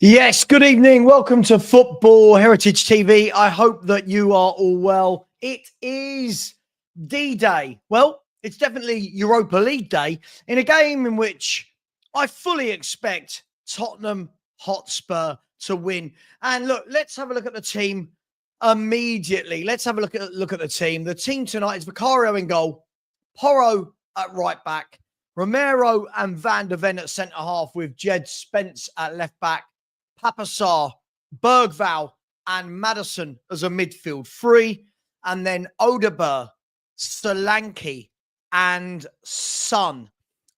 Yes, good evening. Welcome to Football Heritage TV. I hope that you are all well. It is D-Day. Well, it's definitely Europa League Day in a game in which I fully expect Tottenham Hotspur to win. And look, let's have a look at the team immediately. Let's have a look at the team. The team tonight is Vicario in goal, Porro at right back, Romero and Van der Ven at centre half with Jed Spence at left back, Papasar, Bergval, and Maddison as a midfield three, and then Odeber, Solanke, and Son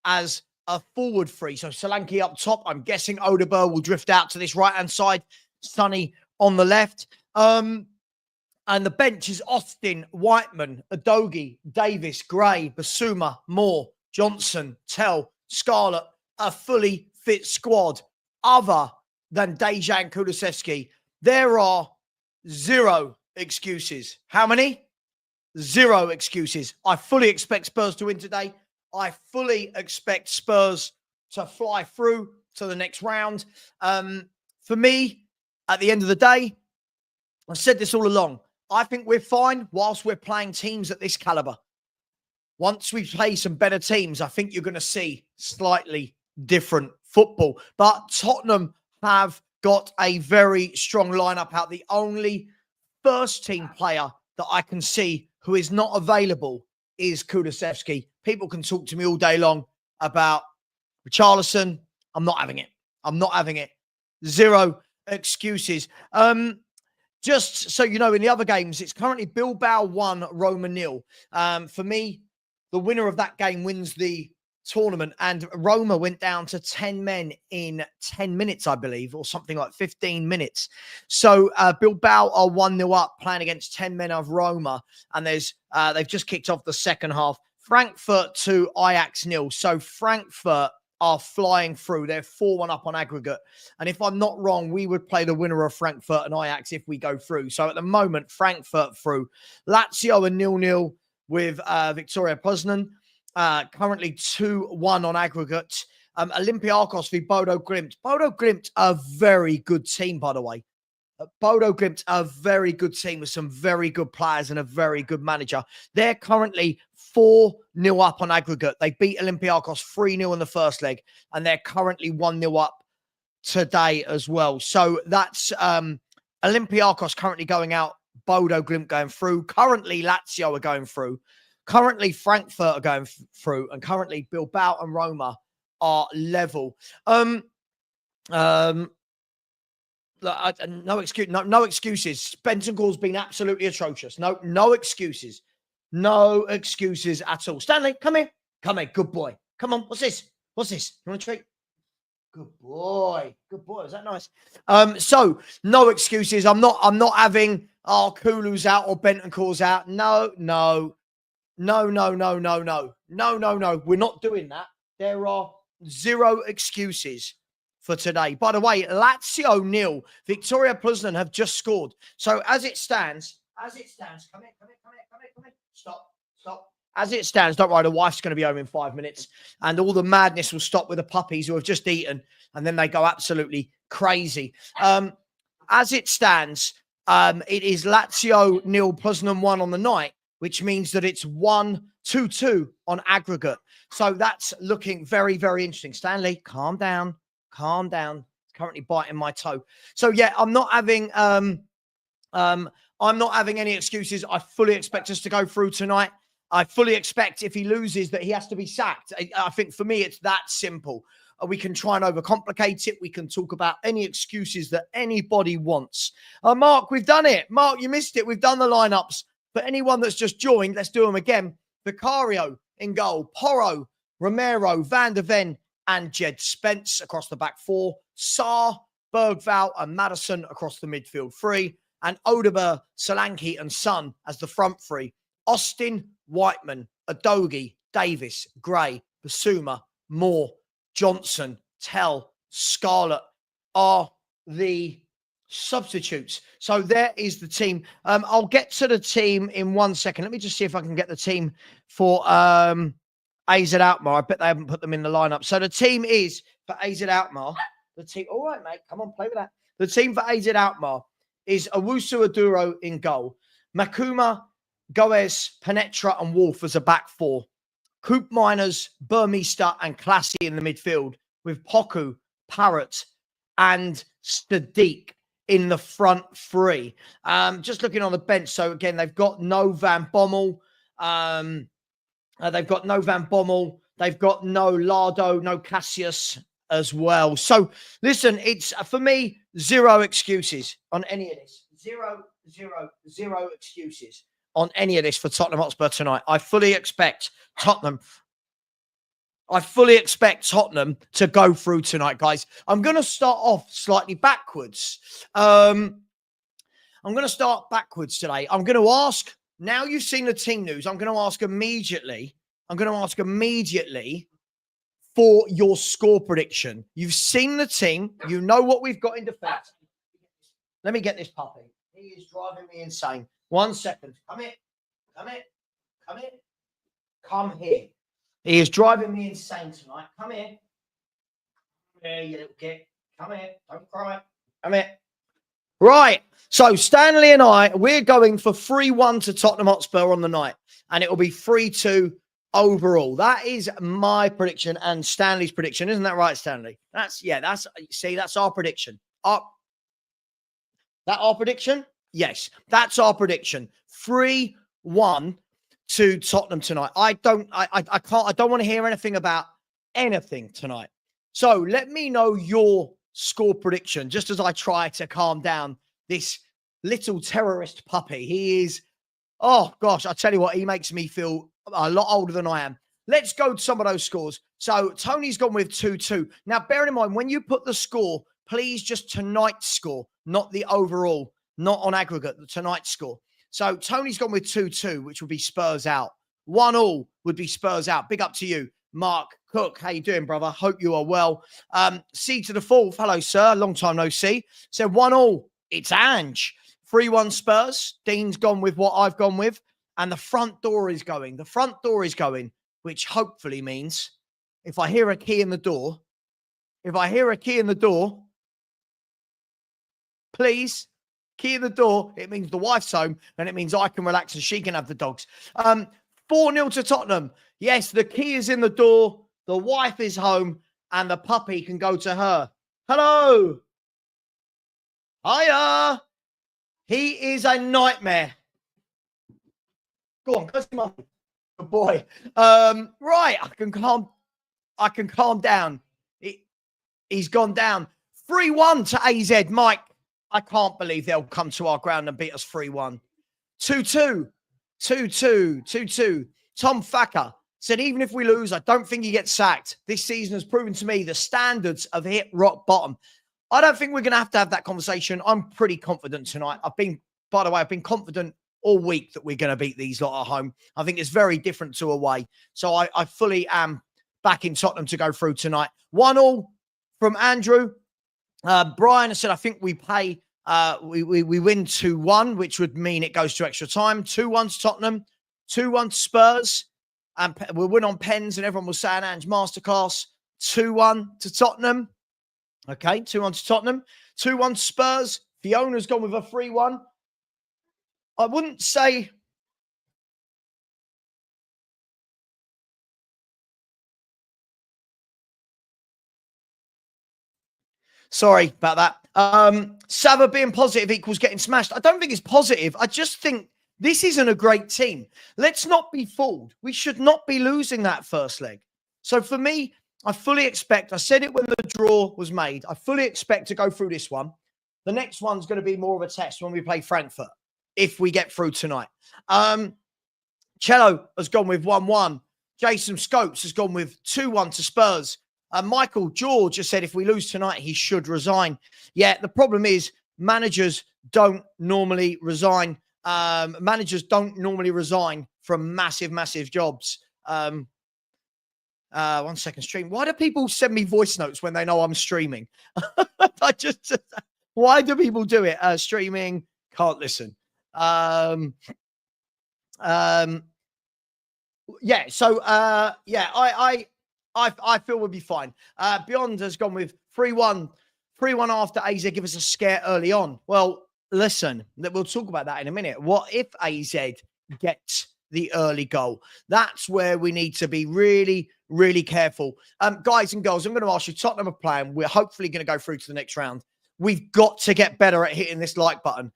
as a forward three. So Solanke up top. I'm guessing Odeber will drift out to this right-hand side. Sonny on the left. And the bench is Austin, Whiteman, Adogi, Davis, Gray, Basuma, Moore, Johnson, Tell, Scarlett, a fully fit squad. Other than Dejan Kulusevski, there are zero excuses. How many? Zero excuses. I fully expect Spurs to win today. I fully expect Spurs to fly through to the next round. For me, at the end of the day, I've said this all along. I think we're fine whilst we're playing teams at this caliber. Once we play some better teams, I think you're going to see slightly different football. But Tottenham have got a very strong lineup out. The only first team player that I can see who is not available is Kulusevski. People can talk to me all day long about Watchalong. I'm not having it. I'm not having it. Zero excuses. Just so you know, in the other games, it's currently Bilbao 1, Roma 0. For me, the winner of that game wins the tournament, and Roma went down to 10 men in 10 minutes, I believe, or something like 15 minutes. So Bilbao are 1-0 up, playing against 10 men of Roma, and they've just kicked off the second half. Frankfurt to Ajax 0. So Frankfurt are flying through. They're 4-1 up on aggregate. And if I'm not wrong, we would play the winner of Frankfurt and Ajax if we go through. So at the moment, Frankfurt through. Lazio are 0-0 with Victoria Poznan. Currently 2-1 on aggregate. Olympiacos v Bodo Glimt. Bodo Glimt are a very good team, by the way. Bodo Glimt are a very good team with some very good players and a very good manager. They're currently 4-0 up on aggregate. They beat Olympiacos 3-0 in the first leg, and they're currently 1-0 up today as well. So that's Olympiacos currently going out, Bodo Glimt going through. Currently, Lazio are going through. Currently, Frankfurt are going through, and currently Bilbao and Roma are level. No excuses. Bentancur's been absolutely atrocious. No excuses. No excuses at all. Stanley, come here. Come here. Good boy. Come on. What's this? What's this? You want a treat? Good boy. Good boy. Is that nice? So no excuses. I'm not having Kulu's out or Bentancur's out. No. We're not doing that. There are zero excuses for today. By the way, Lazio 0. Victoria Poznan have just scored. So as it stands, come here. Stop. As it stands, don't worry, the wife's going to be home in 5 minutes, and all the madness will stop with the puppies who have just eaten, and then they go absolutely crazy. As it stands, it is Lazio 0, Poznan 1 on the night, which means that it's 1-2-2 on aggregate. So that's looking very, very interesting. Stanley, calm down. It's currently biting my toe. So yeah, I'm not having any excuses. I fully expect us to go through tonight. I fully expect if he loses that he has to be sacked. I think for me, it's that simple. We can try and overcomplicate it. We can talk about any excuses that anybody wants. Mark, we've done it. Mark, you missed it. We've done the lineups. For anyone that's just joined, let's do them again. Vicario in goal, Porro, Romero, Van der Ven, and Jed Spence across the back four. Sarr, Bergval, and Maddison across the midfield three. And Odeber, Solanke, and Son as the front three. Austin, Whiteman, Adogi, Davis, Gray, Basuma, Moore, Johnson, Tell, Scarlett are the substitutes. So there is the team. I'll get to the team in 1 second. Let me just see if I can get the team for AZ Alkmaar. I bet they haven't put them in the lineup. So the team is for AZ Alkmaar. The team, all right, mate, come on, play with that. The team for AZ Alkmaar is Owusu Aduro in goal. Makuma, Goes, Penetra, and Wolf as a back four. Coop Miners, Burmeister, and Classy in the midfield, with Poku, Parrott, and Sadiq in the front three. Just looking on the bench. So again, they've got no Van Bommel. They've got no Van Bommel. They've got no Lardo, no Cassius as well. So listen, it's for me, zero excuses on any of this. Zero excuses on any of this for Tottenham Hotspur tonight. I fully expect Tottenham to go through tonight, guys. I'm going to start off slightly backwards. I'm going to start backwards today. I'm going to ask, now you've seen the team news, I'm going to ask immediately for your score prediction. You've seen the team. You know what we've got in defense. Let me get this puppy. He is driving me insane. 1 second. Come here. Come here. He is driving me insane tonight. Come here. There, you little kid. Come here. Don't cry. Come here. Right. So Stanley and I, we're going for 3-1 to Tottenham Hotspur on the night. And it will be 3-2 overall. That is my prediction and Stanley's prediction. Isn't that right, Stanley? That's our prediction. Our prediction? Yes, that's our prediction. 3-1 to Tottenham tonight. I don't want to hear anything about anything tonight. So let me know your score prediction, just as I try to calm down this little terrorist puppy. He is, oh gosh, I tell you what, he makes me feel a lot older than I am. Let's go to some of those scores. So Tony's gone with 2-2. Now, bearing in mind, when you put the score, please just tonight's score, not the overall, not on aggregate, the tonight's score. So Tony's gone with 2-2, which would be Spurs out. 1-1 would be Spurs out. Big up to you, Mark Cook. How you doing, brother? Hope you are well. C to the fourth. Hello, sir. Long time no see. So 1-1. It's Ange. 3-1 Spurs. Dean's gone with what I've gone with. And the front door is going. The front door is going, which hopefully means if I hear a key in the door, please, key in the door, it means the wife's home and it means I can relax and she can have the dogs. 4-0 to Tottenham. Yes, the key is in the door, the wife is home, and the puppy can go to her. Hello. Hiya. He is a nightmare. Go on, go see my good boy. Right, I can calm down. He's gone down. 3-1 to AZ. Mike, I can't believe they'll come to our ground and beat us 3-1. 2-2. Tom Thacker said, even if we lose, I don't think he gets sacked. This season has proven to me the standards have hit rock bottom. I don't think we're going to have that conversation. I'm pretty confident tonight. I've been confident all week that we're going to beat these lot at home. I think it's very different to away. So I fully am back in Tottenham to go through tonight. 1-1 from Andrew. Brian said, I think we win 2-1, which would mean it goes to extra time. 2-1 to Tottenham, 2-1 to Spurs. And we'll win on pens and everyone will say an Ange masterclass. 2-1 to Tottenham. Okay, 2-1 to Tottenham. 2-1 to Spurs. Fiona's gone with a 3-1. I wouldn't say... Sorry about that. Savva being positive equals getting smashed. I don't think it's positive. I just think this isn't a great team. Let's not be fooled. We should not be losing that first leg. So for me, I fully expect, I said it when the draw was made, I fully expect to go through this one. The next one's going to be more of a test when we play Frankfurt, if we get through tonight. Cello has gone with 1-1. Jason Scopes has gone with 2-1 to Spurs. Michael George has said if we lose tonight, he should resign. Yeah, the problem is managers don't normally resign. Managers don't normally resign from massive jobs. 1 second, stream. Why do people send me voice notes when they know I'm streaming? Why do people do it? Streaming, can't listen. Yeah, so I feel we'll be fine. Beyond has gone with 3-1 3-1 after AZ give us a scare early on. Well, listen, we'll talk about that in a minute. What if AZ gets the early goal? That's where we need to be really, really careful. Guys and girls, I'm going to ask you, Tottenham are playing. We're hopefully going to go through to the next round. We've got to get better at hitting this like button.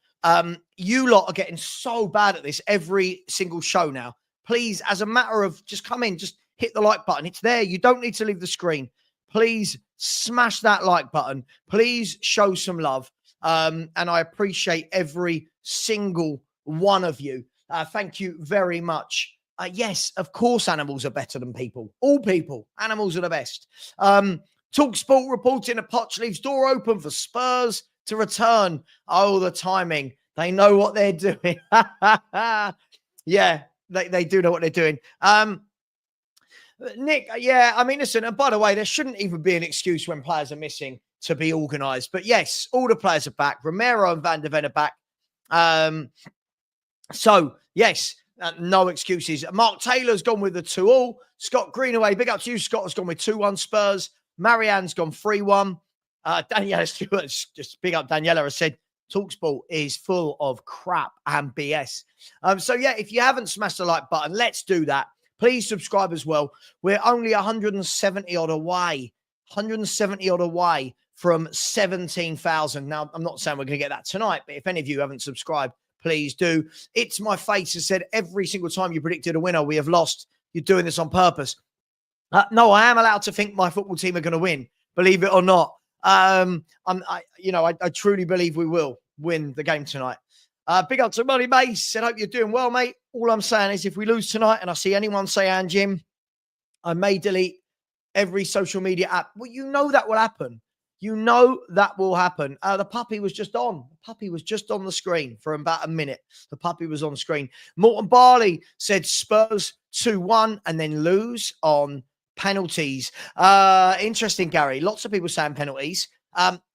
You lot are getting so bad at this every single show now. Please, as a matter of just come in, just hit the like button. It's there. You don't need to leave the screen. Please smash that like button. Please show some love. And I appreciate every single one of you. Thank you very much. Yes, of course, animals are better than people. All people. Animals are the best. TalkSport reporting that Poch leaves door open for Spurs to return. Oh, the timing. They know what they're doing. Yeah, they do know what they're doing. Nick, yeah, I mean, listen, and by the way, there shouldn't even be an excuse when players are missing to be organised. But yes, all the players are back. Romero and Van der Ven are back. So, yes, no excuses. Mark Taylor's gone with the 2-2. Scott Greenaway, big up to you. Scott has gone with 2-1 Spurs. Marianne's gone 3-1. Daniela Stewart's, just big up Daniela, has said, TalkSport is full of crap and BS. So, yeah, if you haven't smashed the like button, let's do that. Please subscribe as well. We're only 170 odd away. 170 odd away from 17,000. Now, I'm not saying we're going to get that tonight, but if any of you haven't subscribed, please do. It's My Face has said every single time you predicted a winner, we have lost. You're doing this on purpose. No, I am allowed to think my football team are going to win, believe it or not. I truly believe we will win the game tonight. Big up to Money Mace. Said, hope you're doing well, mate. All I'm saying is if we lose tonight and I see anyone say and Jim, I may delete every social media app. Well, you know that will happen. You know that will happen. The puppy was just on. The puppy was just on the screen for about a minute. The puppy was on screen. Morton Barley said Spurs 2-1 and then lose on penalties. Interesting, Gary. Lots of people saying penalties.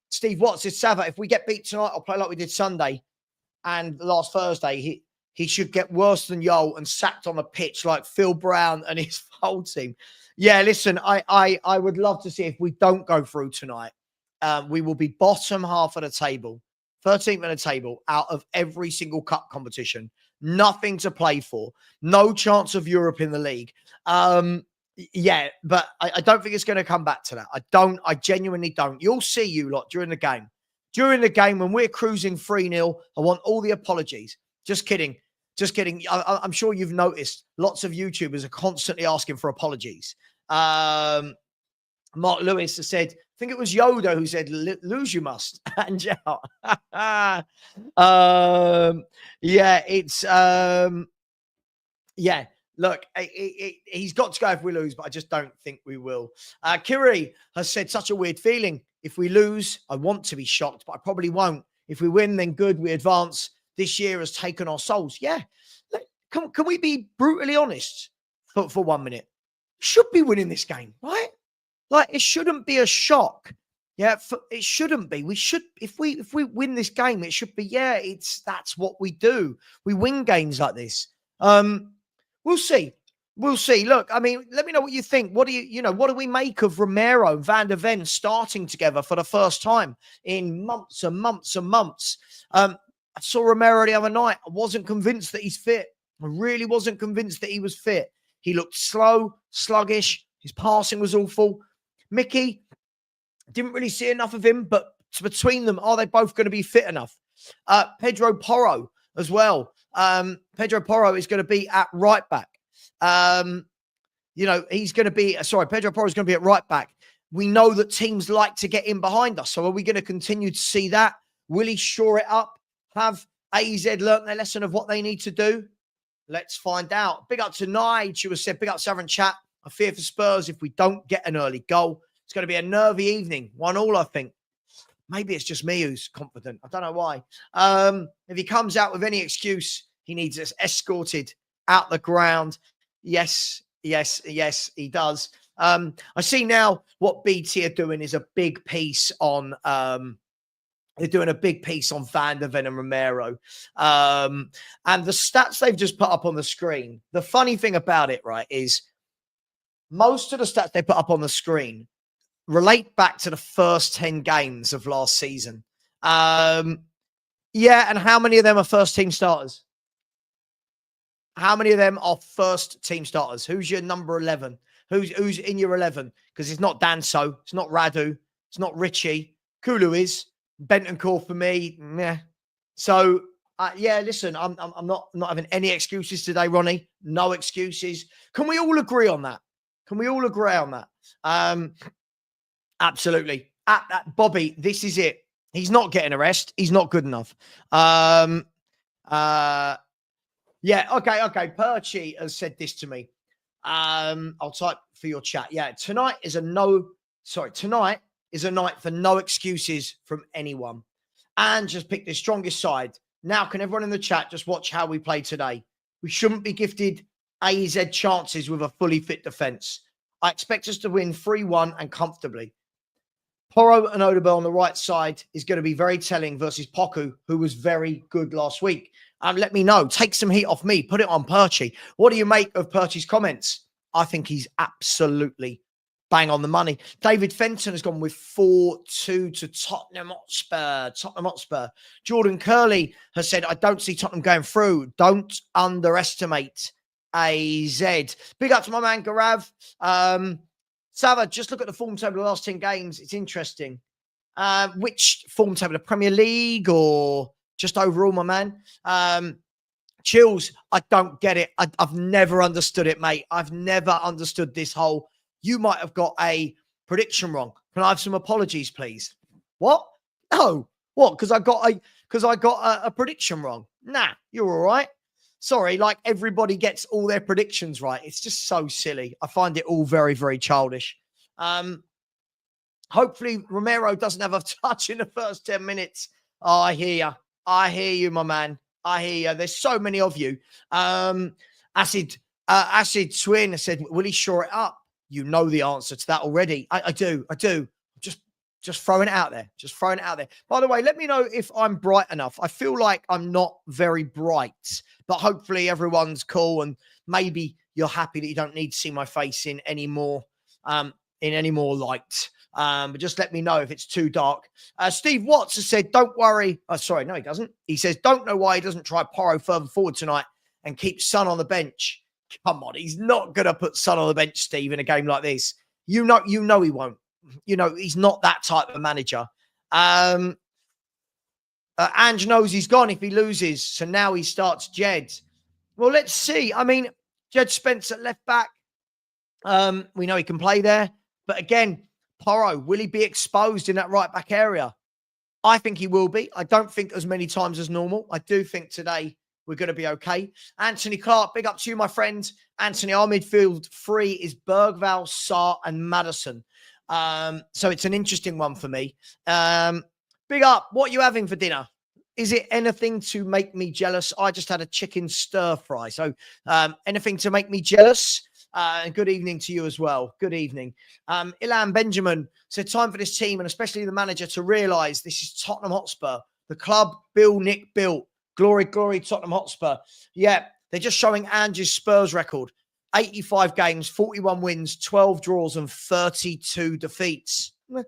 Steve Watts said, Savva, if we get beat tonight, I'll play like we did Sunday and last Thursday. He should get worse than Yol and sacked on the pitch like Phil Brown and his whole team. Yeah, listen, I would love to see if we don't go through tonight. We will be bottom half of the table, 13th of the table, out of every single cup competition. Nothing to play for. No chance of Europe in the league. Yeah, but I don't think it's going to come back to that. I genuinely don't. You'll see you lot during the game. During the game, when we're cruising 3-0, I want all the apologies. Just kidding. Just kidding. I'm sure you've noticed lots of YouTubers are constantly asking for apologies. Mark Lewis has said, I think it was Yoda who said, lose you must. And yeah, it's, yeah, look, he's got to go if we lose, but I just don't think we will. Kiri has said, such a weird feeling. If we lose, I want to be shocked, but I probably won't. If we win, then good, we advance. This year has taken our souls. Yeah. Can we be brutally honest for 1 minute? Should be winning this game, right? Like, it shouldn't be a shock. Yeah, it shouldn't be. We should, if we win this game, it should be, yeah, that's what we do. We win games like this. We'll see. We'll see. Look, I mean, let me know what you think. What do we make of Romero and Van der Ven starting together for the first time in months and months and months? I saw Romero the other night. I wasn't convinced that he's fit. I really wasn't convinced that he was fit. He looked slow, sluggish. His passing was awful. Mickey, didn't really see enough of him, but between them, are they both going to be fit enough? Pedro Porro as well. Pedro Porro is going to be at right back. He's going to be, Pedro Porro is going to be at right back. We know that teams like to get in behind us. So are we going to continue to see that? Will he shore it up? Have AZ learnt their lesson of what they need to do? Let's find out. Big up to Nige, who has said, big up Southern Chat. I fear for Spurs if we don't get an early goal. It's going to be a nervy evening. 1-1, I think. Maybe it's just me who's confident. I don't know why. If he comes out with any excuse, he needs us escorted out the ground. Yes, he does. I see now what BT are doing is a big piece on... they're doing a big piece on Van der Ven and Romero. And the stats they've just put up on the screen, the funny thing about it, right, is most of the stats they put up on the screen relate back to the first 10 games of last season. Yeah, and how many of them are first team starters? How many of them are first team starters? Who's your number 11? Who's in your 11? Because it's not Danso, it's not Radu, it's not Richie. Kulu is. Bentancur for me, meh. So, yeah, listen, I'm not having any excuses today, Ronnie. No excuses. Can we all agree on that? Can we all agree on that? Absolutely. Bobby, this is it. He's not getting a rest. He's not good enough. Yeah, okay. Perchy has said this to me. I'll type for your chat. Yeah, tonight is a night for no excuses from anyone. And just pick the strongest side. Now, can everyone in the chat just watch how we play today? We shouldn't be gifted AZ chances with a fully fit defence. I expect us to win 3-1 and comfortably. Porro and Odobel on the right side is going to be very telling versus Poku, who was very good last week. Let me know. Take some heat off me. Put it on Perchy. What do you make of Perchy's comments? I think he's absolutely bang on the money. David Fenton has gone with 4-2 to Tottenham Hotspur. Jordan Curley has said, I don't see Tottenham going through. Don't underestimate AZ. Big up to my man, Garav. Savva, just look at the form table of the last 10 games. It's interesting. Which form table? The Premier League or just overall, my man? Chills, I don't get it. I've never understood it, mate. I've never understood this whole, you might have got a prediction wrong. Can I have some apologies, please? What? No. What? Because I got a prediction wrong. Nah, you're all right. Sorry, like everybody gets all their predictions right. It's just so silly. I find it all very, very childish. Hopefully Romero doesn't have a touch in the first 10 minutes. Oh, I hear you. I hear you, my man. I hear you. There's so many of you. Acid Twin said, will he shore it up? You know the answer to that already. I do. Just throwing it out there. Just throwing it out there. By the way, let me know if I'm bright enough. I feel like I'm not very bright, but hopefully everyone's cool and maybe you're happy that you don't need to see my face in any more light. But just let me know if it's too dark. Steve Watts has said, don't worry. Oh, sorry, no, he doesn't. He says, don't know why he doesn't try Porro further forward tonight and keep Son on the bench. Come on, he's not going to put Son on the bench, Steve, in a game like this. You know he won't. You know, he's not that type of manager. Ange knows he's gone if he loses. So now he starts Jed. Well, let's see. I mean, Jed Spence at left back. We know he can play there. But again, Porro, will he be exposed in that right back area? I think he will be. I don't think as many times as normal. I do think today we're going to be okay. Anthony Clark, big up to you, my friend. Anthony, our midfield three is Bergvall, Sarr, and Maddison. So it's an interesting one for me. Big up. What are you having for dinner? Is it anything to make me jealous? I just had a chicken stir fry. So anything to make me jealous? Good evening to you as well. Good evening. Ilan Benjamin said, time for this team and especially the manager to realise this is Tottenham Hotspur. The club Bill Nick built. Glory, glory, Tottenham Hotspur. Yeah, they're just showing Ange's Spurs record. 85 games, 41 wins, 12 draws, and 32 defeats. Seath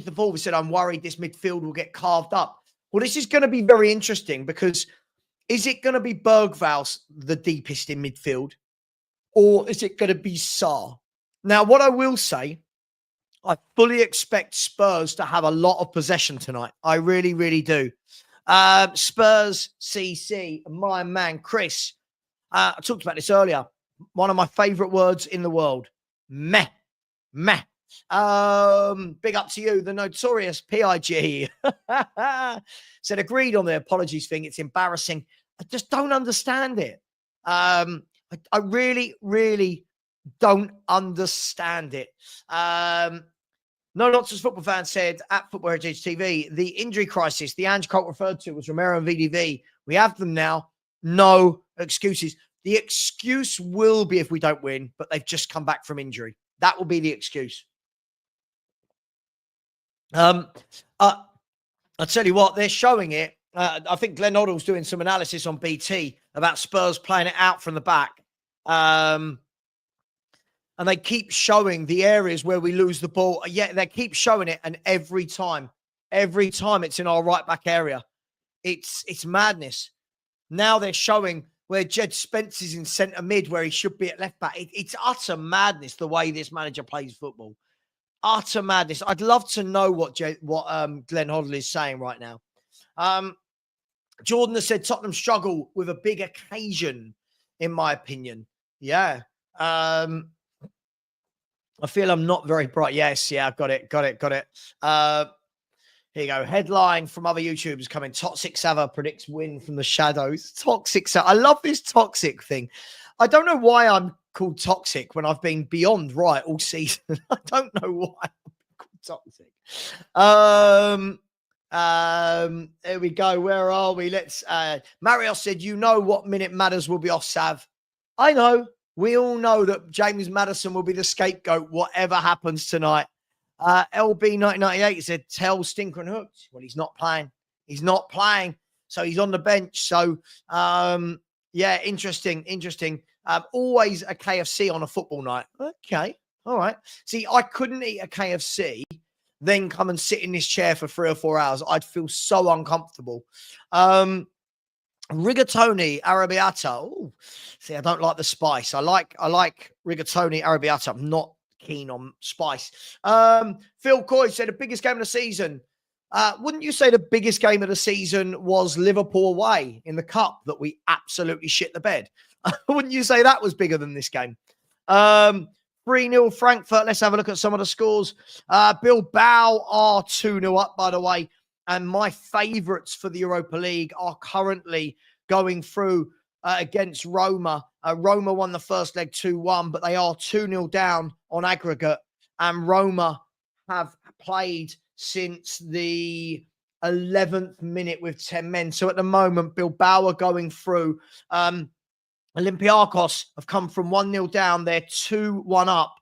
the Forward said, I'm worried this midfield will get carved up. Well, this is going to be very interesting because is it going to be Bergvall the deepest in midfield or is it going to be Sarr? Now, what I will say, I fully expect Spurs to have a lot of possession tonight. I really, really do. Spurs CC, my man Chris. I talked about this earlier. One of my favorite words in the world. Meh. Big up to you, the notorious PIG. Said agreed on the apologies thing. It's embarrassing. I just don't understand it. I really, really don't understand it. No Nonsense Football fan said at Football Heritage TV, the injury crisis the Ange Colt referred to was Romero and VDV. We have them now. No excuses. The excuse will be if we don't win, but they've just come back from injury. That will be the excuse. I'll tell you what, they're showing it. I think Glenn Oddle's doing some analysis on BT about Spurs playing it out from the back. and they keep showing the areas where we lose the ball. Yeah, they keep showing it, and every time it's in our right back area. It's madness. Now they're showing where Jed Spence is in centre mid, where he should be at left back. It's utter madness the way this manager plays football. Utter madness. I'd love to know what Glenn Hoddle is saying right now. Jordan has said Tottenham struggle with a big occasion, in my opinion. Yeah. I feel I'm not very bright. Yes, yeah, I've got it. Here you go. Headline from other YouTubers coming. Toxic Savva predicts win from the shadows. Toxic Savva. I love this toxic thing. I don't know why I'm called toxic when I've been beyond right all season. I don't know why I'm called toxic. There we go. Where are we? Let's Mario said, you know what minute Madders will be off, Sav. I know. We all know that James Maddison will be the scapegoat, whatever happens tonight. LB1998 said, tell Stinker and Hooked. Well, he's not playing. He's not playing. So he's on the bench. So, yeah, interesting. Always a KFC on a football night. Okay. All right. See, I couldn't eat a KFC, then come and sit in this chair for 3 or 4 hours. I'd feel so uncomfortable. Rigatoni arrabbiata. Oh, see, I don't like the spice. I like rigatoni arrabbiata. I'm not keen on spice. Phil Coy said the biggest game of the season. Wouldn't you say the biggest game of the season was Liverpool away in the cup that we absolutely shit the bed? Wouldn't you say that was bigger than this game? 3-0 Frankfurt. Let's have a look at some of the scores. Bilbao are 2-0 up, by the way. And my favourites for the Europa League are currently going through against Roma. Roma won the first leg 2-1, but they are 2-0 down on aggregate. And Roma have played since the 11th minute with 10 men. So at the moment, Bilbao are going through. Olympiacos have come from 1-0 down. They're 2-1 up.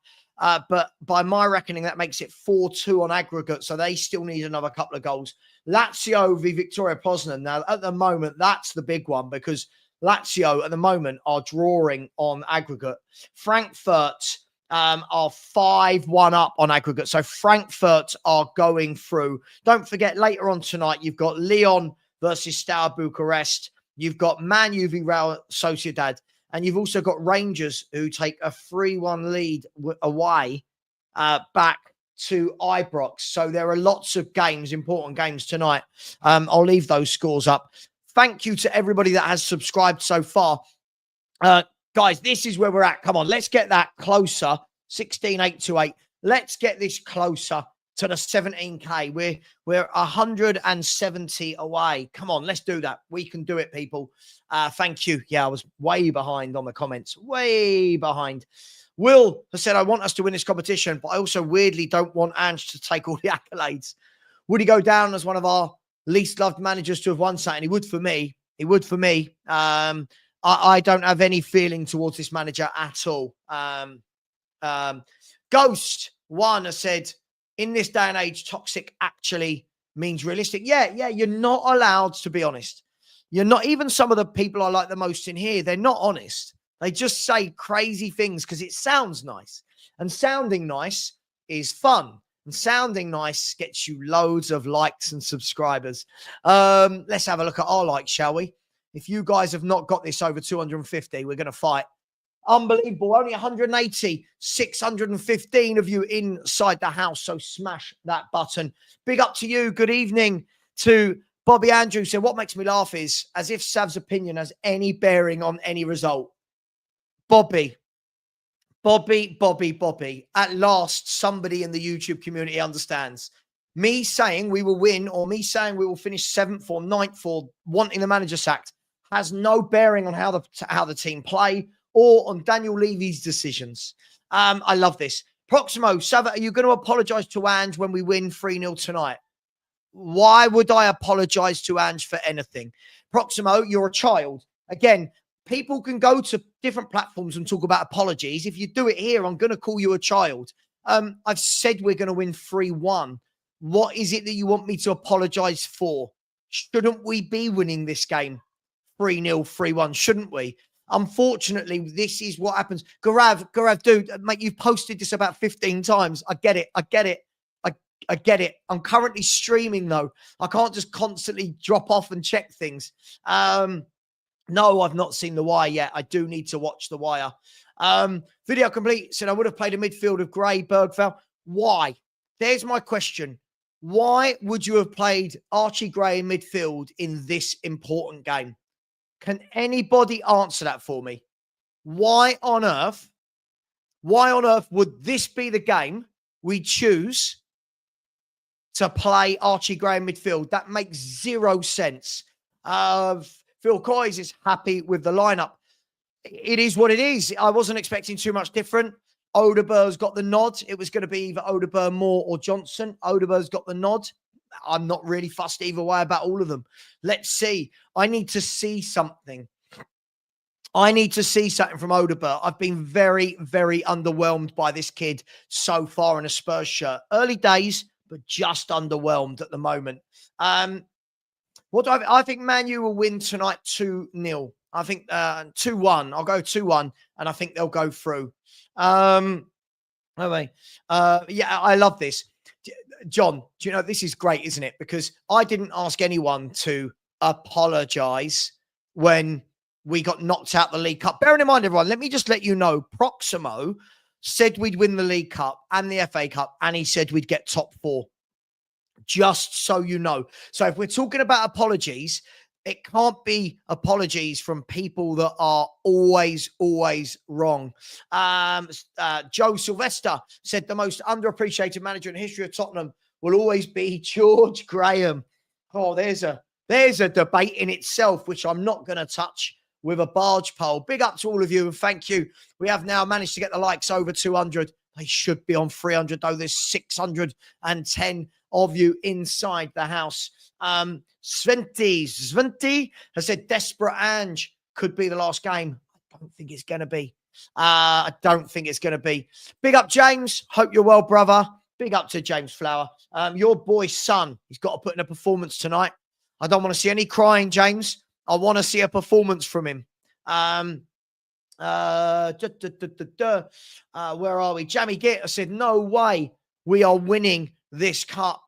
But by my reckoning, that makes it 4-2 on aggregate. So they still need another couple of goals. Lazio v Victoria Poznan. Now, at the moment, that's the big one because Lazio at the moment are drawing on aggregate. Frankfurt are 5-1 up on aggregate. So Frankfurt are going through. Don't forget, later on tonight, you've got Lyon versus Steaua Bucharest. You've got Man U v Real Sociedad. And you've also got Rangers who take a 3-1 lead away back to Ibrox. So there are lots of games, important games tonight. I'll leave those scores up. Thank you to everybody that has subscribed so far. Guys, this is where we're at. Come on, let's get that closer. 16,828. Let's get this closer to the 17K. We're 170 away. Come on, let's do that. We can do it, people. Thank you. Yeah, I was way behind on the comments. Way behind. Will has said, I want us to win this competition, but I also weirdly don't want Ange to take all the accolades. Would he go down as one of our least loved managers to have won something? He would for me. He would for me. I don't have any feeling towards this manager at all. Ghost One has said, in this day and age, toxic actually means realistic. Yeah, you're not allowed to be honest. You're not, even some of the people I like the most in here, they're not honest. They just say crazy things because it sounds nice. And sounding nice is fun. And sounding nice gets you loads of likes and subscribers. Let's have a look at our likes, shall we? If you guys have not got this over 250, we're going to fight. Unbelievable. Only 180, 615 of you inside the house. So smash that button. Big up to you. Good evening to Bobby Andrews. So what makes me laugh is as if Sav's opinion has any bearing on any result. Bobby. At last, somebody in the YouTube community understands. Me saying we will win or me saying we will finish 7th or 9th or wanting the manager sacked has no bearing on how the team play or on Daniel Levy's decisions. I love this. Proximo, Savva, are you going to apologise to Ange when we win 3-0 tonight? Why would I apologise to Ange for anything? Proximo, you're a child. Again, people can go to different platforms and talk about apologies. If you do it here, I'm going to call you a child. I've said we're going to win 3-1. What is it that you want me to apologise for? Shouldn't we be winning this game 3-0, 3-1? Shouldn't we? Unfortunately, this is what happens. Gaurav, dude, mate, you've posted this about 15 times. I get it. I get it. I'm currently streaming, though. I can't just constantly drop off and check things. No, I've not seen The Wire yet. I do need to watch The Wire. Video complete said I would have played a midfield of Gray, Bergfell. Why? There's my question. Why would you have played Archie Gray in midfield in this important game? Can anybody answer that for me? Why on earth would this be the game we choose to play Archie Gray in midfield? That makes zero sense. Phil Coyes is happy with the lineup. It is what it is. I wasn't expecting too much different. Odeber's got the nod. It was going to be either Odeber, Moore, or Johnson. Odeber's got the nod. I'm not really fussed either way about all of them. Let's see. I need to see something. I need to see something from Odeber. I've been very, very underwhelmed by this kid so far in a Spurs shirt. Early days, but just underwhelmed at the moment. What do I think Man U will win tonight 2-0. I think 2-1. I'll go 2-1, and I think they'll go through. Anyway, yeah, I love this. John, do you know, this is great, isn't it? Because I didn't ask anyone to apologize when we got knocked out the League Cup. Bearing in mind, everyone, let me just let you know, Proximo said we'd win the League Cup and the FA Cup, and he said we'd get top 4. Just so you know. So if we're talking about apologies, it can't be apologies from people that are always wrong. Joe Sylvester said the most underappreciated manager in the history of Tottenham will always be George Graham. Oh, there's a debate in itself, which I'm not going to touch with a barge pole. Big up to all of you, and thank you. We have now managed to get the likes over 200. They should be on 300, though. There's 610 of you inside the house. Sventi has said desperate Ange could be the last game. I don't think it's going to be. I don't think it's going to be. Big up, James. Hope you're well, brother. Big up to James Flower. Your boy's son, he's got to put in a performance tonight. I don't want to see any crying, James. I want to see a performance from him. Where are we? Jamie Gitt said, no way we are winning this cup.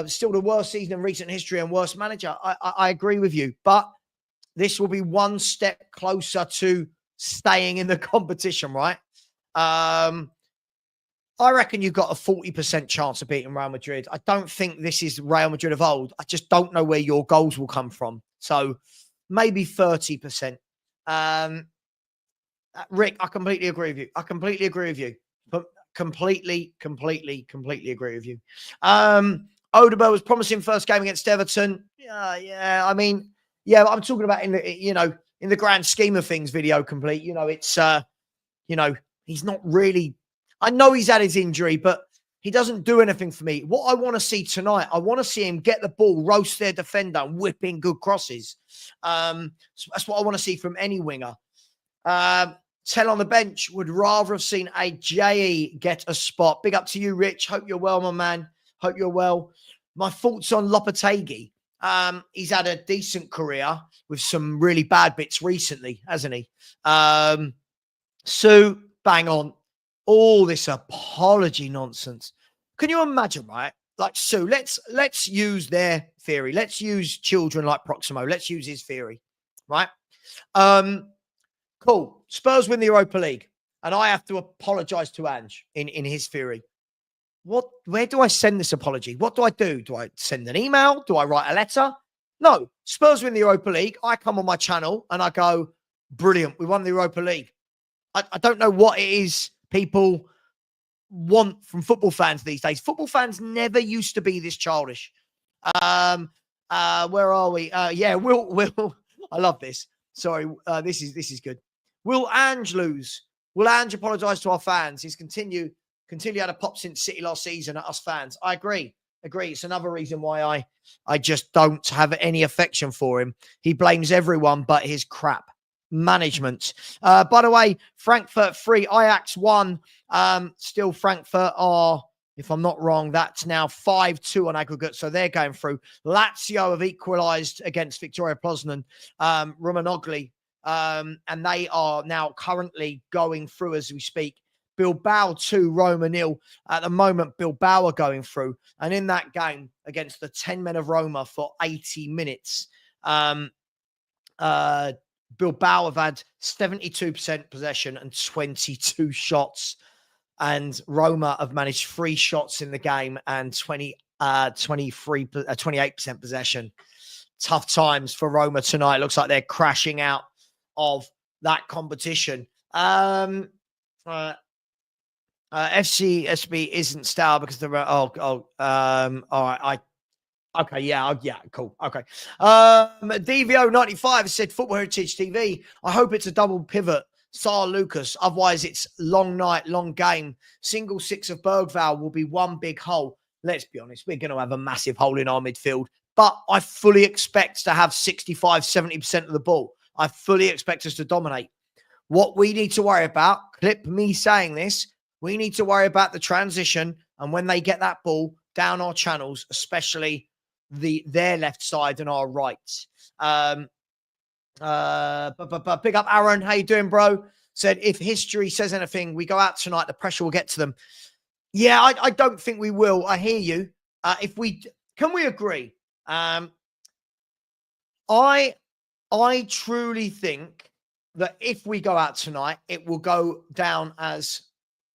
Still the worst season in recent history and worst manager. I agree with you, but this will be one step closer to staying in the competition, right? I reckon you've got a 40% chance of beating Real Madrid. I don't think this is Real Madrid of old. I just don't know where your goals will come from. So maybe 30%. Rick, I completely agree with you. But completely agree with you. Odeber was promising first game against Everton. Yeah. I mean, yeah, I'm talking about in the grand scheme of things, video complete. It's he's not really. I know he's had his injury, but he doesn't do anything for me. What I want to see tonight, I want to see him get the ball, roast their defender, and whip in good crosses. So that's what I want to see from any winger. Tell on the bench would rather have seen a JE get a spot. Big up to you, Rich. Hope you're well, my man. Hope you're well. My thoughts on Lopetegui. He's had a decent career with some really bad bits recently, hasn't he? Sue, bang on. All this apology nonsense. Can you imagine, right? Like, Sue, let's use their theory. Let's use children like Proximo. Let's use his theory, right? Cool. Spurs win the Europa League, and I have to apologize to Ange in his theory. Where do I send this apology? What do I do? Do I send an email? Do I write a letter? No. Spurs win the Europa League. I come on my channel and I go, brilliant. We won the Europa League. I don't know what it is people want from football fans these days. Football fans never used to be this childish. Where are we? Yeah, Will. I love this. Sorry, this is good. Will Ange lose? Will Ange apologise to our fans? He's continue had a pop since City last season at us fans. I agree. It's another reason why I just don't have any affection for him. He blames everyone but his crap management. By the way, Frankfurt 3, Ajax 1. Still Frankfurt are, if I'm not wrong, that's now 5-2 on aggregate, so they're going through. Lazio have equalised against Victoria Poznan. Romanoglu and they are now currently going through as we speak. Bilbao 2, Roma 0. At the moment, Bilbao are going through. And in that game against the 10 men of Roma for 80 minutes, Bilbao have had 72% possession and 22 shots. And Roma have managed 3 shots in the game and 28% possession. Tough times for Roma tonight. Looks like they're crashing out of that competition. FC SB isn't style because they're all right. Okay, yeah, cool. Okay. DVO95 said Football Heritage TV. I hope it's a double pivot. Sar Lucas. Otherwise, it's long night, long game. Single six of Bergvall will be one big hole. Let's be honest, we're going to have a massive hole in our midfield. But I fully expect to have 65, 70% of the ball. I fully expect us to dominate. What we need to worry about, clip me saying this, we need to worry about the transition and when they get that ball down our channels, especially their left side and our right. But big up Aaron. How you doing, bro? Said if history says anything, we go out tonight, the pressure will get to them. Yeah, I don't think we will. I hear you. Can we agree? I truly think that if we go out tonight, it will go down as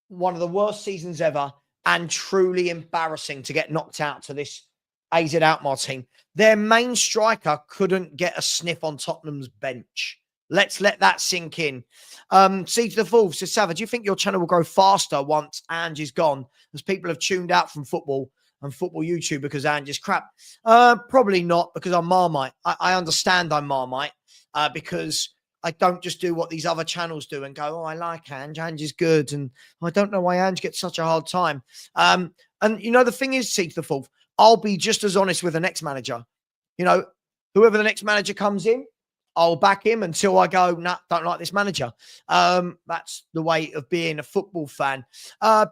one of the worst seasons ever and truly embarrassing to get knocked out to this AZ Alkmaar team. Their main striker couldn't get a sniff on Tottenham's bench. Let's let that sink in. See to the Fourth says, Savva, do you think your channel will grow faster once Ange is gone, as people have tuned out from football and football YouTube because Ange is crap? Probably not, because I'm Marmite. I understand I'm Marmite because I don't just do what these other channels do and go, oh, I like Ange. Ange is good. And I don't know why Ange gets such a hard time. And, you know, the thing is, see to the Fourth, I'll be just as honest with the next manager. You know, whoever the next manager comes in, I'll back him until I go, nah, don't like this manager. That's the way of being a football fan.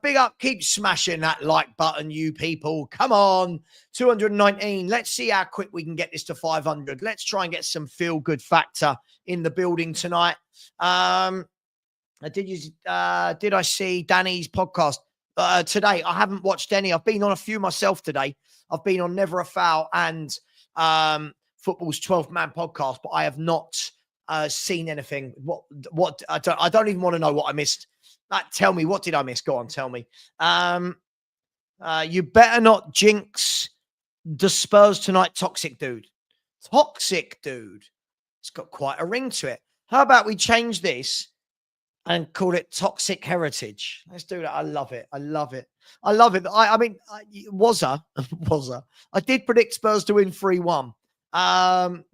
Big up, keep smashing that like button, you people. Come on, 219. Let's see how quick we can get this to 500. Let's try and get some feel-good factor in the building tonight. Did I see Danny's podcast today? I haven't watched any. I've been on a few myself today. I've been on Never a Foul and Football's 12th Man podcast, but I have not seen anything. What I don't even want to know what I missed. Tell me, what did I miss? Go on, tell me. You better not jinx the Spurs tonight, toxic dude. Toxic dude. It's got quite a ring to it. How about we change this and call it Toxic Heritage? Let's do that. I love it. I love it. I love it. I mean, I did predict Spurs to win 3-1.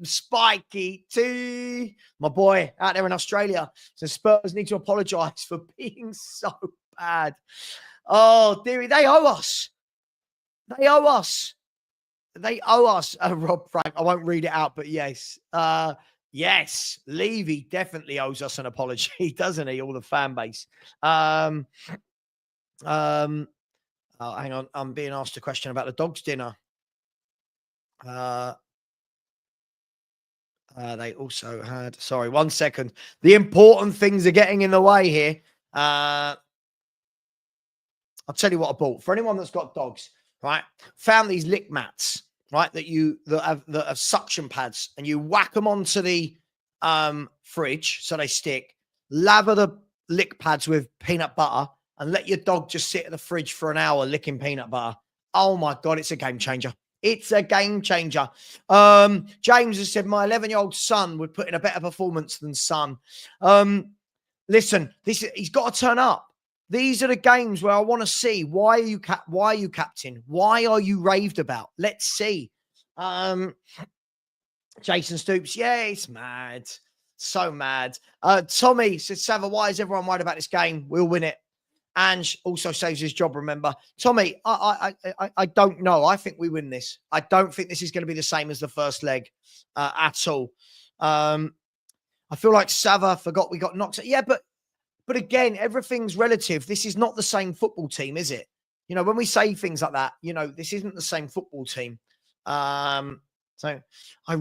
Spiky T, my boy out there in Australia, so Spurs need to apologise for being so bad. Oh, dearie, they owe us. They owe us. They owe us. Rob Frank, I won't read it out, but yes. Yes, Levy definitely owes us an apology, doesn't he? All the fan base. Oh, hang on. I'm being asked a question about the dog's dinner. They also had, sorry, 1 second. The important things are getting in the way here. I'll tell you what I bought. For anyone that's got dogs, right? Found these lick mats, right? That have suction pads, and you whack them onto the fridge so they stick. Lather the lick pads with peanut butter and let your dog just sit in the fridge for an hour licking peanut butter. Oh my God, it's a game changer. It's a game changer. James has said, my 11-year-old son would put in a better performance than Son. Listen, he's got to turn up. These are the games where I want to see. Why are you captain? Why are you raved about? Let's see. Jason Stoops, yeah, it's mad. So mad. Tommy says, Savva, why is everyone worried about this game? We'll win it. Ange also saves his job, remember. Tommy, I don't know. I think we win this. I don't think this is going to be the same as the first leg at all. I feel like Savva forgot we got knocked out. Yeah, but again, everything's relative. This is not the same football team, is it? You know, when we say things like that, you know, this isn't the same football team. So no,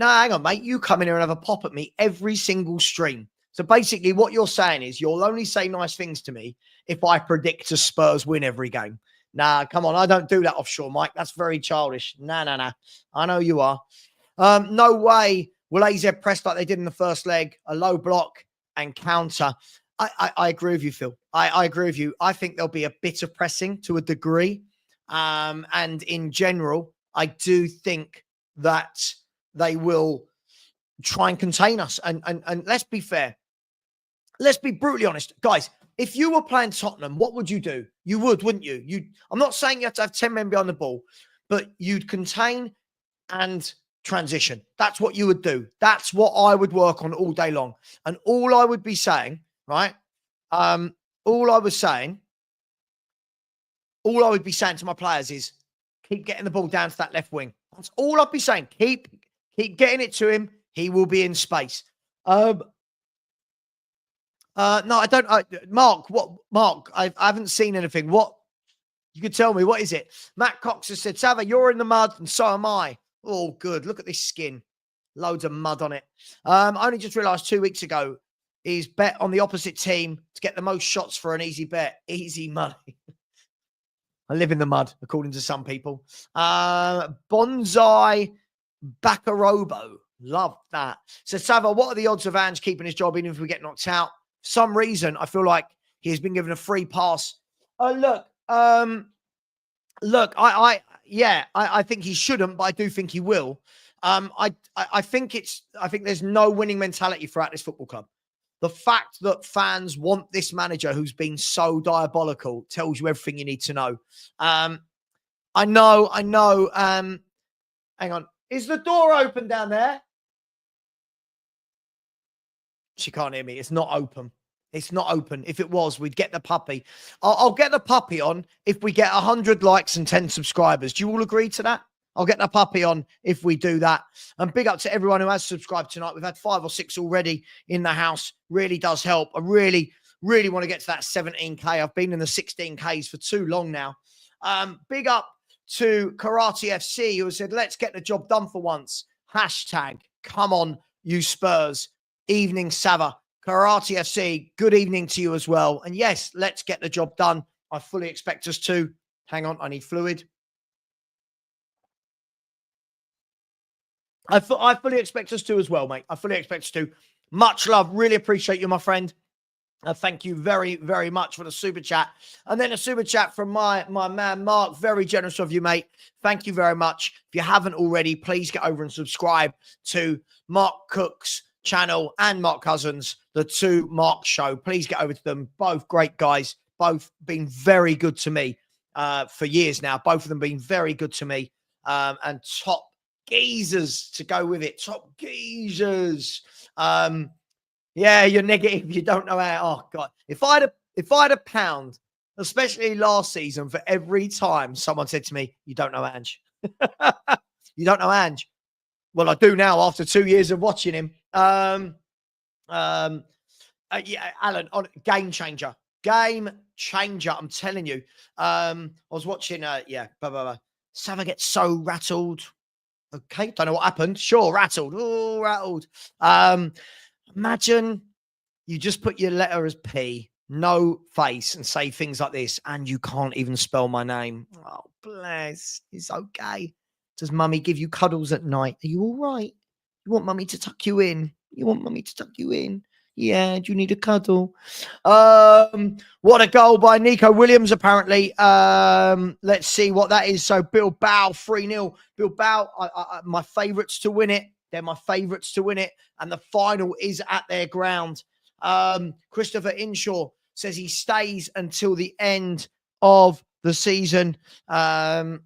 hang on, mate. You come in here and have a pop at me every single stream. So basically what you're saying is you'll only say nice things to me if I predict a Spurs win every game. Nah, come on. I don't do that offshore, Mike. That's very childish. Nah. I know you are. No way will AZ press like they did in the first leg, a low block and counter. I agree with you, Phil. I agree with you. I think there'll be a bit of pressing to a degree. And in general, I do think that they will try and contain us. And let's be fair. Let's be brutally honest. Guys, if you were playing Tottenham, what would you do? You would, wouldn't you? I'm not saying you have to have 10 men behind the ball, but you'd contain and transition. That's what you would do. That's what I would work on all day long. And all I would be saying, right? All I would be saying to my players is keep getting the ball down to that left wing. That's all I'd be saying. Keep getting it to him. He will be in space. No, I don't. Mark, what? Mark, I haven't seen anything. What? You could tell me. What is it? Matt Cox has said, Savva, you're in the mud and so am I. Oh, good. Look at this skin. Loads of mud on it. I only just realised 2 weeks ago he's bet on the opposite team to get the most shots for an easy bet. Easy money. I live in the mud, according to some people. Bonsai Bakarobo. Love that. So, Savva, what are the odds of Ange keeping his job even if we get knocked out? For some reason, I feel like he has been given a free pass. Look, I think he shouldn't, but I do think he will. I think there's no winning mentality throughout this football club. The fact that fans want this manager who's been so diabolical tells you everything you need to know. I know. Hang on. Is the door open down there? She can't hear me. It's not open. It's not open. If it was, we'd get the puppy. I'll get the puppy on if we get 100 likes and 10 subscribers. Do you all agree to that? I'll get the puppy on if we do that. And big up to everyone who has subscribed tonight. We've had 5 or 6 already in the house. Really does help. I really want to get to that 17K. I've been in the 16Ks for too long now. Big up to Karate FC who said, let's get the job done for once. Hashtag, come on, you Spurs. Evening, Savva. Karate FC, good evening to you as well. And yes, let's get the job done. I fully expect us to. Hang on, I need fluid. I fully expect us to as well, mate. I fully expect us to. Much love. Really appreciate you, my friend. Thank you very, very much for the super chat. And then a super chat from my man, Mark. Very generous of you, mate. Thank you very much. If you haven't already, please get over and subscribe to Mark Cook's channel and Mark Cousins, the two Mark show. Please get over to them. Both great guys. Both been very good to me for years now. Both of them been very good to me. And top geezers to go with it. Top geezers. Yeah, you're negative. You don't know how. Oh God, if I had a pound, especially last season, for every time someone said to me, "You don't know Ange," you don't know Ange. Well, I do now after 2 years of watching him. Yeah, Alan, game changer. I'm telling you. I was watching. Savva gets so rattled. Okay, don't know what happened. Sure, rattled. Oh, rattled. Imagine you just put your letter as P, no face, and say things like this, and you can't even spell my name. Oh, bless. It's okay. Does mummy give you cuddles at night? Are you all right? You want mummy to tuck you in? Yeah, do you need a cuddle? What a goal by Nico Williams, apparently. Let's see what that is. So Bilbao 3-0. Bilbao, my favourites to win it. They're my favourites to win it. And the final is at their ground. Christopher Inshaw says he stays until the end of the season. Yeah.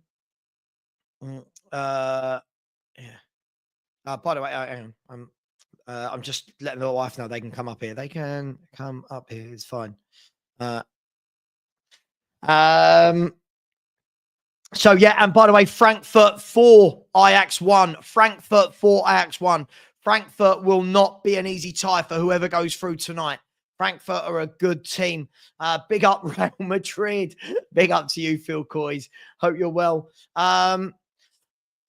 By the way, I'm just letting the wife know they can come up here. They can come up here. It's fine. So, yeah, and by the way, Frankfurt 4, Ajax 1. Frankfurt 4, Ajax 1. Frankfurt will not be an easy tie for whoever goes through tonight. Frankfurt are a good team. Big up Real Madrid. Big up to you, Phil Coys. Hope you're well.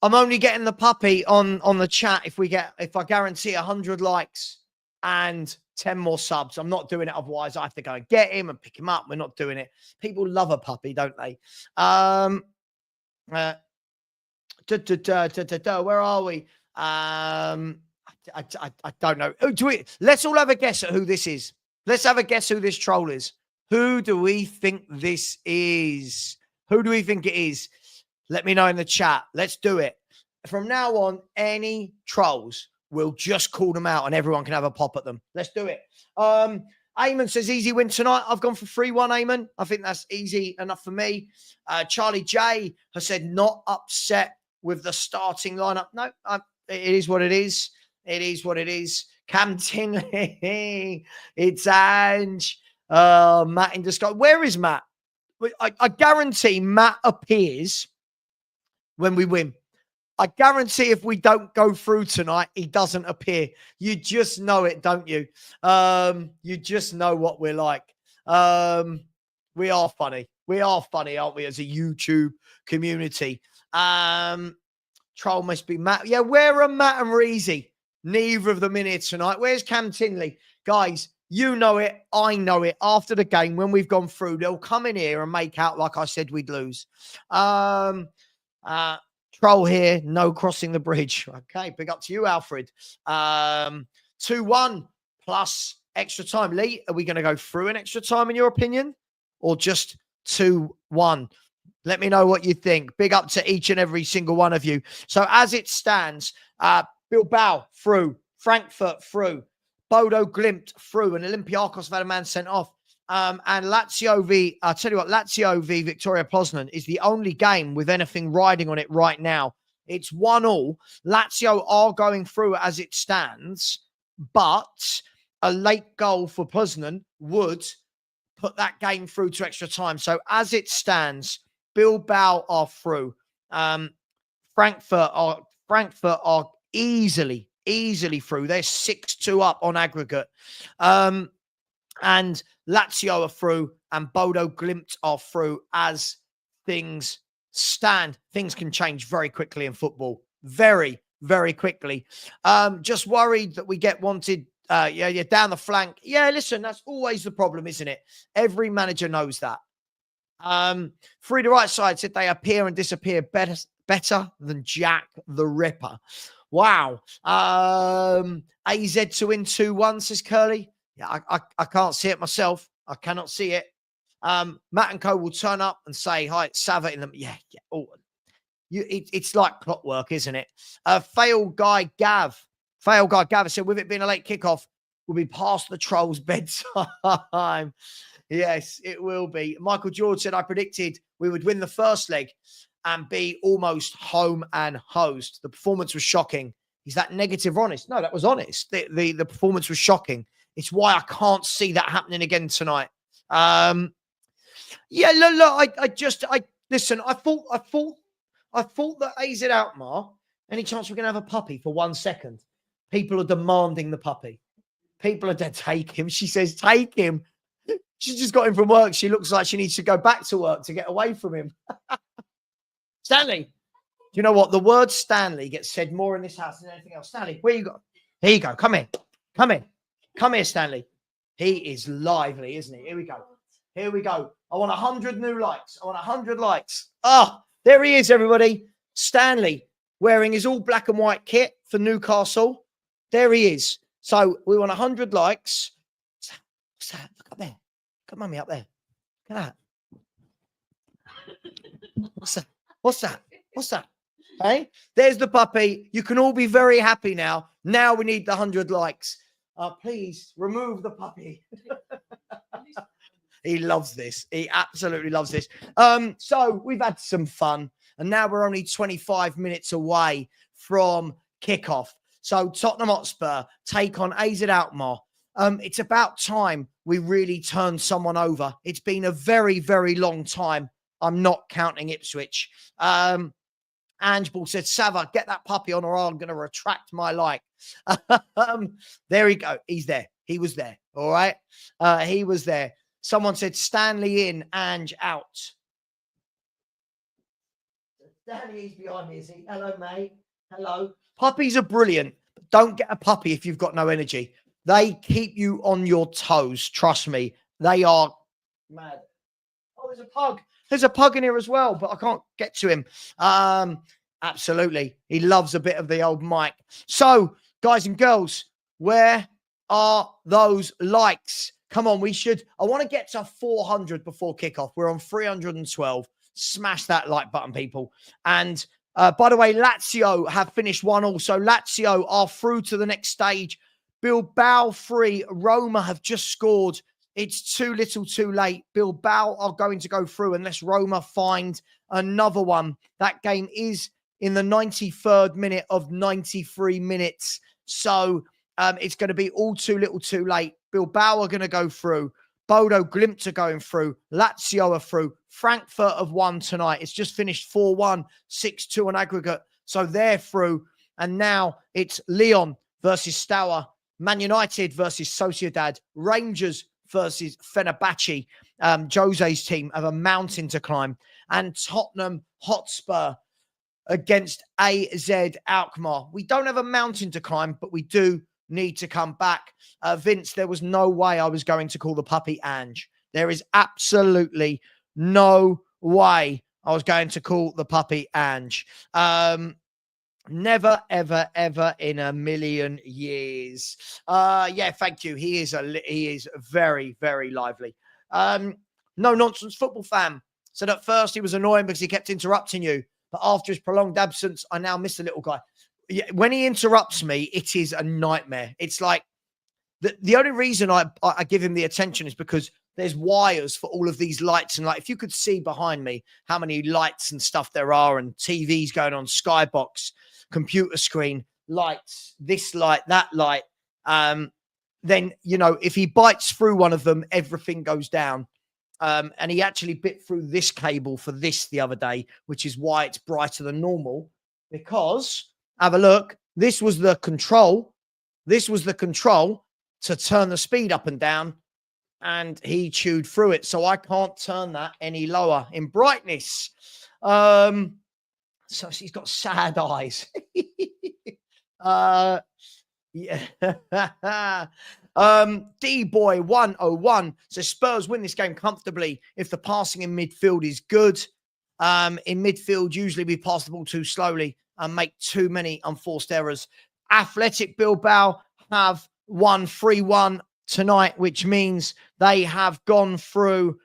I'm only getting the puppy on the chat if I guarantee 100 likes and 10 more subs. I'm not doing it. Otherwise, I have to go and get him and pick him up. We're not doing it. People love a puppy, don't they? Where are we? I don't know. Let's all have a guess at who this is. Let's have a guess who this troll is. Who do we think this is? Who do we think it is? Let me know in the chat. Let's do it. From now on, any trolls, we'll just call them out and everyone can have a pop at them. Let's do it. Eamon says, easy win tonight. I've gone for 3-1, Eamon. I think that's easy enough for me. Charlie J has said, not upset with the starting lineup. No, it is what it is. It is what it is. Cam Tingley. It's Ange. Matt in disguise. Where is Matt? I guarantee Matt appears when we win. I guarantee if we don't go through tonight, he doesn't appear. You just know it, don't you? You just know what we're like. We are funny. We are funny, aren't we, as a YouTube community? Troll must be Matt. Yeah, where are Matt and Reezy? Neither of them in here tonight. Where's Cam Tinley? Guys, you know it. I know it. After the game, when we've gone through, they'll come in here and make out like I said we'd lose. Troll here, no crossing the bridge. Okay, big up to you, Alfred. 2-1 plus extra time. Lee, are we going to go through an extra time in your opinion? Or just 2-1? Let me know what you think. Big up to each and every single one of you. So as it stands, Bilbao through, Frankfurt through, Bodo Glimt through, and Olympiacos have had a man sent off. And Lazio v, I'll tell you what, Lazio v Victoria Poznan is the only game with anything riding on it right now. It's 1-1. Lazio are going through as it stands, but a late goal for Poznan would put that game through to extra time. So as it stands, Bilbao are through. Frankfurt are easily through. They're 6-2 up on aggregate. And Lazio are through and Bodo Glimt are through as things stand. Things can change very quickly in football. Very, very quickly. Just worried that we get wanted down the flank. Yeah, listen, that's always the problem, isn't it? Every manager knows that. Free the right side said they appear and disappear better than Jack the Ripper. Wow. AZ to win 2-1, says Curly. Yeah, I can't see it myself. I cannot see it. Matt and Co will turn up and say, hi, it's Savva in them. Yeah. Oh, it's like clockwork, isn't it? Fail guy Gav said, with it being a late kickoff, we'll be past the trolls' bedtime. Yes, it will be. Michael George said, I predicted we would win the first leg and be almost home and host. The performance was shocking. Is that negative or honest? No, that was honest. The performance was shocking. It's why I can't see that happening again tonight. Look, listen, I thought that AZ Alkmaar, any chance we're going to have a puppy for 1 second? People are demanding the puppy. People are dead. Take him. She says, take him. She just got him from work. She looks like she needs to go back to work to get away from him. Stanley, do you know what? The word Stanley gets said more in this house than anything else. Stanley, where you go? Here you go. Come in. Come here, Stanley. He is lively, isn't he? Here we go. I want 100 new likes. I want 100 likes. Oh, there he is, everybody. Stanley wearing his all black and white kit for Newcastle. There he is. So we want 100 likes. What's that? Look up there. Come on, me up there. Look at that. What's that? Hey, there's the puppy. You can all be very happy now. Now we need the 100 likes. Please remove the puppy. He loves this. He absolutely loves this. So we've had some fun, and now we're only 25 minutes away from kickoff. So Tottenham Hotspur take on AZ Alkmaar. It's about time we really turn someone over. It's been a very, very long time. I'm not counting Ipswich. Angeball said, Savva, get that puppy on or I'm going to retract my like. There we go. He's there. He was there. All right. He was there. Someone said, Stanley in, Ange out. Danny, he's behind me, is he? Hello, mate. Hello. Puppies are brilliant. But don't get a puppy if you've got no energy. They keep you on your toes. Trust me. They are mad. Oh, there's a pug. There's a pug in here as well, but I can't get to him. Absolutely. He loves a bit of the old mic. So, guys and girls, where are those likes? Come on, I want to get to 400 before kickoff. We're on 312. Smash that like button, people. And by the way, Lazio have finished 1-1. So Lazio are through to the next stage. Bilbao 3. Roma have just scored. It's too little too late. Bilbao are going to go through unless Roma find another one. That game is in the 93rd minute of 93 minutes. So it's going to be all too little too late. Bilbao are going to go through. Bodo Glimt are going through. Lazio are through. Frankfurt have won tonight. It's just finished 4-1, 6-2 on aggregate. So they're through. And now it's Lyon versus Steaua. Man United versus Sociedad. Rangers versus Fenerbahce. Jose's team have a mountain to climb. And Tottenham Hotspur against AZ Alkmaar. We don't have a mountain to climb, but we do need to come back. Vince, there was no way I was going to call the puppy Ange. There is absolutely no way I was going to call the puppy Ange. Never, ever, ever in a million years. Yeah, thank you. He is very, very lively. No nonsense football fan. Said at first he was annoying because he kept interrupting you, but after his prolonged absence, I now miss the little guy. Yeah, when he interrupts me, it is a nightmare. It's like the only reason I give him the attention is because there's wires for all of these lights. And like, if you could see behind me how many lights and stuff there are and TVs going on, skybox, computer screen, lights, this light, that light, then, you know, if he bites through one of them, everything goes down. And he actually bit through this cable for this the other day, which is why it's brighter than normal, because... Have a look. This was the control. This was the control to turn the speed up and down. And he chewed through it. So I can't turn that any lower in brightness. So he's got sad eyes. Yeah. D-Boy 101. So Spurs win this game comfortably if the passing in midfield is good. In midfield, usually we pass the ball too slowly and make too many unforced errors. Athletic Bilbao have won 3-1 tonight, which means they have gone through.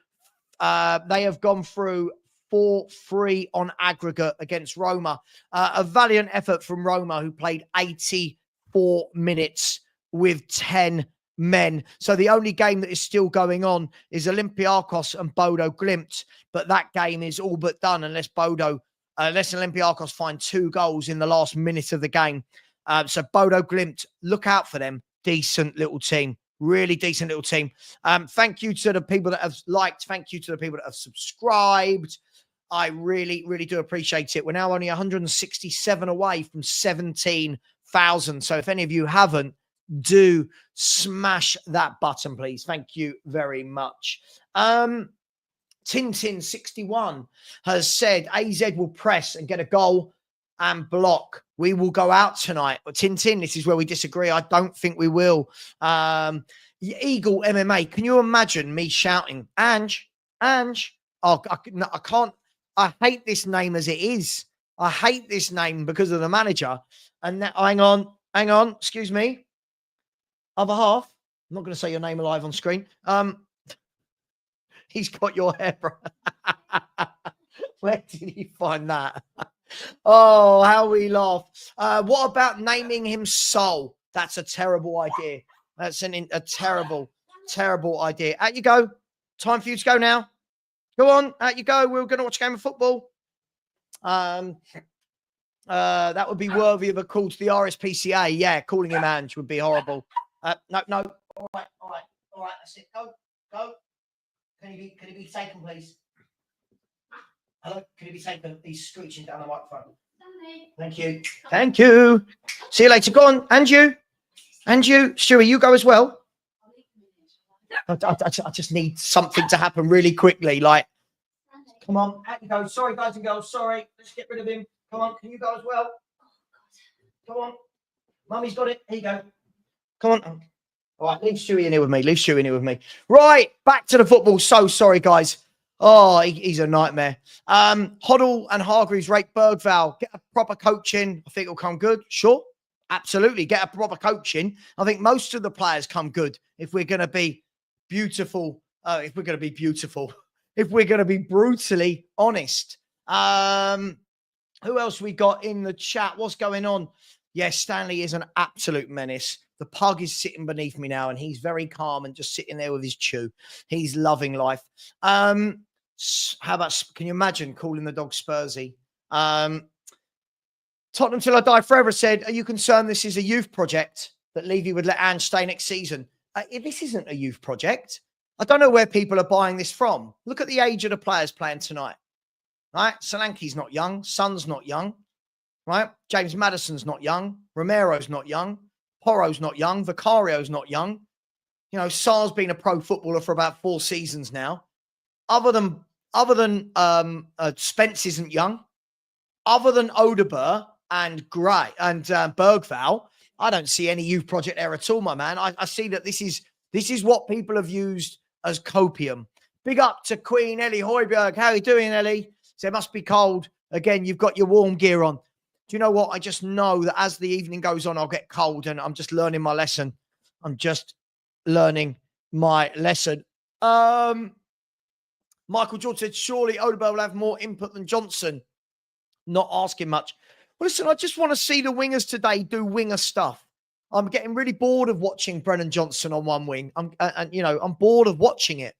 They have gone through 4-3 on aggregate against Roma. A valiant effort from Roma, who played 84 minutes with 10 men. So the only game that is still going on is Olympiacos and Bodo Glimt, but that game is all but done unless Olympiacos find 2 goals in the last minute of the game. So Bodo Glimt, look out for them. Decent little team. Really decent little team. Thank you to the people that have liked. Thank you to the people that have subscribed. I really, really do appreciate it. We're now only 167 away from 17,000. So if any of you haven't, do smash that button, please. Thank you very much. Tintin61 has said AZ will press and get a goal and block. We will go out tonight. But Tintin, this is where we disagree. I don't think we will. Eagle MMA, can you imagine me shouting, Ange? Oh, I can't. I hate this name as it is. I hate this name because of the manager. And now, hang on, excuse me. Other half. I'm not going to say your name live on screen. He's got your hair, bro. Where did he find that? Oh, how we laugh. What about naming him Soul? That's a terrible idea. That's a terrible, terrible idea. Out you go. Time for you to go now. Go on. Out you go. We're going to watch a game of football. That would be worthy of a call to the RSPCA. Yeah, calling him Ange would be horrible. No. All right. That's it. Go. Can he be taken, please? Hello, can he be taken? He's screeching down the microphone. Thank you. See you later. Go on, and you, Stewie, you go as well. I just need something to happen really quickly. Like, Come on, out you go. Sorry, guys and girls. Sorry. Let's get rid of him. Come on, can you go as well? Come on. Mummy's got it. Here you go. Come on. All right, leave Stewie in here with me. Leave Stewie in here with me. Right, back to the football. So sorry, guys. Oh, he's a nightmare. Hoddle and Hargreaves rate Bergval. Get a proper coaching. I think it'll come good. Sure. Absolutely. Get a proper coaching. I think most of the players come good if we're going to be beautiful. If we're going to be beautiful. If we're going to be brutally honest. Who else we got in the chat? What's going on? Yes, Stanley is an absolute menace. The pug is sitting beneath me now, and he's very calm and just sitting there with his chew. He's loving life. How about, can you imagine calling the dog Spursy? Tottenham Till I Die Forever said, are you concerned this is a youth project that Levy would let Ange stay next season? This isn't a youth project. I don't know where people are buying this from. Look at the age of the players playing tonight. Right? Solanke's not young. Son's not young. Right? James Maddison's not young. Romero's not young. Porro's not young. Vicario's not young. You know, Sarr's been a pro footballer for about 4 seasons now. Other than Spence isn't young. Other than Odeber and Gray and Bergval, I don't see any youth project there at all, my man. I see that this is what people have used as copium. Big up to Queen Ellie Hoiberg. How are you doing, Ellie? So it must be cold. Again, you've got your warm gear on. Do you know what? I just know that as the evening goes on, I'll get cold, and I'm just learning my lesson. I'm just learning my lesson. Michael George said, surely Odeberg will have more input than Johnson. Not asking much. Well, listen, I just want to see the wingers today do winger stuff. I'm getting really bored of watching Brennan Johnson on one wing. I'm bored of watching it.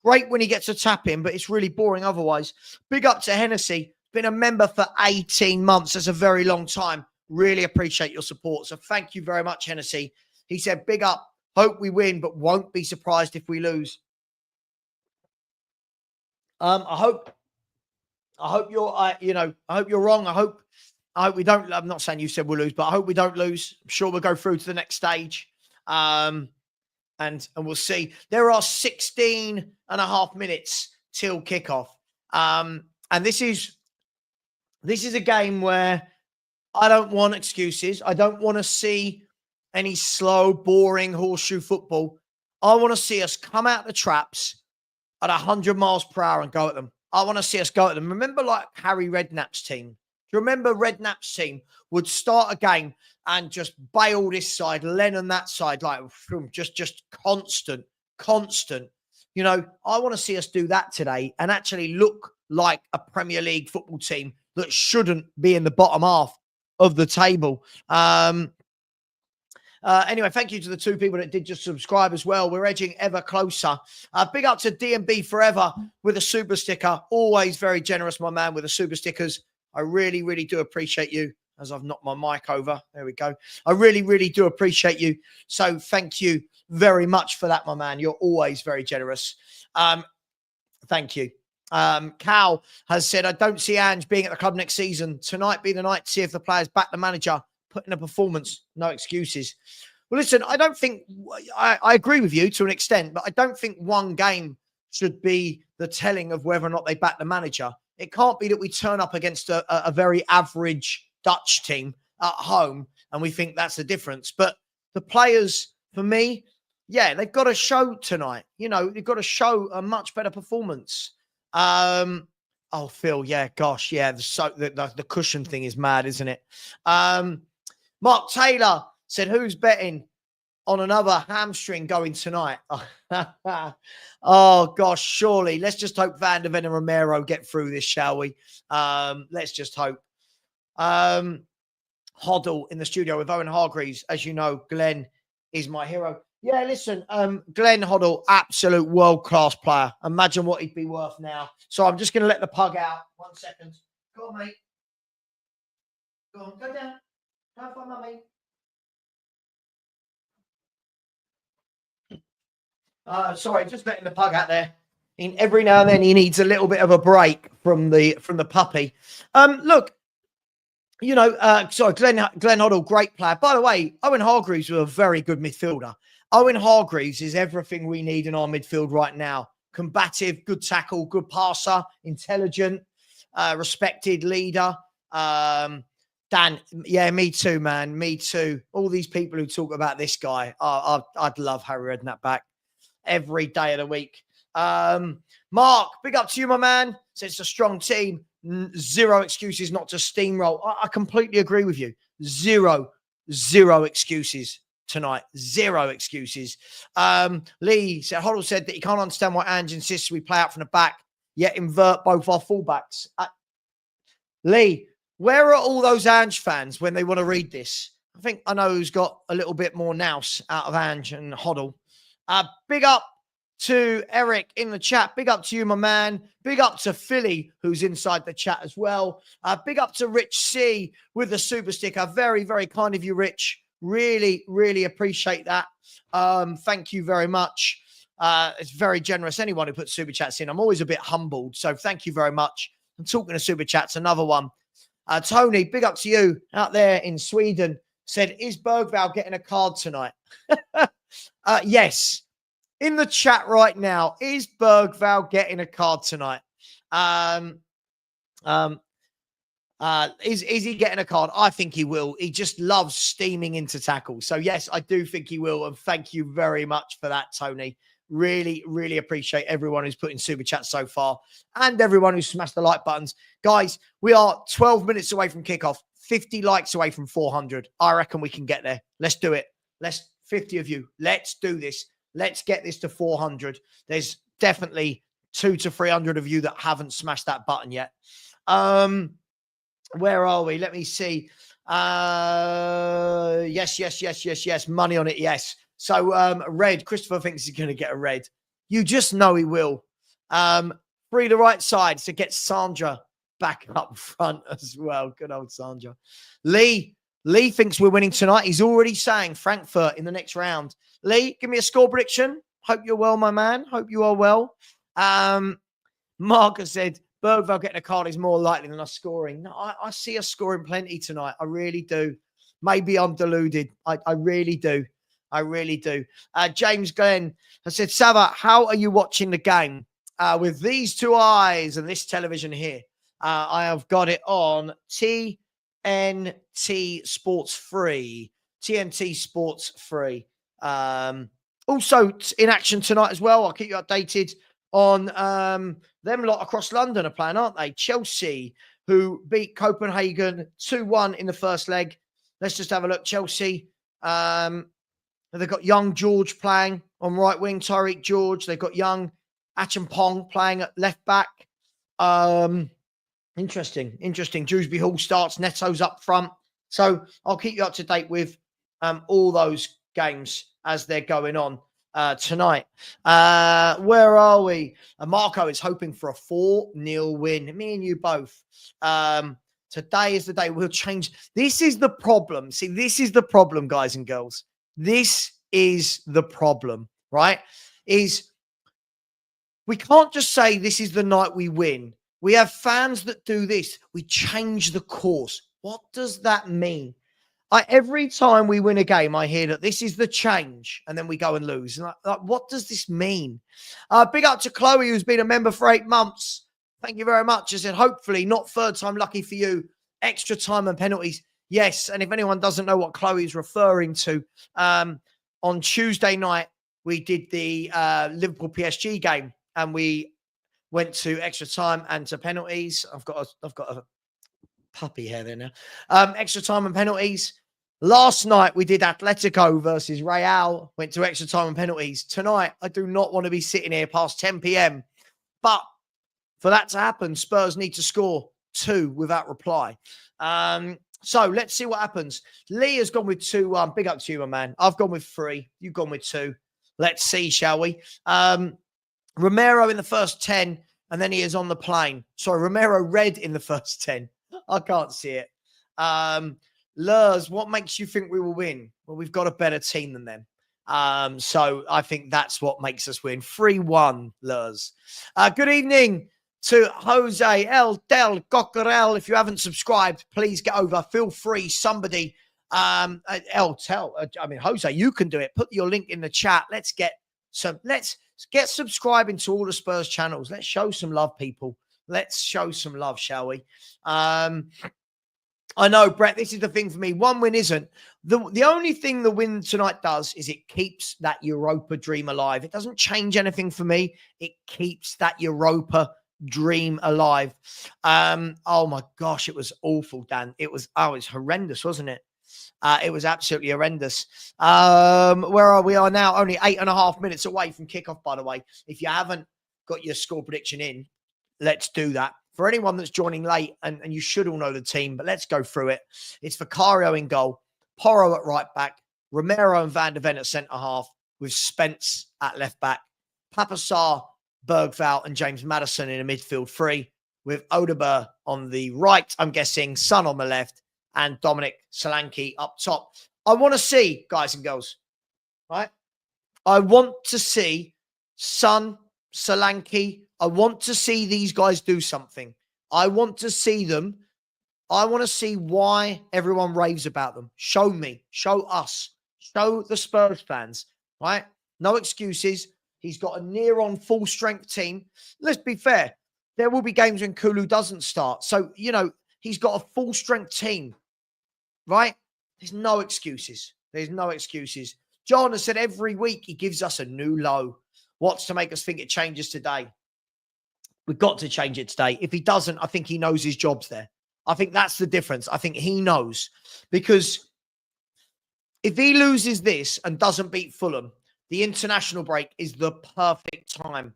Great when he gets a tap in, but it's really boring otherwise. Big up to Hennessy. Been a member for 18 months. That's a very long time. Really appreciate your support. So thank you very much, Hennessy. He said, big up. Hope we win, but won't be surprised if we lose. I hope you're, I hope you're wrong. I hope we don't. I'm not saying you said we'll lose, but I hope we don't lose. I'm sure we'll go through to the next stage. And we'll see. There are 16 and a half minutes till kickoff. And this is a game where I don't want excuses. I don't want to see any slow, boring horseshoe football. I want to see us come out the traps at 100 miles per hour and go at them. I want to see us go at them. Remember, like Harry Redknapp's team? Do you remember Redknapp's team would start a game and just bail this side, Lennon that side, like just constant. You know, I want to see us do that today and actually look like a Premier League football team that shouldn't be in the bottom half of the table. Anyway, thank you to the 2 people that did just subscribe as well. We're edging ever closer. Big up to DMB Forever with a super sticker. Always very generous, my man, with the super stickers. I really, really do appreciate you. As I've knocked my mic over. There we go. I really, really do appreciate you. So thank you very much for that, my man. You're always very generous. Thank you. Cal has said, I don't see Ange being at the club next season. Tonight be the night to see if the players back the manager, put in a performance. No excuses. Well, listen, I don't think, I agree with you to an extent, but I don't think one game should be the telling of whether or not they back the manager. It can't be that we turn up against a very average Dutch team at home and we think that's the difference. But the players, for me, yeah, they've got to show tonight. You know, they've got to show a much better performance. Oh, Phil, yeah, gosh, yeah, the cushion thing is mad, isn't it? Mark Taylor said, who's betting on another hamstring going tonight? Oh, gosh, surely. Let's just hope Van der Ven and Romero get through this, shall we? Let's just hope. Hoddle in the studio with Owen Hargreaves. As you know, Glenn is my hero. Yeah, listen, Glenn Hoddle, absolute world-class player. Imagine what he'd be worth now. So I'm just going to let the pug out. 1 second. Go on, mate. Go on, go down. Go for mummy. Sorry, just letting the pug out there. Every now and then he needs a little bit of a break from the puppy. Look, you know, sorry, Glenn Hoddle, great player. By the way, Owen Hargreaves was a very good midfielder. Owen Hargreaves is everything we need in our midfield right now. combative, good tackle, good passer, intelligent, respected leader. Dan, yeah, me too, man. Me too. All these people who talk about this guy, I'd love Harry Redknapp back every day of the week. Mark, big up to you, my man. Says it's a strong team. Zero excuses not to steamroll. I completely agree with you. Zero excuses tonight. Zero excuses. Lee said, Hoddle said that he can't understand why Ange insists we play out from the back, yet invert both our fullbacks. Lee, where are all those Ange fans when they want to read this? I think I know who's got a little bit more nous out of Ange and Hoddle. Big up to Eric in the chat. Big up to you, my man. Big up to Philly, who's inside the chat as well. Big up to Rich C with the super sticker. Very, very kind of you, Rich. Really, really appreciate that. Thank you very much. It's very generous. Anyone who puts super chats in, I'm always a bit humbled. So thank you very much. I'm talking to super chats, another one. Tony, big up to you out there in Sweden. Said, is Bergvall getting a card tonight? Yes. In the chat right now, is Bergvall getting a card tonight? Is he getting a card? I think he will. He just loves steaming into tackles. So, yes, I do think he will. And thank you very much for that, Tony. Really, really appreciate everyone who's put in super chat so far and everyone who's smashed the like buttons. Guys, we are 12 minutes away from kickoff, 50 likes away from 400. I reckon we can get there. Let's do it. 50 of you. Let's do this. Let's get this to 400. There's definitely 200 to 300 of you that haven't smashed that button yet. Where are we? Let me see. Yes. Money on it, yes. So, red. Christopher thinks he's going to get a red. You just know he will. Free the right side to get Sandra back up front as well. Good old Sandra. Lee thinks we're winning tonight. He's already saying Frankfurt in the next round. Lee, give me a score prediction. Hope you're well, my man. Hope you are well. Mark has said Bergvall getting a card is more likely than us scoring. No, I see us scoring plenty tonight. I really do. Maybe I'm deluded. I really do. I really do. James Glenn has said, Savva, how are you watching the game? With these two eyes and this television here. I have got it on TNT Sports Free. TNT Sports Free. Also in action tonight as well. I'll keep you updated on them lot across London are playing, aren't they? Chelsea, who beat Copenhagen 2-1 in the first leg. Let's just have a look. Chelsea. They've got young George playing on right wing, Tyreek George. They've got young Achampong playing at left back. Interesting. Dewsbury Hall starts. Neto's up front. So I'll keep you up to date with all those games as they're going on tonight. Where are we? Marco is hoping for a 4-0 win. Me and you both. Today is the day we'll change. This is the problem. See, this is the problem, guys and girls. This is the problem, right? Is we can't just say this is the night we win. We have fans that do this. We change the course. What does that mean? Every time we win a game, I hear that this is the change, and then we go and lose. And what does this mean? Big up to Chloe, who's been a member for 8 months. Thank you very much. I said, hopefully, not third time lucky for you. Extra time and penalties. Yes, and if anyone doesn't know what Chloe is referring to, on Tuesday night, we did the Liverpool PSG game, and we went to extra time and to penalties. I've got a puppy hair there now. Extra time and penalties. Last night, we did Atletico versus Real, went to extra time and penalties. Tonight, I do not want to be sitting here past 10 p.m. But for that to happen, Spurs need to score 2 without reply. So let's see what happens. Lee has gone with 2-1. Big up to you, my man. I've gone with 3. You've gone with 2. Let's see, shall we? Romero in the first 10, and then he is on the plane. Sorry, Romero red in the first 10. I can't see it. Lurs, what makes you think we will win? Well, we've got a better team than them. So I think that's what makes us win. 3-1, Lurs. Good evening to Jose El Del Cocorel. If you haven't subscribed, please get over. Feel free, somebody. Jose, you can do it. Put your link in the chat. Let's Get subscribing to all the Spurs channels. Let's show some love, people. Let's show some love, shall we? I know, Brett, this is the thing for me. One win isn't. The only thing the win tonight does is it keeps that Europa dream alive. It doesn't change anything for me. It keeps that Europa dream alive. Oh, my gosh, it was awful, Dan. It was horrendous, wasn't it? It was absolutely horrendous. Where we are now, only 8.5 minutes away from kickoff, by the way. If you haven't got your score prediction in, let's do that. For anyone that's joining late, and you should all know the team, but let's go through it. It's Vicario in goal, Porro at right back, Romero and Van de Ven at centre-half, with Spence at left back, Papassar, Bergvall and James Maddison in a midfield three, with Odegaard on the right, I'm guessing, Son on the left, and Dominic Solanke up top. I want to see, guys and girls, right? I want to see Son, Solanke. I want to see these guys do something. I want to see them. I want to see why everyone raves about them. Show me. Show us. Show the Spurs fans, right? No excuses. He's got a near-on full-strength team. Let's be fair. There will be games when Kulu doesn't start. So, he's got a full-strength team, right? There's no excuses. There's no excuses. John has said every week he gives us a new low. What's to make us think it changes today? We've got to change it today. If he doesn't, I think he knows his job's there. I think that's the difference. I think he knows. Because if he loses this and doesn't beat Fulham, the international break is the perfect time.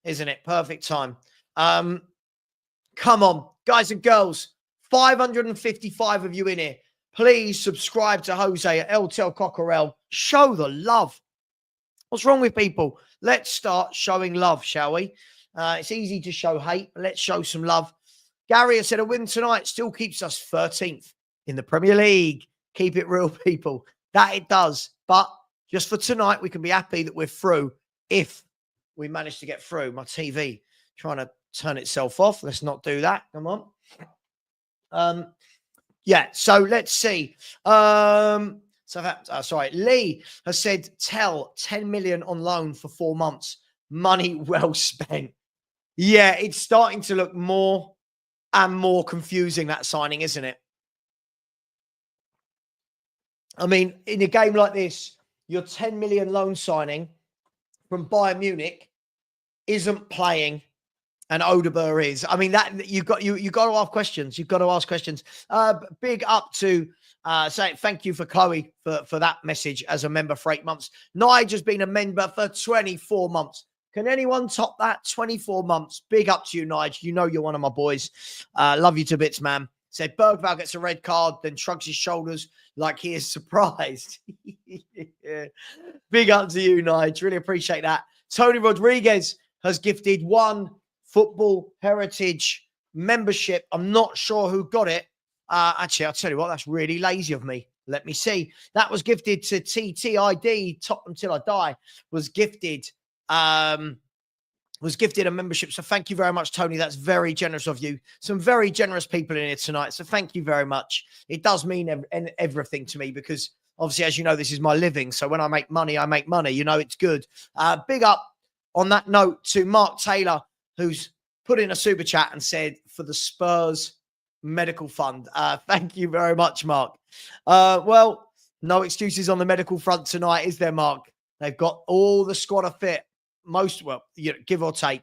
Isn't it? Perfect time. Come on, guys and girls. 555 of you in here. Please subscribe to Jose at LTL Cockerell. Show the love. What's wrong with people? Let's start showing love, shall we? It's easy to show hate, but let's show some love. Gary has said a win tonight still keeps us 13th in the Premier League. Keep it real, people. That it does. But just for tonight, we can be happy that we're through if we manage to get through. My TV trying to turn itself off. Let's not do that. Come on. Yeah, so let's see. Lee has said, tell 10 million on loan for 4 months. Money well spent. Yeah, it's starting to look more and more confusing, that signing, isn't it? I mean, in a game like this, your 10 million loan signing from Bayern Munich isn't playing and Odegaard is. I mean, that you got to ask questions. You've got to ask questions. Big up to saying thank you for Chloe for that message as a member for 8 months. Nige has been a member for 24 months. Can anyone top that? 24 months. Big up to you, Nige. You know you're one of my boys. Love you to bits, man. Said Bergvall gets a red card, then shrugs his shoulders like he is surprised. Yeah. Big up to you, Nige. Really appreciate that. Tony Rodriguez has gifted 1 Football Heritage membership. I'm not sure who got it. Actually, I'll tell you what, that's really lazy of me. Let me see. That was gifted to TTID, Tottenham Till I Die, was gifted a membership. So thank you very much, Tony. That's very generous of you. Some very generous people in here tonight. So thank you very much. It does mean everything to me because obviously, as you know, this is my living. So when I make money, I make money. You know, it's good. Big up on that note to Mark Taylor, who's put in a super chat and said for the Spurs medical fund. Thank you very much, Mark. Well, no excuses on the medical front tonight, is there, Mark? They've got all the squad are fit. Give or take.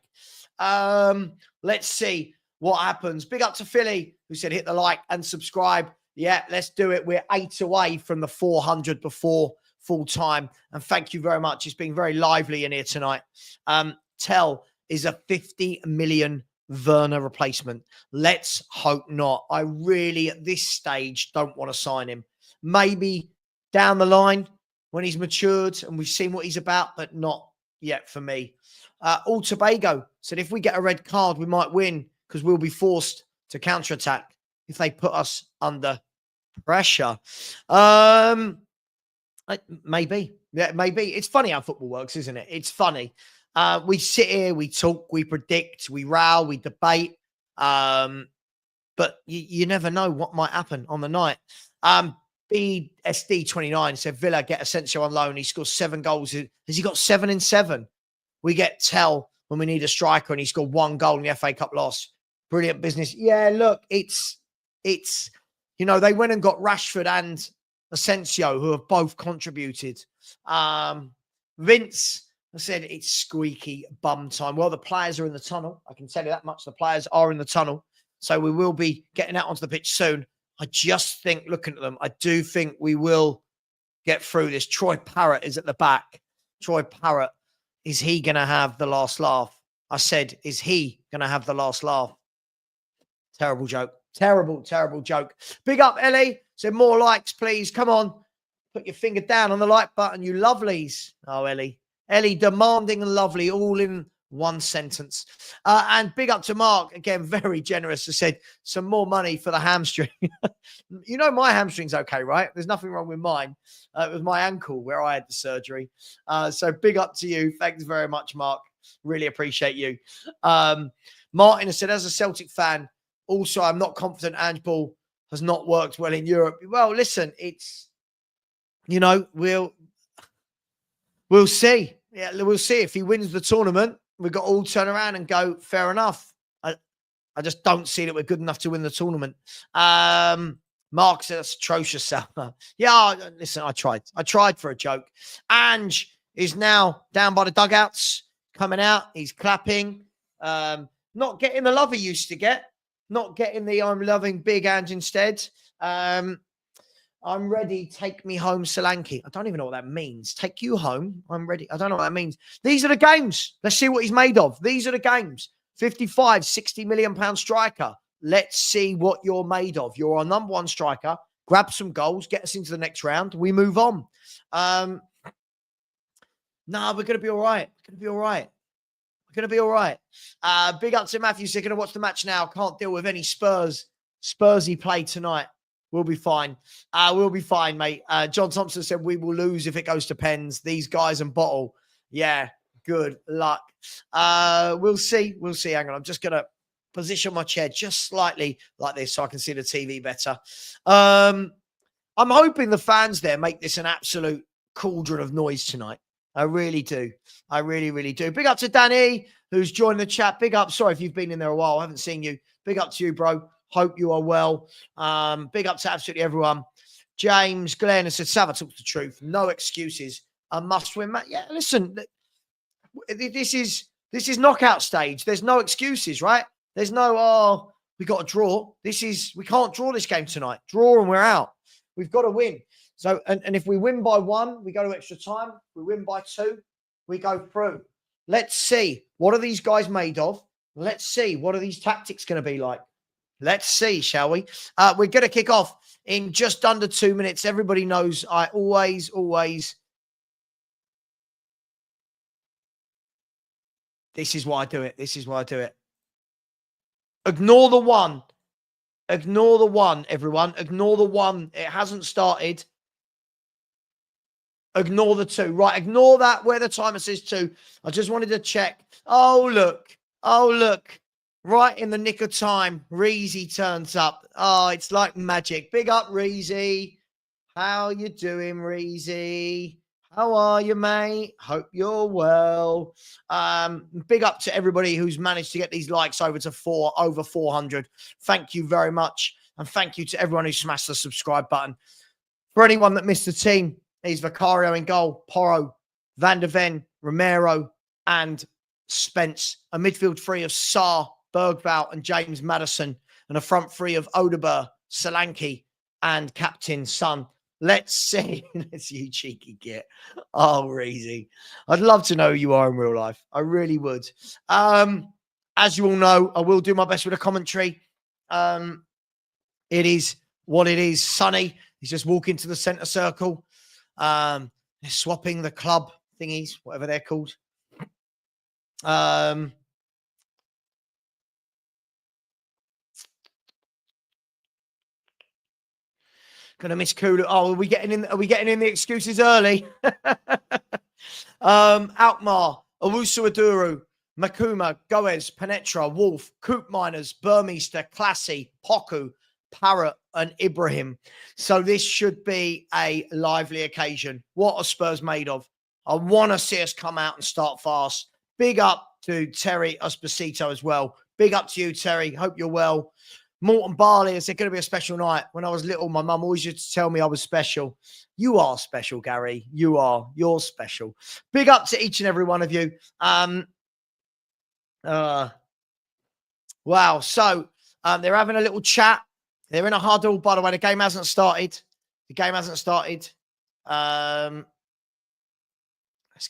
Let's see what happens. Big up to Philly, who said hit the like and subscribe. Yeah, let's do it. We're 8 away from the 400 before full time. And thank you very much. It's been very lively in here tonight. Tell is a 50 million Werner replacement. Let's hope not. I really, at this stage, don't want to sign him. Maybe down the line when he's matured and we've seen what he's about, but not yet for me. All Tobago said if we get a red card, we might win because we'll be forced to counterattack if they put us under pressure. Maybe. Yeah, maybe. It's funny how football works, isn't it? It's funny. We sit here, we talk, we predict, we row, we debate. But you never know what might happen on the night. BSD29 said Villa get Asensio on loan. He scores 7 goals. Has he got 7 in 7? We get Tell when we need a striker, and he scored 1 goal in the FA Cup loss. Brilliant business. Yeah, look, it's they went and got Rashford and Asensio, who have both contributed. Vince, I said it's squeaky bum time. Well, the players are in the tunnel. I can tell you that much. The players are in the tunnel. So we will be getting out onto the pitch soon. I just think, looking at them, I do think we will get through this. Troy Parrott is at the back. Troy Parrott, is he going to have the last laugh? I said, is he going to have the last laugh? Terrible joke. Terrible, terrible joke. Big up, Ellie. Said more likes, please. Come on. Put your finger down on the like button, you lovelies. Oh, Ellie. Ellie, demanding and lovely, all in one sentence. And big up to Mark, again, very generous, who said some more money for the hamstring. You know my hamstring's okay, right? There's nothing wrong with mine. It was my ankle where I had the surgery. So big up to you. Thanks very much, Mark. Really appreciate you. Martin has said, as a Celtic fan, also, I'm not confident Ange Ball has not worked well in Europe. Well, listen, it's, we'll see. Yeah, we'll see. If he wins the tournament, we've got to all turn around and go, fair enough. I just don't see that we're good enough to win the tournament. Mark said that's atrocious, Savva. Yeah, listen, I tried. I tried for a joke. Ange is now down by the dugouts, coming out. He's clapping. Not getting the love he used to get. Not getting the I'm loving Big Ange instead. I'm ready. Take me home, Solanke. I don't even know what that means. Take you home. I'm ready. I don't know what that means. These are the games. Let's see what he's made of. These are the games. 55, 60 million pound striker. Let's see what you're made of. You're our number one striker. Grab some goals. Get us into the next round. We move on. We're going to be all right. We're going to be all right. We're going to be all right. Big up to Matthew. So going to watch the match now. Can't deal with any Spursy play tonight. We'll be fine. We'll be fine, mate. John Thompson said we will lose if it goes to pens. These guys and Bottle. Yeah, good luck. We'll see. We'll see. Hang on. I'm just going to position my chair just slightly like this so I can see the TV better. I'm hoping the fans there make this an absolute cauldron of noise tonight. I really do. I really, really do. Big up to Danny, who's joined the chat. Big up. Sorry if you've been in there a while. I haven't seen you. Big up to you, bro. Hope you are well. Big up to absolutely everyone. James Glenn has said, Savva talks the truth. No excuses. A must-win match. Yeah, listen. This is knockout stage. There's no excuses, right? There's no, we got to draw. We can't draw this game tonight. Draw and we're out. We've got to win. So, and if we win by 1, we go to extra time. If we win by 2, we go through. Let's see. What are these guys made of? Let's see. What are these tactics going to be like? Let's see, shall we? We're going to kick off in just under 2 minutes. Everybody knows I always. This is why I do it. This is why I do it. Ignore the 1. Ignore the 1, everyone. Ignore the 1. It hasn't started. Ignore the 2. Right, ignore that where the timer says 2. I just wanted to check. Oh, look. Right in the nick of time, Reezy turns up. Oh, it's like magic. Big up, Reezy. How you doing, Reezy? How are you, mate? Hope you're well. Big up to everybody who's managed to get these likes over 400. Thank you very much. And thank you to everyone who smashed the subscribe button. For anyone that missed the team, is Vicario in goal, Porro, Van der Ven, Romero, and Spence. A midfield three of Sarr, Bergvall, and James Maddison, and a front three of Odeber, Solanke, and Captain Son. Let's see. Let's you cheeky git. Oh, Reezy. I'd love to know who you are in real life. I really would. As you all know, I will do my best with a commentary. It is what it is. Sonny, he's just walking to the centre circle. They're swapping the club thingies, whatever they're called. Gonna miss Kulu. Oh, are we getting in the excuses early? Alkmaar, Owusu-Aduru, Makuma, Goes, Penetra, Wolf, Coop Miners, Burmeister, Classy, Poku, Parrott, and Ibrahim. So this should be a lively occasion. What are Spurs made of? I want to see us come out and start fast. Big up to Terry Esposito as well. Big up to you, Terry. Hope you're well. Morton Barley, is it going to be a special night? When I was little, my mum always used to tell me I was special. You are special, Gary. You are. You're special. Big up to each and every one of you. Wow. So they're having a little chat. They're in a huddle. By the way, the game hasn't started. The game hasn't started. Let's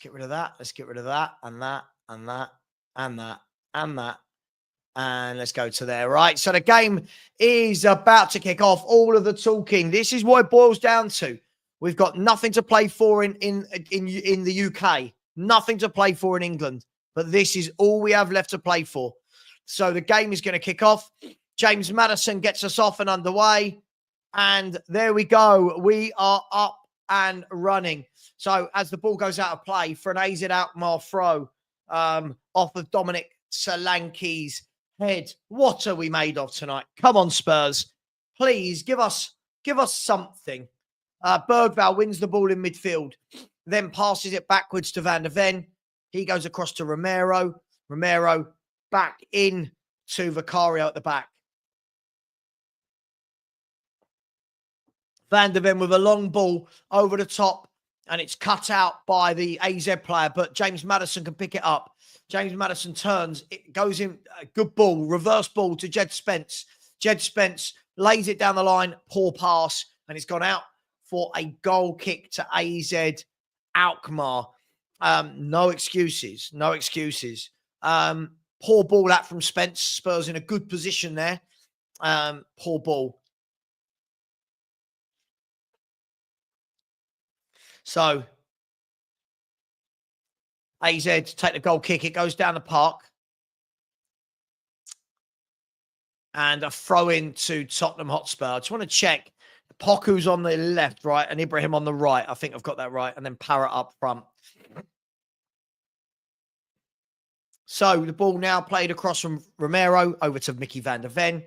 get rid of that. Let's get rid of that and that and that and that and that. And let's go to there. Right. So the game is about to kick off. All of the talking. This is what it boils down to. We've got nothing to play for in the UK. Nothing to play for in England. But this is all we have left to play for. So the game is going to kick off. James Maddison gets us off and underway. And there we go. We are up and running. So as the ball goes out of play for an AZ Alkmaar throw off of Dominic Solanke's head. What are we made of tonight? Come on, Spurs. Please give us something. Bergvall wins the ball in midfield, then passes it backwards to Van der Ven. He goes across to Romero. Romero back in to Vicario at the back. Van der Ven with a long ball over the top, and it's cut out by the AZ player, but James Maddison can pick it up. James Maddison turns, it goes in, a good ball, reverse ball to Jed Spence. Jed Spence lays it down the line, poor pass, and it's gone out for a goal kick to AZ Alkmaar. No excuses, no excuses. Poor ball out from Spence. Spurs in a good position there. Poor ball. So, AZ take the goal kick. It goes down the park. And a throw in to Tottenham Hotspur. I just want to check. Poku's on the left, right, and Ibrahim on the right. I think I've got that right. And then Parrott up front. So the ball now played across from Romero over to Mickey Van der Ven.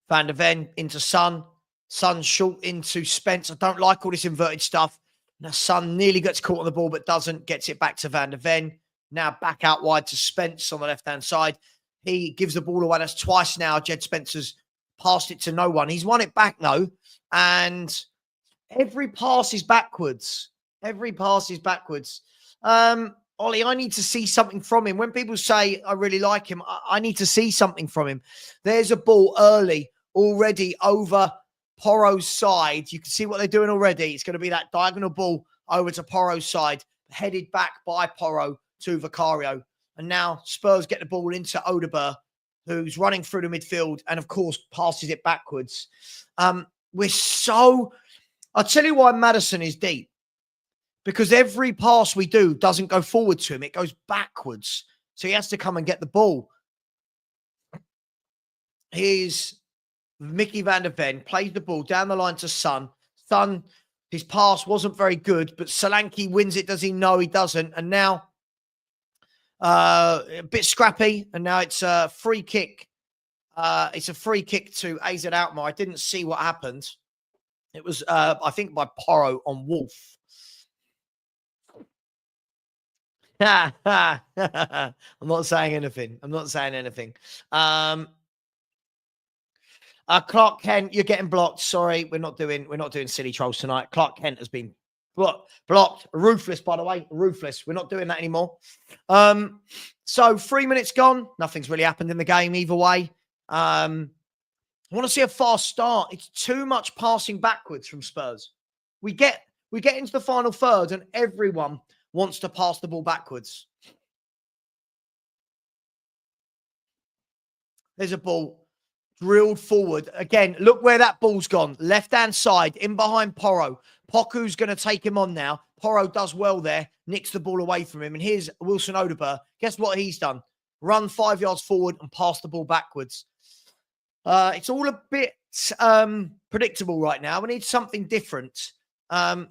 Van der Ven into Son. Son short into Spence. I don't like all this inverted stuff. Now Son nearly gets caught on the ball, but doesn't. Gets it back to Van der Ven. Now back out wide to Spence on the left-hand side. He gives the ball away. That's twice now. Jed Spencer's passed it to no one. He's won it back, though. And every pass is backwards. Every pass is backwards. Ollie, I need to see something from him. When people say I really like him, I need to see something from him. There's a ball early already over Porro's side. You can see what they're doing already. It's going to be that diagonal ball over to Porro's side, headed back by Porro to Vicario. And now Spurs get the ball into Odegaard, who's running through the midfield and, of course, passes it backwards. I'll tell you why Maddison is deep. Because every pass we do doesn't go forward to him. It goes backwards. So he has to come and get the ball. Here's Mickey Van der Ven. Plays the ball down the line to Son. Son, his pass wasn't very good, but Solanke wins it. Does he? No, he doesn't. And now a bit scrappy. And now it's a free kick. It's a free kick to AZ Alkmaar. I didn't see what happened. It was, I think, by Porro on Wolf. I'm not saying anything. I'm not saying anything. Clark Kent, you're getting blocked. Sorry, we're not doing silly trolls tonight. Clark Kent has been blocked. Ruthless, by the way. Ruthless. We're not doing that anymore. So 3 minutes gone. Nothing's really happened in the game either way. I want to see a fast start. It's too much passing backwards from Spurs. We get into the final third and everyone wants to pass the ball backwards. There's a ball drilled forward. Again, look where that ball's gone. Left-hand side, in behind Porro. Poku's going to take him on now. Porro does well there, nicks the ball away from him. And here's Wilson Odegaard. Guess what he's done? Run 5 yards forward and pass the ball backwards. It's all a bit predictable right now. We need something different.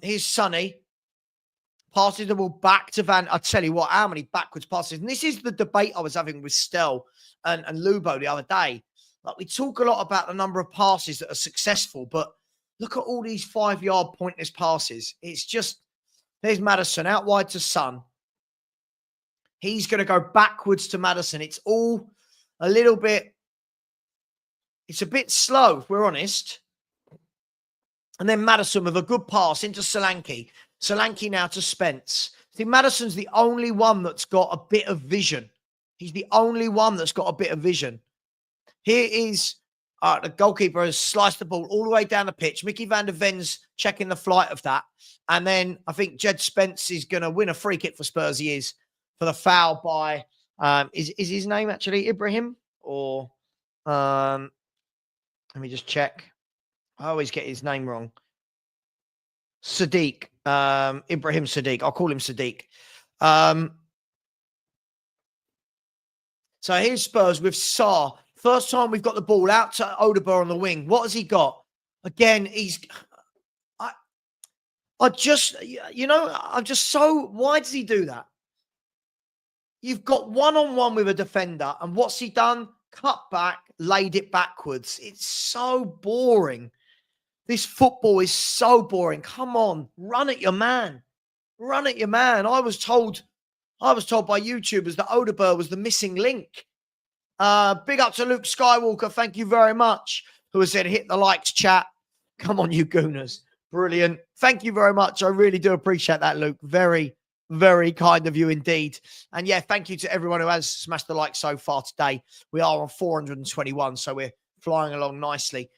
Here's Sonny. Passes the ball back to Van. I tell you what, how many backwards passes? And this is the debate I was having with Stel and Lubo the other day. Like, we talk a lot about the number of passes that are successful, but look at all these 5 yard pointless passes. It's just, there's Maddison out wide to Son. He's going to go backwards to Maddison. It's all a little bit, it's a bit slow, if we're honest. And then Maddison with a good pass into Solanke. Solanke now to Spence. See, Maddison's the only one that's got a bit of vision. He's the only one that's got a bit of vision. Here is the goalkeeper has sliced the ball all the way down the pitch. Mickey van der Ven's checking the flight of that. And then I think Jed Spence is going to win a free kick for Spurs. He is for the foul by, is his name actually Ibrahim? Or, let me just check. I always get his name wrong. Sadiq, Ibrahim Sadiq. I'll call him Sadiq. So here's Spurs with Sarr. First time we've got the ball out to Odegaard on the wing. What has he got? Again, I'm just so, why does he do that? You've got one-on-one with a defender, and what's he done? Cut back, laid it backwards. It's so boring. This football is so boring. Come on, run at your man. Run at your man. I was told by YouTubers that Odegaard was the missing link. Big up to Luke Skywalker. Thank you very much. Who has said, hit the likes, chat. Come on, you gooners. Brilliant. Thank you very much. I really do appreciate that, Luke. Very, very kind of you indeed. And yeah, thank you to everyone who has smashed the like so far today. We are on 421, so we're flying along nicely.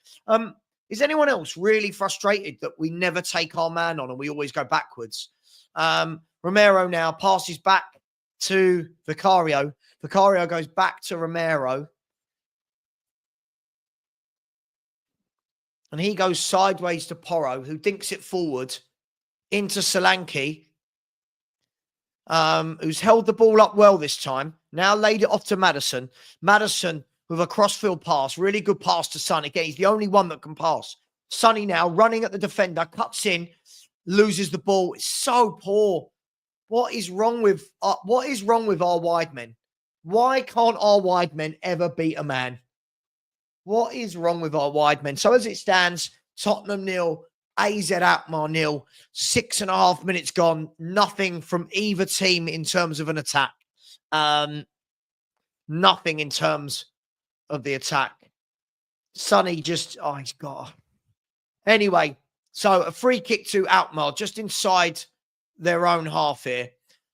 Is anyone else really frustrated that we never take our man on and we always go backwards? Romero now passes back to Vicario. Vicario goes back to Romero. And he goes sideways to Porro, who dinks it forward into Solanke, who's held the ball up well this time. Now laid it off to Maddison. Maddison with a crossfield pass. Really good pass to Sonny. Again, he's the only one that can pass. Sonny now running at the defender, cuts in, loses the ball. It's so poor. What is wrong with our wide men? Why can't our wide men ever beat a man? What is wrong with our wide men? So as it stands, Tottenham 0, AZ Alkmaar 0, 6.5 minutes gone. Nothing from either team in terms of an attack. Nothing in terms of the attack. Sonny just, he's got. Anyway, so a free kick to Alkmaar just inside their own half here.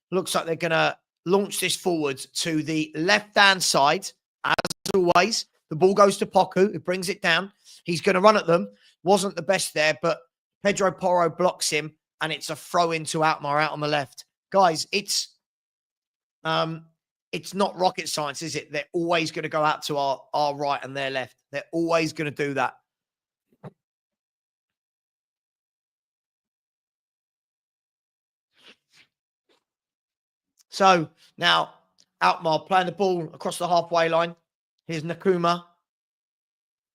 Looks like they're going to launch this forward to the left-hand side. As always, the ball goes to Poku, who brings it down. He's going to run at them. Wasn't the best there, but Pedro Porro blocks him, and it's a throw into Alkmaar out on the left. Guys, it's not rocket science, is it? They're always going to go out to our right and their left. They're always going to do that. So now Alkmaar playing the ball across the halfway line. Here's Nakuma.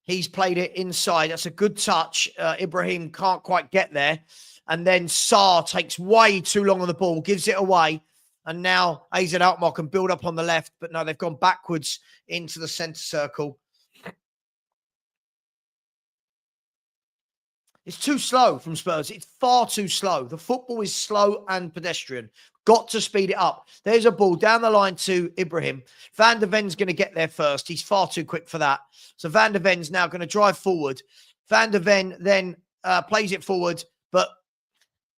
He's played it inside. That's a good touch. Ibrahim can't quite get there. And then Sarr takes way too long on the ball, gives it away. And now AZ Alkmaar can build up on the left. But no, they've gone backwards into the centre circle. It's too slow from Spurs. It's far too slow. The football is slow and pedestrian. Got to speed it up. There's a ball down the line to Ibrahim. Van der Ven's going to get there first. He's far too quick for that. So Van der Ven's now going to drive forward. Van der Ven then plays it forward, but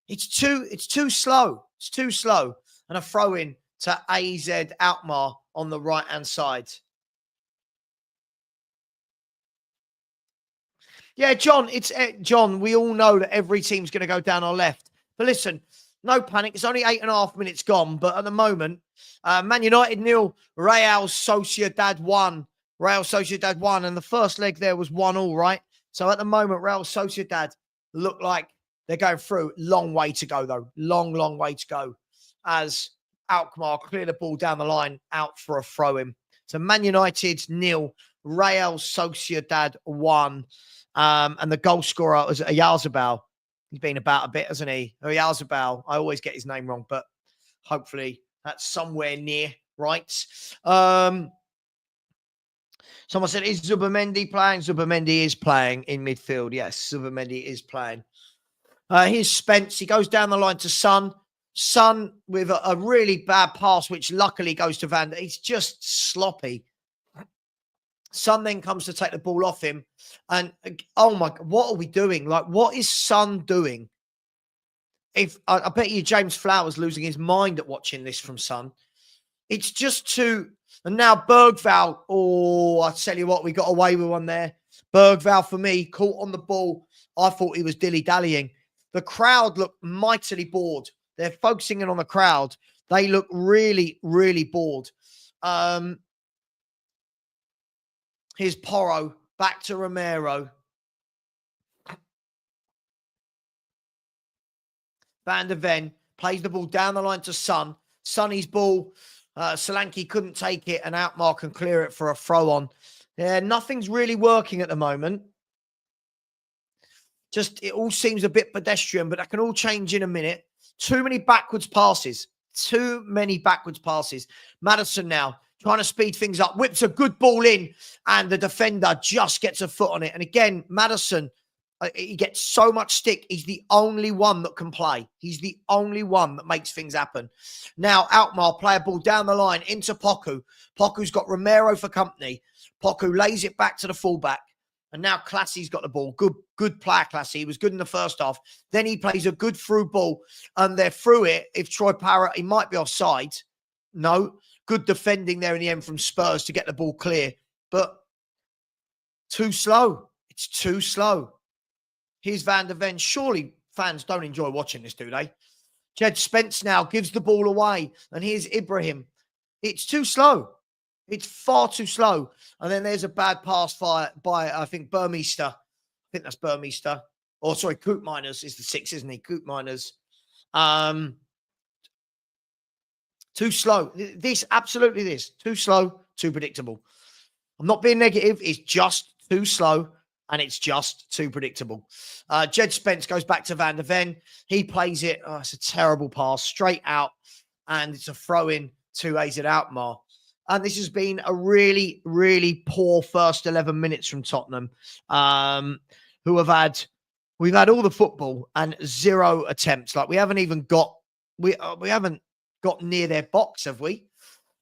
it's too slow. It's too slow. And a throw in to AZ Alkmaar on the right-hand side. Yeah, John, John, we all know that every team's going to go down our left. But listen, no panic. It's only 8.5 minutes gone. But at the moment, Man United 0, Real Sociedad 1. Real Sociedad 1. And the first leg there was 1-1, right? So at the moment, Real Sociedad look like they're going through. Long way to go, though. Long, long way to go. As Alkmaar clear the ball down the line, out for a throw-in. So Man United 0, Real Sociedad 1. And the goal scorer was Oyarzabal. He's been about a bit, hasn't he? Oyarzabal. I always get his name wrong, but hopefully that's somewhere near right. Someone said, is Zubamendi playing? Zubamendi is playing in midfield. Yes, Zubamendi is playing. Here's Spence. He goes down the line to Son. Son with a really bad pass, which luckily goes to Van. He's just sloppy. Son then comes to take the ball off him. And oh my God, what are we doing? Like, what is Son doing? If I bet you James Flowers losing his mind at watching this from Son. It's just too. And now Bergval. Oh, I tell you what, we got away with one there. Bergval, for me, caught on the ball. I thought he was dilly-dallying. The crowd looked mightily bored. They're focusing in on the crowd. They look really, really bored. Here's Porro. Back to Romero. Van der Ven plays the ball down the line to Son. Sonny's ball. Solanke couldn't take it, and Alkmaar can clear it for a throw on. Yeah, nothing's really working at the moment. Just, it all seems a bit pedestrian, but that can all change in a minute. Too many backwards passes. Too many backwards passes. Maddison now trying to speed things up. Whips a good ball in, and the defender just gets a foot on it. And again, Maddison, he gets so much stick. He's the only one that can play. He's the only one that makes things happen. Now, Alkmaar play a ball down the line into Poku. Poku's got Romero for company. Poku lays it back to the fullback. And now Classy's got the ball. Good player, Classy. He was good in the first half. Then he plays a good through ball. And they're through it. If Troy Parrott, he might be offside. No. Good defending there in the end from Spurs to get the ball clear. But too slow. It's too slow. Here's Van der Ven. Surely fans don't enjoy watching this, do they? Jed Spence now gives the ball away. And here's Ibrahim. It's too slow. It's far too slow. And then there's a bad pass by I think, Burmeister. I think that's Burmeister. Or, sorry, Koopmeiners is the 6, isn't he? Koopmeiners. Too slow. Absolutely this. Too slow, too predictable. I'm not being negative. It's just too slow, and it's just too predictable. Jed Spence goes back to Van der Ven. He plays it. Oh, it's a terrible pass. Straight out, and it's a throw-in to AZ Alkmaar. And this has been a really, really poor first 11 minutes from Tottenham, we've had all the football and 0 attempts. Like, we haven't even got, we haven't got near their box, have we?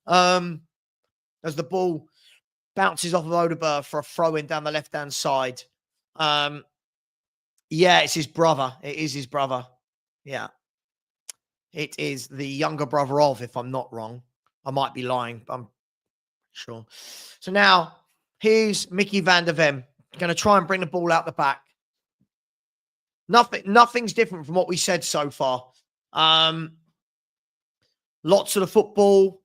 As the ball bounces off of Odeberg for a throw-in down the left-hand side. Yeah, it's his brother. It is his brother. Yeah. It is the younger brother of, if I'm not wrong. I might be lying, but I'm sure. So now, here's Mickey Van der Ven. Going to try and bring the ball out the back. Nothing's different from what we said so far. Lots of the football,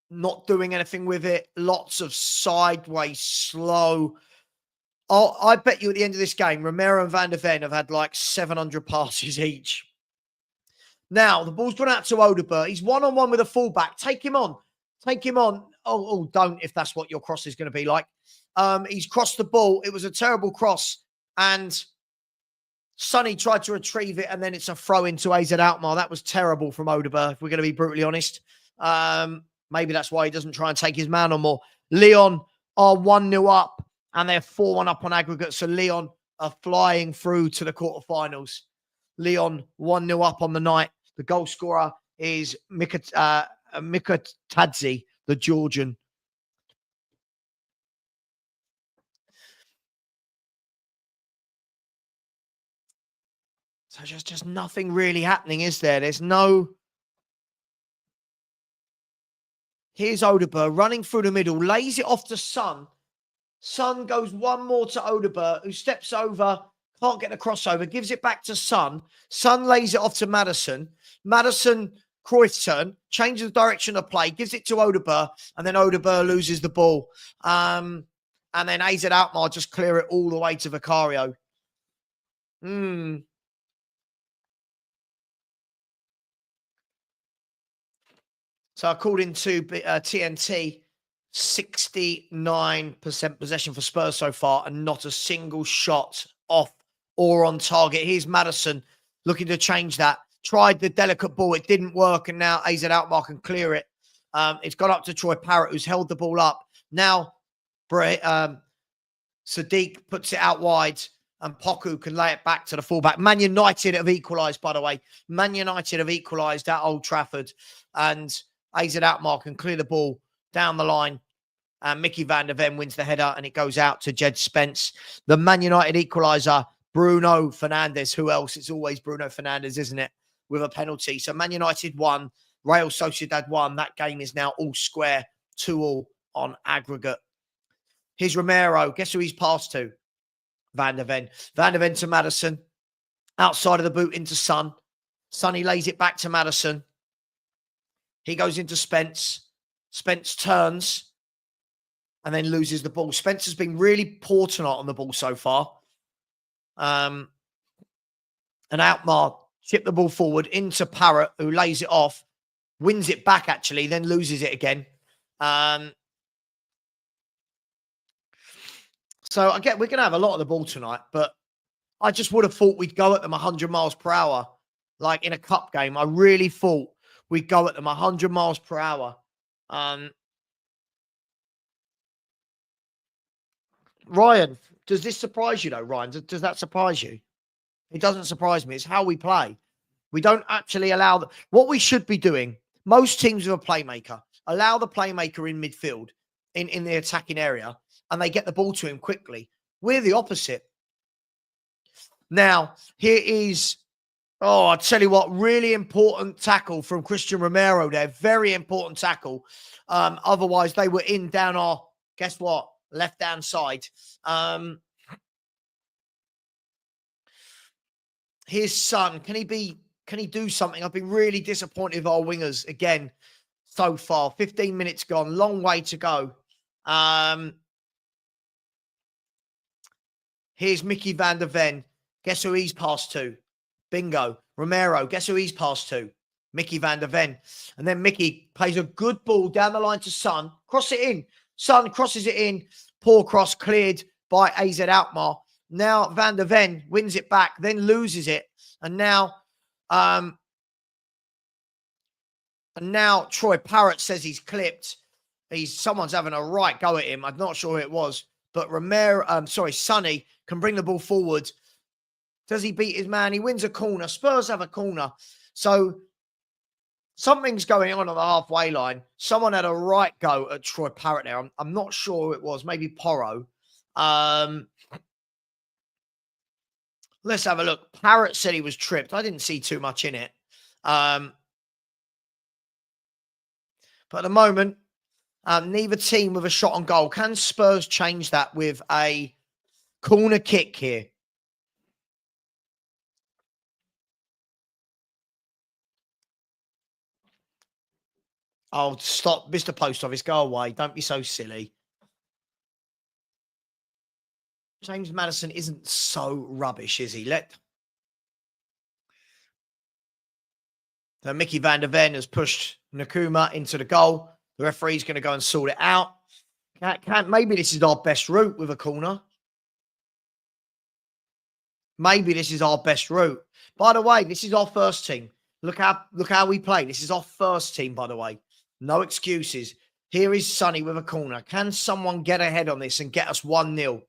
not doing anything with it. Lots of sideways, slow. Oh, I bet you at the end of this game, Romero and Van der Ven have had like 700 passes each. Now, the ball's gone out to Odeberg. He's one-on-one with a fullback. Take him on. Take him on. Oh, don't, if that's what your cross is going to be like. He's crossed the ball. It was a terrible cross. And Sonny tried to retrieve it, and then it's a throw into AZ Alkmaar. That was terrible from Odeberg, if we're going to be brutally honest. Maybe that's why he doesn't try and take his man on more. Lyon are 1-0 up, and they're 4-1 up on aggregate. So Lyon are flying through to the quarterfinals. Lyon 1-0 up on the night. The goal scorer is Mikotadze, the Georgian. So just nothing really happening, is there? There's no... Here's Odeberg running through the middle, lays it off to Son. Son goes one more to Odeberg, who steps over, can't get the crossover, gives it back to Son. Son lays it off to Maddison. Maddison, Cruyff's turn, changes the direction of play, gives it to Odeberg, and then Odeberg loses the ball. And then AZ Alkmaar just clear it all the way to Vicario. So according to TNT, 69% possession for Spurs so far, and not a single shot off or on target. Here's Maddison looking to change that. Tried the delicate ball. It didn't work, and now AZ Alkmaar can clear it. It's gone up to Troy Parrott, who's held the ball up. Now, Sadiq puts it out wide. and Poku can lay it back to the fullback. Man United have equalised, by the way. Man United have equalised at Old Trafford, and AZ Alkmaar can clear the ball down the line. And Mickey van der Ven wins the header, and it goes out to Jed Spence. The Man United equaliser, Bruno Fernandes. Who else? It's always Bruno Fernandes, isn't it? With a penalty. So Man United won, Real Sociedad won. That game is now all square, 2-2 on aggregate. Here's Romero. Guess who he's passed to? Van der Ven. Van der Ven to Maddison. Outside of the boot into Son. Sonny lays it back to Maddison. He goes into Spence. Spence turns and then loses the ball. Spence has been really poor tonight on the ball so far. And Alkmaar chip the ball forward into Parrott, who lays it off, wins it back actually, then loses it again. So I get we're going to have a lot of the ball tonight, but I just would have thought we'd go at them 100 miles per hour, like in a cup game. I really thought we'd go at them 100 miles per hour. Ryan, does this surprise you though, Ryan? Does that surprise you? It doesn't surprise me. It's how we play. We don't actually allow what we should be doing. Most teams with a playmaker allow the playmaker in midfield, in the attacking area, and they get the ball to him quickly. We're the opposite. Now, here is, I tell you what, really important tackle from Christian Romero there. Very important tackle. Otherwise, they were in down our, guess what, left-hand side. Here's Son. Can he do something? I've been really disappointed with our wingers again so far. 15 minutes gone. Long way to go. Here's Mickey van der Ven. Guess who he's passed to? Bingo. Romero. Guess who he's passed to? Mickey van der Ven. And then Mickey plays a good ball down the line to Son. Cross it in. Son crosses it in. Poor cross cleared by AZ Alkmaar. Now Van der Ven wins it back, then loses it. And now Troy Parrott says he's clipped. Someone's having a right go at him. I'm not sure who it was. But Sonny can bring the ball forward. Does he beat his man? He wins a corner. Spurs have a corner. So something's going on the halfway line. Someone had a right go at Troy Parrott there. I'm not sure who it was. Maybe Porro. Let's have a look. Parrott said he was tripped. I didn't see too much in it. But at the moment, neither team with a shot on goal. Can Spurs change that with a corner kick here? Oh, stop. Mr. Post Office, go away. Don't be so silly. James Maddison isn't so rubbish, is he? So Mickey van der Ven has pushed Nakuma into the goal. The referee's going to go and sort it out. Maybe this is our best route with a corner. Maybe this is our best route. By the way, this is our first team. Look how we play. This is our first team, by the way. No excuses. Here is Sonny with a corner. Can someone get ahead on this and get us 1-0?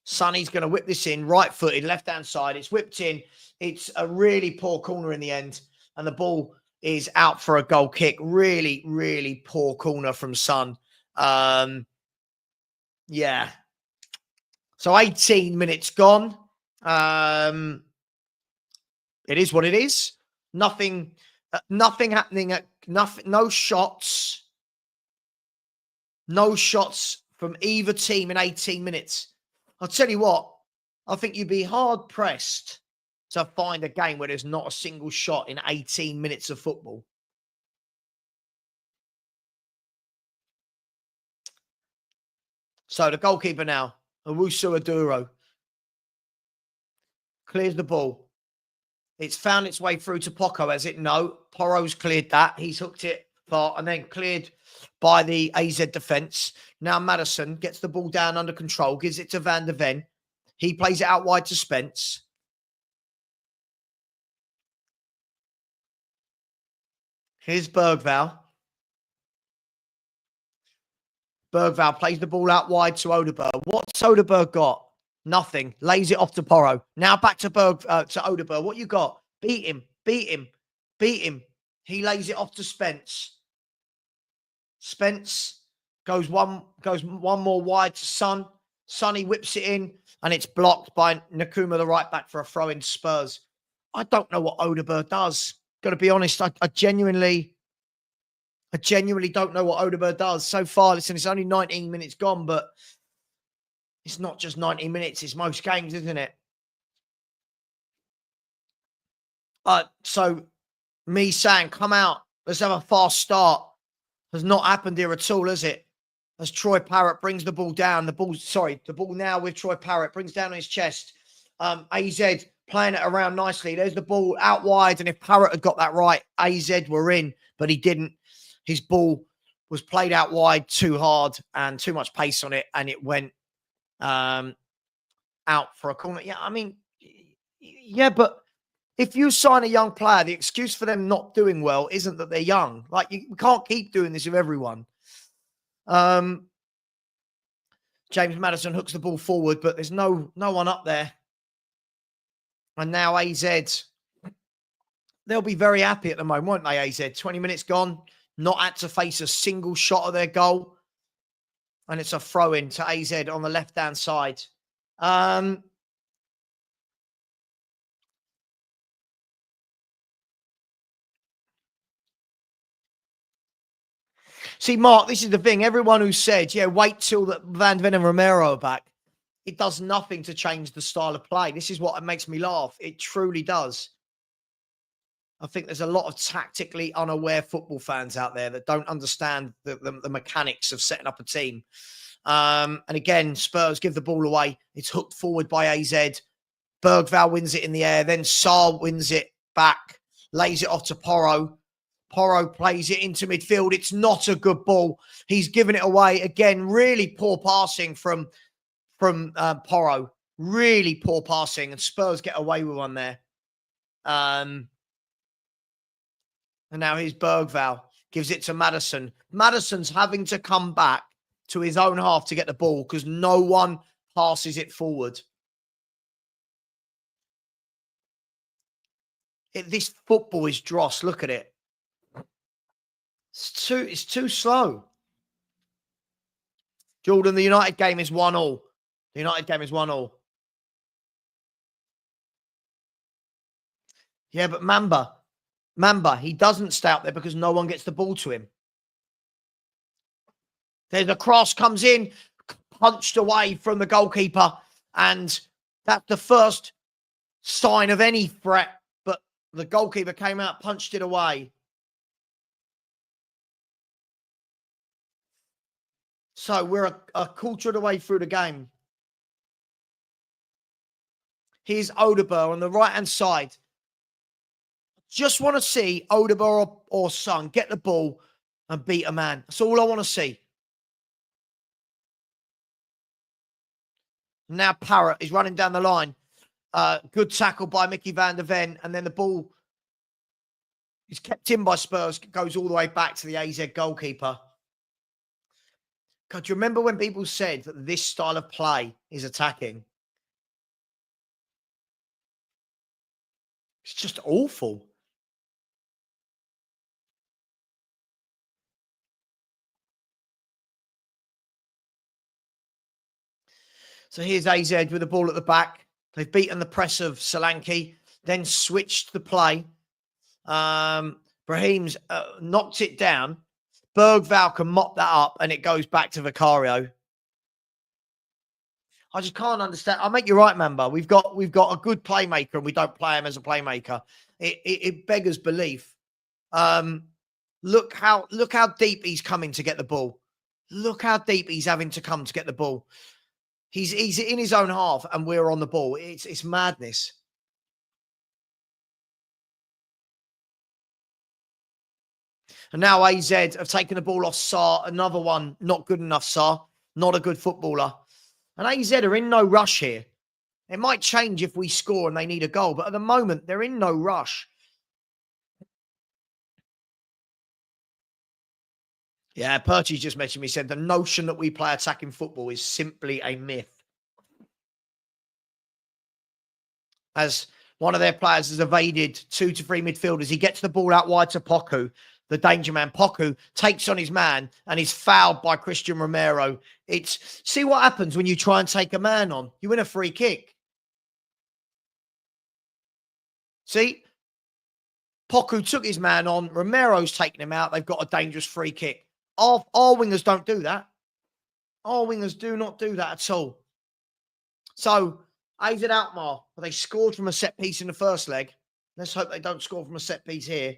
Sonny's going to whip this in, right-footed, left-hand side. It's whipped in. It's a really poor corner in the end. And the ball is out for a goal kick. Really, really poor corner from Son. Yeah. So 18 minutes gone. It is what it is. Nothing happening. No shots. No shots from either team in 18 minutes. I'll tell you what, I think you'd be hard-pressed to find a game where there's not a single shot in 18 minutes of football. So the goalkeeper now, Owusu Aduro, clears the ball. It's found its way through to Poco, has it? No. Porro's cleared that. He's hooked it far and then cleared by the AZ defence. Now Maddison gets the ball down under control, gives it to Van der Ven. He plays it out wide to Spence. Here's Bergvall. Bergvall plays the ball out wide to Odeberg. What's Odeberg got? Nothing. Lays it off to Porro. Now back to to Odeberg. What you got? Beat him. Beat him. Beat him. He lays it off to Spence. Spence goes one more wide to Son. Sonny whips it in, and it's blocked by Nakuma, the right back, for a throw in Spurs. I don't know what Odeberg does. Got to be honest, I genuinely don't know what Odeberg does so far. Listen, it's only 19 minutes gone, but it's not just 90 minutes. It's most games, isn't it? So me saying, come out, let's have a fast start, has not happened here at all, has it? As Troy Parrott brings the ball down. The ball now with Troy Parrott, brings down on his chest. AZ playing it around nicely. There's the ball out wide, and if Parrott had got that right, AZ were in, but he didn't. His ball was played out wide too hard and too much pace on it, and it went out for a corner. Yeah, I mean, yeah, but if you sign a young player, the excuse for them not doing well isn't that they're young. Like, we can't keep doing this with everyone. James Maddison hooks the ball forward, but there's no one up there. And now AZ, they'll be very happy at the moment, won't they, AZ? 20 minutes gone, not had to face a single shot of their goal. And it's a throw-in to AZ on the left-hand side. See, Mark, this is the thing. Everyone who said, yeah, wait till the Van Ven and Romero are back, it does nothing to change the style of play. This is what makes me laugh. It truly does. I think there's a lot of tactically unaware football fans out there that don't understand the mechanics of setting up a team. And again, Spurs give the ball away. It's hooked forward by AZ. Bergvall wins it in the air. Then Saar wins it back, lays it off to Porro. Porro plays it into midfield. It's not a good ball. He's given it away. Again, really poor passing from Porro. Really poor passing. And Spurs get away with one there. And now here's Bergvall. Gives it to Maddison. Maddison's having to come back to his own half to get the ball because no one passes it forward. This football is dross. Look at it. It's too slow. Jordan, the United game is 1-1. The United game is 1-1. Yeah, but Mamba, he doesn't stay out there because no one gets the ball to him. There's a cross, comes in, punched away from the goalkeeper, and that's the first sign of any threat, but the goalkeeper came out, punched it away. So we're a quarter of the way through the game. Here's Odeberg on the right-hand side. Just want to see Odeberg or Son get the ball and beat a man. That's all I want to see. Now Parrott is running down the line. Good tackle by Mickey van der Ven. And then the ball is kept in by Spurs. Goes all the way back to the AZ goalkeeper. God, do you remember when people said that this style of play is attacking? It's just awful. So here's AZ with the ball at the back. They've beaten the press of Solanke, then switched the play. Brahim's knocked it down. Bergvall can mop that up, and it goes back to Vicario. I just can't understand. I'll make you right, Mamba. We've got a good playmaker, and we don't play him as a playmaker. It beggars belief. Look how deep he's coming to get the ball. Look how deep he's having to come to get the ball. He's in his own half, and we're on the ball. It's madness. And now AZ have taken the ball off Saar. Another one, not good enough, Saar. Not a good footballer. And AZ are in no rush here. It might change if we score and they need a goal, but at the moment, they're in no rush. Yeah, Perchie's just mentioned me, said the notion that we play attacking football is simply a myth. as one of their players has evaded 2 to 3 midfielders. He gets the ball out wide to Poku, the danger man. Poku takes on his man and is fouled by Christian Romero. See what happens when you try and take a man on. You win a free kick. See? Poku took his man on. Romero's taken him out. They've got a dangerous free kick. Our wingers don't do that. Our wingers do not do that at all. So, AZ Alkmaar, they scored from a set piece in the first leg. Let's hope they don't score from a set piece here.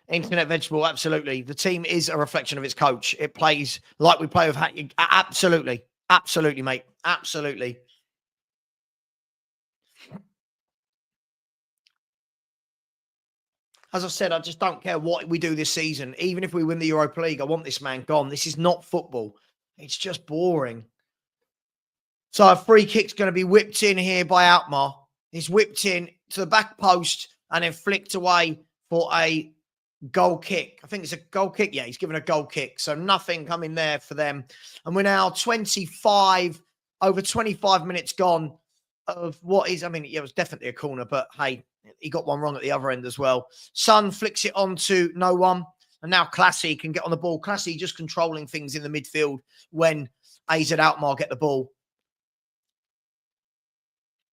Internet vegetable, absolutely. The team is a reflection of its coach. It plays like we play with absolutely. Absolutely, mate. Absolutely. As I said, I just don't care what we do this season. Even if we win the Europa League, I want this man gone. This is not football. It's just boring. So a free kick's going to be whipped in here by Alkmaar. It's whipped in to the back post and then flicked away for a goal kick. I think it's a goal kick. Yeah, he's given a goal kick. So nothing coming there for them. And we're now over 25 minutes gone of what is, it was definitely a corner, but hey, he got one wrong at the other end as well. Son flicks it on to no one. And now Classy can get on the ball. Classy just controlling things in the midfield when AZ Alkmaar get the ball.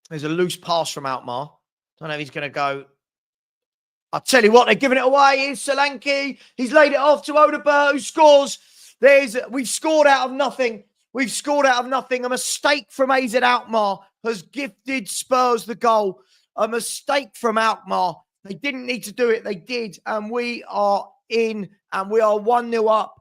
There's a loose pass from Alkmaar. Don't know if he's going to go. I'll tell you what, they're giving it away. Here's Solanke. He's laid it off to Odeberg, who scores. We've scored out of nothing. We've scored out of nothing. A mistake from AZ Alkmaar has gifted Spurs the goal. A mistake from Alkmaar. They didn't need to do it. They did. And we are in and we are 1-0 up.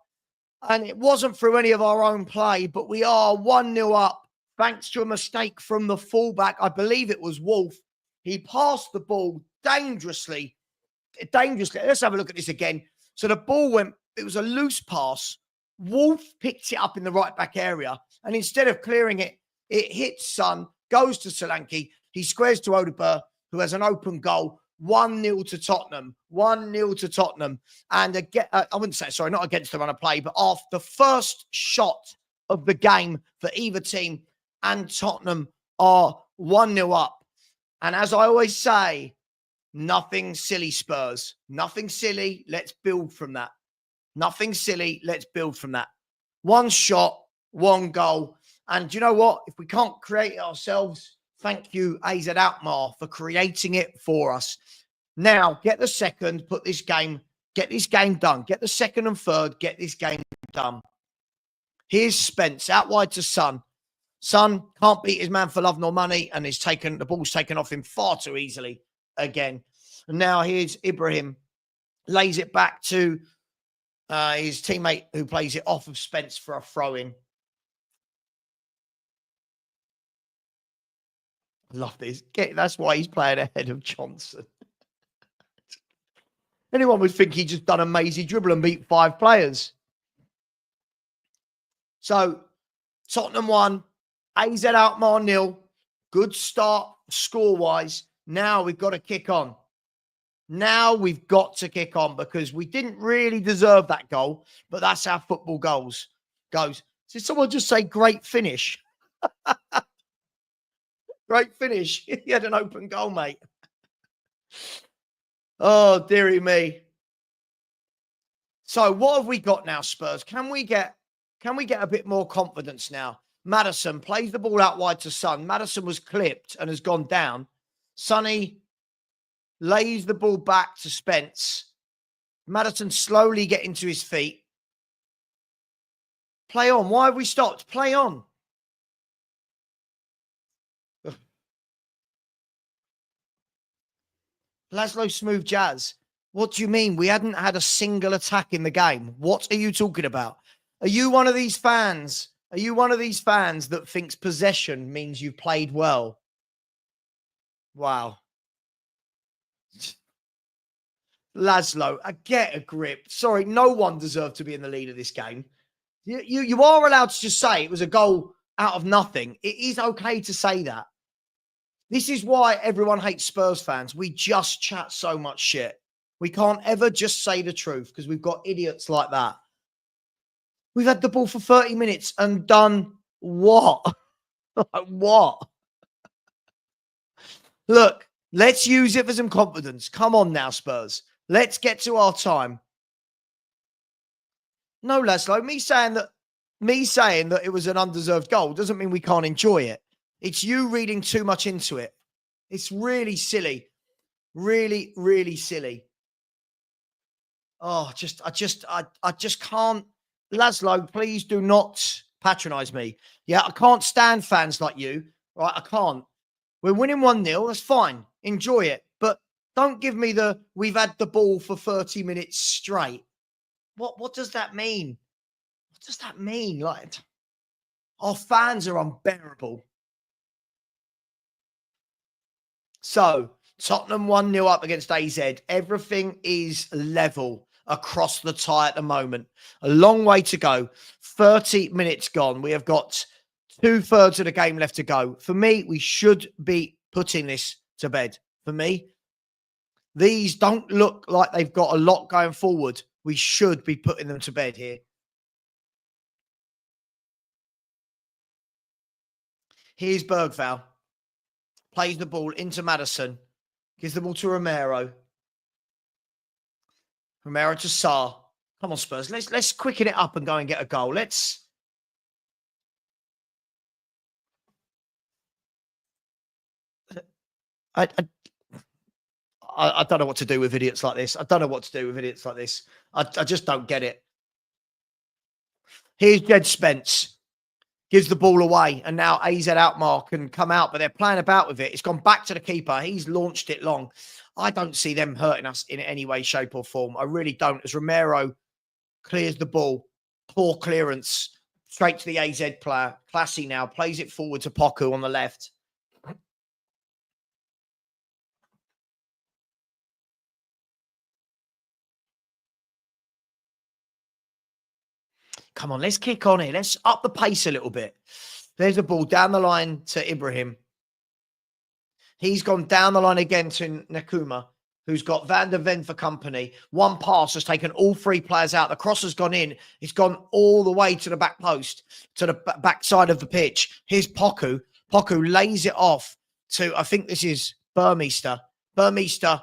And it wasn't through any of our own play, but we are 1-0 up thanks to a mistake from the fullback. I believe it was Wolf. He passed the ball dangerously. Let's have a look at this again. So the ball it was a loose pass. Wolf picked it up in the right back area. And instead of clearing it, it hits Son, goes to Solanke. He squares to Odeberg, who has an open goal. 1-0 to Tottenham. 1-0 to Tottenham. And again, I wouldn't say, sorry, not against the run of play, but off the first shot of the game for either team. And Tottenham are 1-0 up. And as I always say, nothing silly, Spurs. Nothing silly. Let's build from that. Nothing silly. Let's build from that. One shot, one goal. And do you know what? If we can't create it ourselves, thank you, AZ Alkmaar, for creating it for us. Now, get the second, get this game done. Get the second and third, get this game done. Here's Spence, out wide to Son. Son can't beat his man for love nor money, and the ball's taken off him far too easily again. And now here's Ibrahim, lays it back to his teammate who plays it off of Spence for a throw-in. Love this. That's why he's playing ahead of Johnson. Anyone would think he just done a mazy dribble and beat 5 players. So, Tottenham 1, AZ Alkmaar 0. Good start score-wise. Now we've got to kick on. Now we've got to kick on because we didn't really deserve that goal, but that's how football goes. Did someone just say great finish? Great finish. He had an open goal, mate. Oh, dearie me. So what have we got now, Spurs? Can we get a bit more confidence now? Maddison plays the ball out wide to Son. Maddison was clipped and has gone down. Sonny lays the ball back to Spence. Maddison slowly getting to his feet. Play on. Why have we stopped? Play on. Laszlo Smooth Jazz. What do you mean? We hadn't had a single attack in the game. What are you talking about? Are you one of these fans? Are you one of these fans that thinks possession means you've played well? Wow. Laszlo, get a grip. Sorry, no one deserved to be in the lead of this game. You are allowed to just say it was a goal out of nothing. It is okay to say that. This is why everyone hates Spurs fans. We just chat so much shit. We can't ever just say the truth because we've got idiots like that. We've had the ball for 30 minutes and done what? Like, what? Look, let's use it for some confidence. Come on now, Spurs. Let's get to our time. No, Laszlo, me saying that it was an undeserved goal doesn't mean we can't enjoy it. It's you reading too much into it. It's really silly. Really, really silly. Oh, I just can't. Laszlo, please do not patronize me. Yeah, I can't stand fans like you. Right, I can't. We're winning 1-0. That's fine. Enjoy it. But don't give me we've had the ball for 30 minutes straight. What does that mean? What does that mean? Like, our fans are unbearable. So, Tottenham 1-0 up against AZ. Everything is level across the tie at the moment. A long way to go. 30 minutes gone. We have got 2/3 of the game left to go. For me, we should be putting this to bed. For me, these don't look like they've got a lot going forward. We should be putting them to bed here. Here's Bergval. Plays the ball into Maddison. Gives the ball to Romero. Romero to Sarr. Come on, Spurs. Let's quicken it up and go and get a goal. I don't know what to do with idiots like this. I don't know what to do with idiots like this. I just don't get it. Here's Jed Spence. Gives the ball away. And now AZ Alkmaar can come out, but they're playing about with it. It's gone back to the keeper. He's launched it long. I don't see them hurting us in any way, shape, or form. I really don't. As Romero clears the ball, poor clearance, straight to the AZ player. Classy now. Plays it forward to Poku on the left. Come on, let's kick on here. Let's up the pace a little bit. There's the ball down the line to Ibrahim. He's gone down the line again to Nakuma, who's got Van der Ven for company. One pass has taken all three players out. The cross has gone in. It's gone all the way to the back post, to the back side of the pitch. Here's Poku. Poku lays it off to, I think this is Burmeister. Burmeister,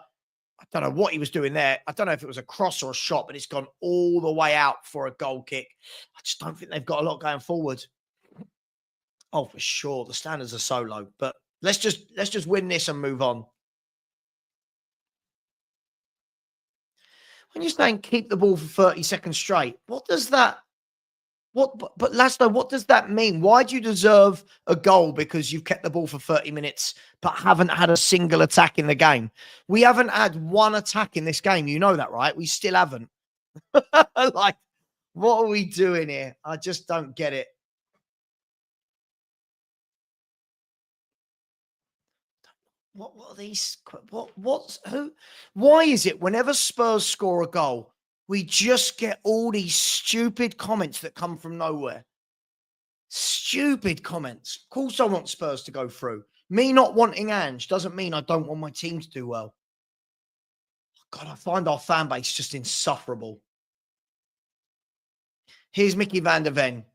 I don't know what he was doing there. I don't know if it was a cross or a shot, but it's gone all the way out for a goal kick. I just don't think they've got a lot going forward. Oh, for sure. The standards are so low, but let's just win this and move on. When you're saying keep the ball for 30 seconds straight, what does that but Laszlo, what does that mean? Why do you deserve a goal because you've kept the ball for 30 minutes but haven't had a single attack in the game? We haven't had one attack in this game. You know that, right? We still haven't. Like, what are we doing here? I just don't get it. What are these? Why is it whenever Spurs score a goal, we just get all these stupid comments that come from nowhere? Stupid comments. Of course, I want Spurs to go through. Me not wanting Ange doesn't mean I don't want my team to do well. God, I find our fan base just insufferable. Here's Mickey Van der Ven.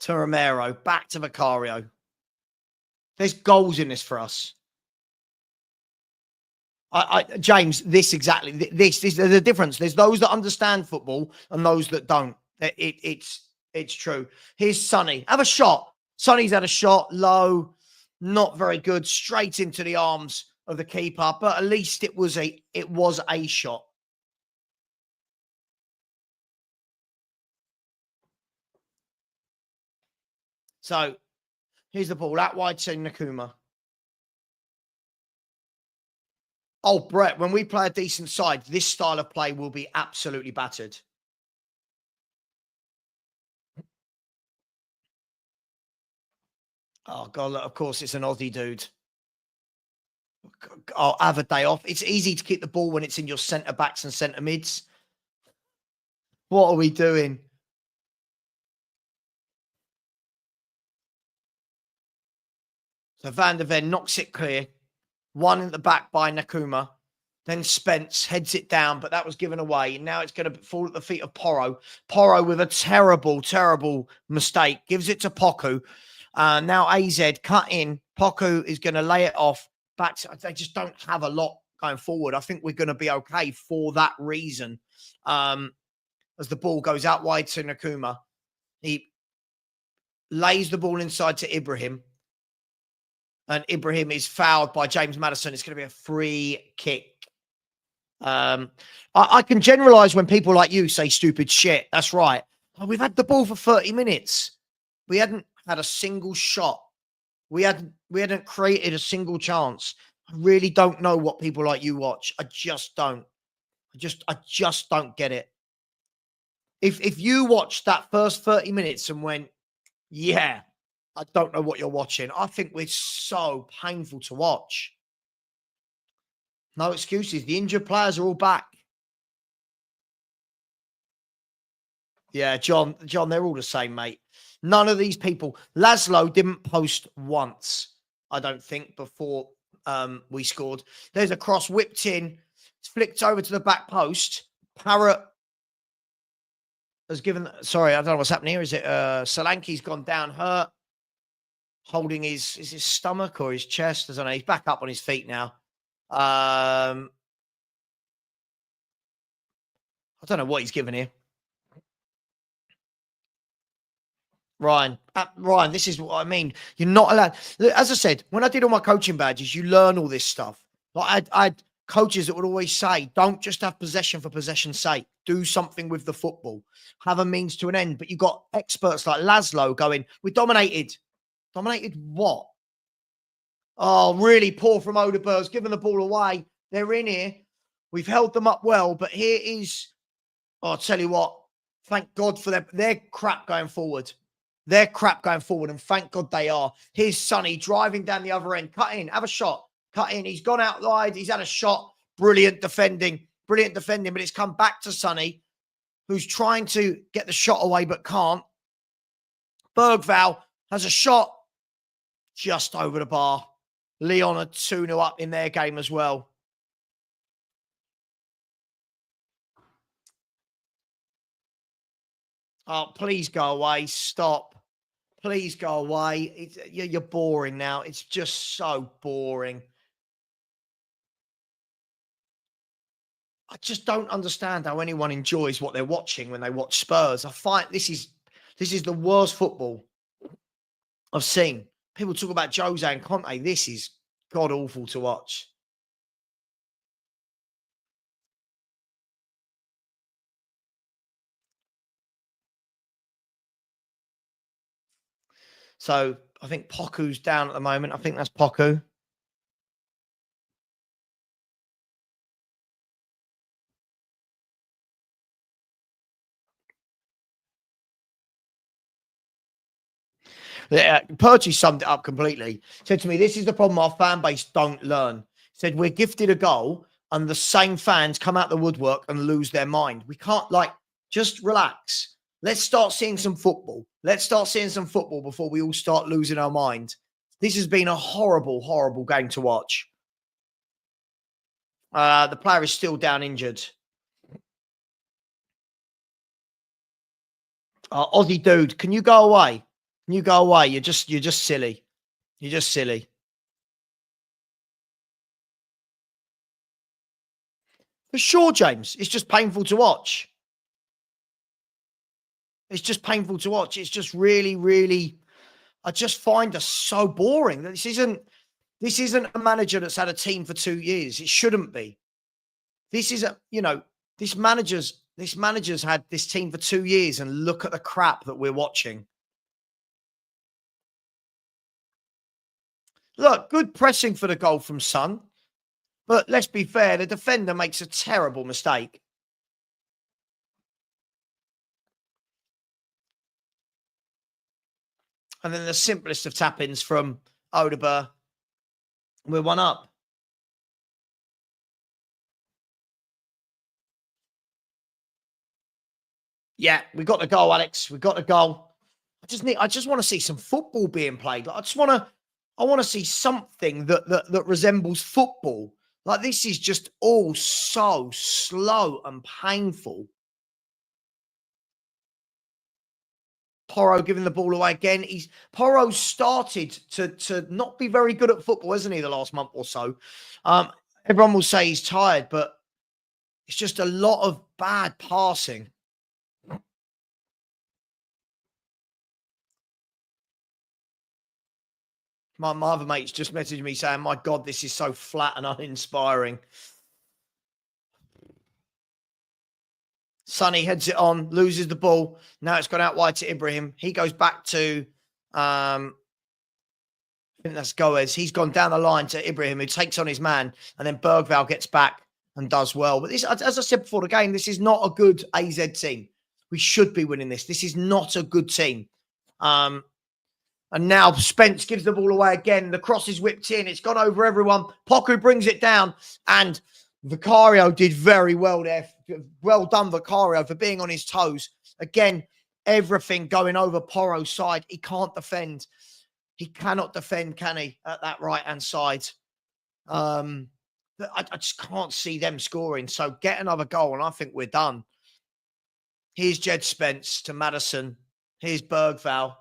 To Romero. Back to Vicario. There's goals in this for us. James, this exactly. This is the difference. There's those that understand football and those that don't. It's true. Here's Sonny. Have a shot. Sonny's had a shot. Low. Not very good. Straight into the arms of the keeper. But at least it was a shot. So here's the ball. Out wide to Nakuma. Oh, Brett, when we play a decent side, this style of play will be absolutely battered. Oh, God, look, of course, it's an Aussie dude. I'll have a day off. It's easy to keep the ball when it's in your centre-backs and centre-mids. What are we doing? So Van der Ven knocks it clear. One in the back by Nakuma. Then Spence heads it down, but that was given away. And now it's going to fall at the feet of Porro. Porro with a terrible, terrible mistake. Gives it to Poku. Now AZ cut in. Poku is going to lay it off. They just don't have a lot going forward. I think we're going to be okay for that reason. As the ball goes out wide to Nakuma. He lays the ball inside to Ibrahim. And Ibrahim is fouled by James Maddison. It's going to be a free kick. I can generalize when people like you say stupid shit. That's right. Oh, we've had the ball for 30 minutes. We hadn't had a single shot. We hadn't created a single chance. I really don't know what people like you watch. I just don't. I just don't get it. If you watched that first 30 minutes and went, yeah, I don't know what you're watching. I think we're so painful to watch. No excuses. The injured players are all back. Yeah, John, they're all the same, mate. None of these people. Laszlo didn't post once, I don't think, before we scored. There's a cross whipped in. It's flicked over to the back post. Parrott has given... Sorry, I don't know what's happening here. Is it Solanke's gone down hurt? Holding his... Is his stomach or his chest? I don't know. He's back up on his feet now. I don't know what he's given here. Ryan, this is what I mean. You're not allowed. As I said, when I did all my coaching badges, you learn all this stuff. Like I had coaches that would always say, don't just have possession for possession's sake. Do something with the football. Have a means to an end. But you got experts like Laszlo going, we dominated. Dominated what? Oh, really poor from Odeberg's, giving the ball away. They're in here. We've held them up well, but here is... Oh, I'll tell you what. Thank God for them. They're crap going forward. They're crap going forward, and thank God they are. Here's Sonny driving down the other end. Cut in. Have a shot. Cut in. He's gone out wide. He's had a shot. Brilliant defending. Brilliant defending, but it's come back to Sonny, who's trying to get the shot away but can't. Bergval has a shot just over the bar. Leon are 2-0 up in their game as well. Oh, please go away. Stop. Please go away. You're boring now. It's just so boring. I just don't understand how anyone enjoys what they're watching when they watch Spurs. I find this is the worst football I've seen. People talk about Jose and Conte. This is god-awful to watch. So I think Poku's down at the moment. I think that's Poku. Yeah, Perchie summed it up completely. Said to me, this is the problem our fan base don't learn. Said, we're gifted a goal and the same fans come out the woodwork and lose their mind. We can't, just relax. Let's start seeing some football. Let's start seeing some football before we all start losing our mind. This has been a horrible, horrible game to watch. The player is still down injured. Aussie dude, can you go away? Can you go away? You're just silly. You're just silly. For sure, James. It's just painful to watch. It's just painful to watch. It's just really, really... I just find us so boring. This isn't a manager that's had a team for 2 years. It shouldn't be. This is this manager's had this team for 2 years, and look at the crap that we're watching. Look, good pressing for the goal from Son. But let's be fair, the defender makes a terrible mistake. And then the simplest of tap-ins from Odeberg. We're 1 up. Yeah, we got the goal, Alex. We got the goal. I just want to see some football being played. I want to see something that resembles football. Like, this is just all so slow and painful. Porro giving the ball away again. Porro's started to not be very good at football, hasn't he, the last month or so? Everyone will say he's tired, but it's just a lot of bad passing. My other mate's just messaged me saying, my God, this is so flat and uninspiring. Sonny heads it on, loses the ball. Now it's gone out wide to Ibrahim. He goes back to, I think that's Goes. He's gone down the line to Ibrahim, who takes on his man, and then Bergvall gets back and does well. But this, as I said before the game, this is not a good AZ team. We should be winning this. This is not a good team. And now Spence gives the ball away again. The cross is whipped in. It's gone over everyone. Poku brings it down. And Vicario did very well there. Well done, Vicario, for being on his toes. Again, everything going over Porro's side. He can't defend. He cannot defend, can he, at that right-hand side? I just can't see them scoring. So get another goal, and I think we're done. Here's Jed Spence to Maddison. Here's Bergvall.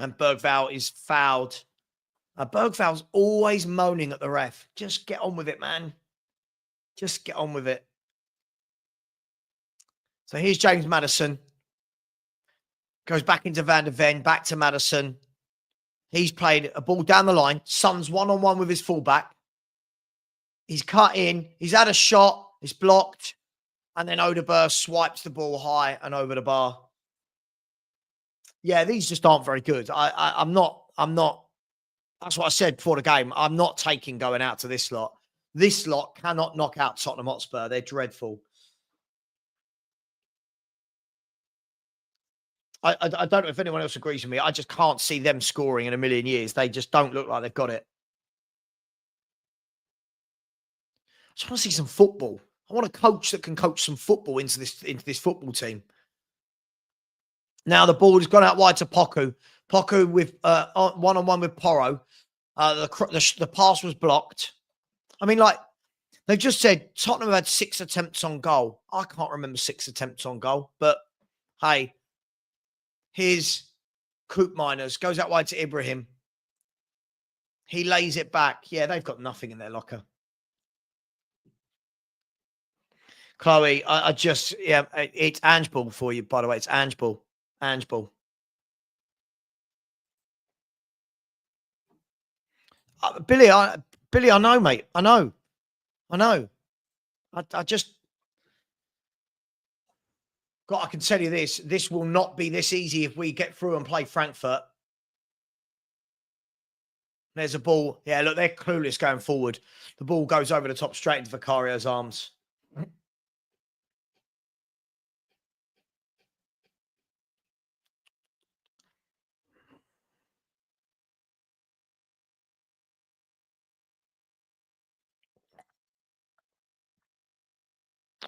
And Bergvall is fouled. Bergvall's always moaning at the ref. Just get on with it, man. Just get on with it. So here's James Maddison. Goes back into Van der Ven, back to Maddison. He's played a ball down the line. Son's one-on-one with his fullback. He's cut in. He's had a shot. It's blocked. And then Odeberg swipes the ball high and over the bar. Yeah, these just aren't very good. I'm not. That's what I said before the game. I'm not taking going out to this lot. This lot cannot knock out Tottenham Hotspur. They're dreadful. I don't know if anyone else agrees with me. I just can't see them scoring in a million years. They just don't look like they've got it. I just want to see some football. I want a coach that can coach some football into this football team. Now the ball has gone out wide to Poku. Poku with one-on-one with Porro. The pass was blocked. I mean, like, they've just said Tottenham had 6 attempts on goal. I can't remember 6 attempts on goal, but hey, here's Coop Miners. Goes out wide to Ibrahim. He lays it back. Yeah, they've got nothing in their locker. Chloe, it's Ange Ball for you, by the way. It's Ange Ball. Ange Ball. Billy, I know, mate. I know. I just... God, I can tell you this. This will not be this easy if we get through and play Frankfurt. There's a ball. Yeah, look, they're clueless going forward. The ball goes over the top straight into Vicario's arms.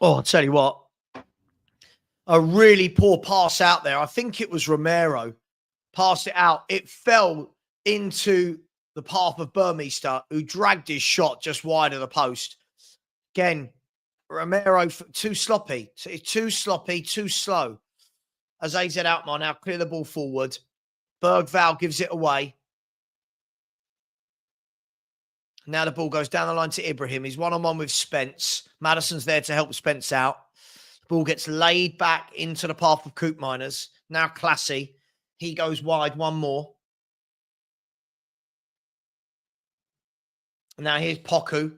Oh, I'll tell you what. A really poor pass out there. I think it was Romero. Passed it out. It fell into the path of Burmeister, who dragged his shot just wide of the post. Again, Romero, too sloppy. Too sloppy, too slow. As AZ Alkmaar now clear the ball forward. Bergvall gives it away. Now the ball goes down the line to Ibrahim. He's one-on-one with Spence. Maddison's there to help Spence out. The ball gets laid back into the path of Coop Miners. Now Classy. He goes wide, one more. Now here's Poku,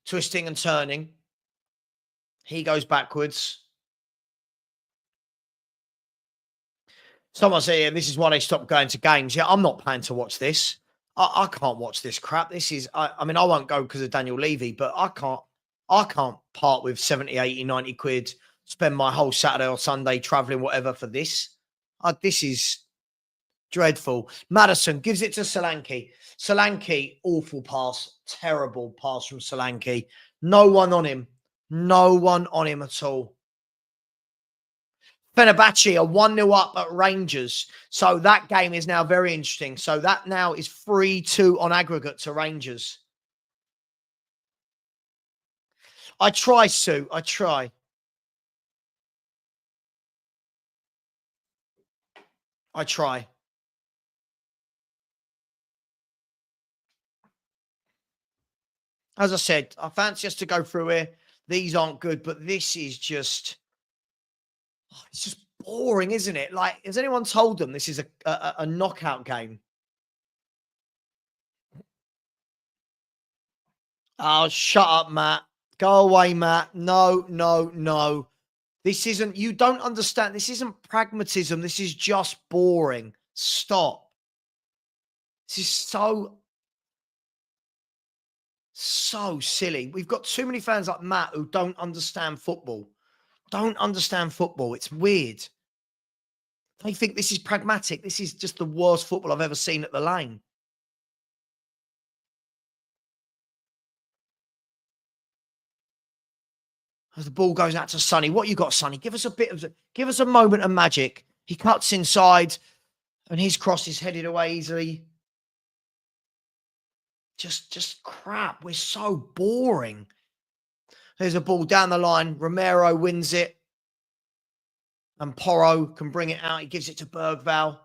twisting and turning. He goes backwards. Someone say, yeah, this is why they stopped going to games. Yeah, I'm not planning to watch this. I can't watch this crap. This is, I mean, I won't go because of Daniel Levy, but I can't part with 70, 80, 90 quid, spend my whole Saturday or Sunday traveling, whatever, for this. This is dreadful. Maddison gives it to Solanke. Solanke, awful pass. Terrible pass from Solanke. No one on him. No one on him at all. Fenerbahce are 1-0 up at Rangers. So that game is now very interesting. So that now is 3-2 on aggregate to Rangers. I try, Sue. I try. I try. As I said, I fancy us to go through here. These aren't good, but this is just, it's just boring, isn't it? Like, has anyone told them this is a knockout game? Oh, shut up, Matt. Go away, Matt. No, no, no. This isn't, you don't understand. This isn't pragmatism. This is just boring. Stop. This is so silly. We've got too many fans like Matt who don't understand football. Don't understand football. It's weird. They think this is pragmatic. This is just the worst football I've ever seen at the Lane. As the ball goes out to Sonny. What you got, Sonny? Give us a moment of magic. He cuts inside and his cross is headed away easily. Just crap. We're so boring. There's a ball down the line. Romero wins it. And Porro can bring it out. He gives it to Bergvall.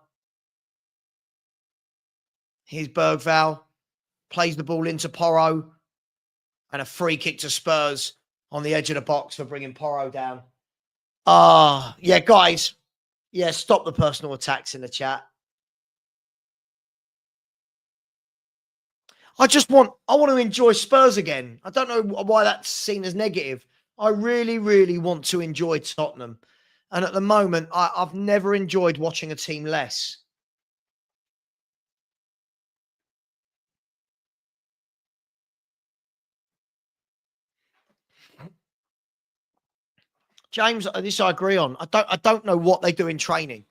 Here's Bergvall. Plays the ball into Porro. And a free kick to Spurs on the edge of the box for bringing Porro down. Yeah, guys. Yeah, stop the personal attacks in the chat. I want to enjoy Spurs again. I don't know why that's seen as negative. I really, really want to enjoy Tottenham. And at the moment, I've never enjoyed watching a team less. James, this I agree on. I don't know what they do in training.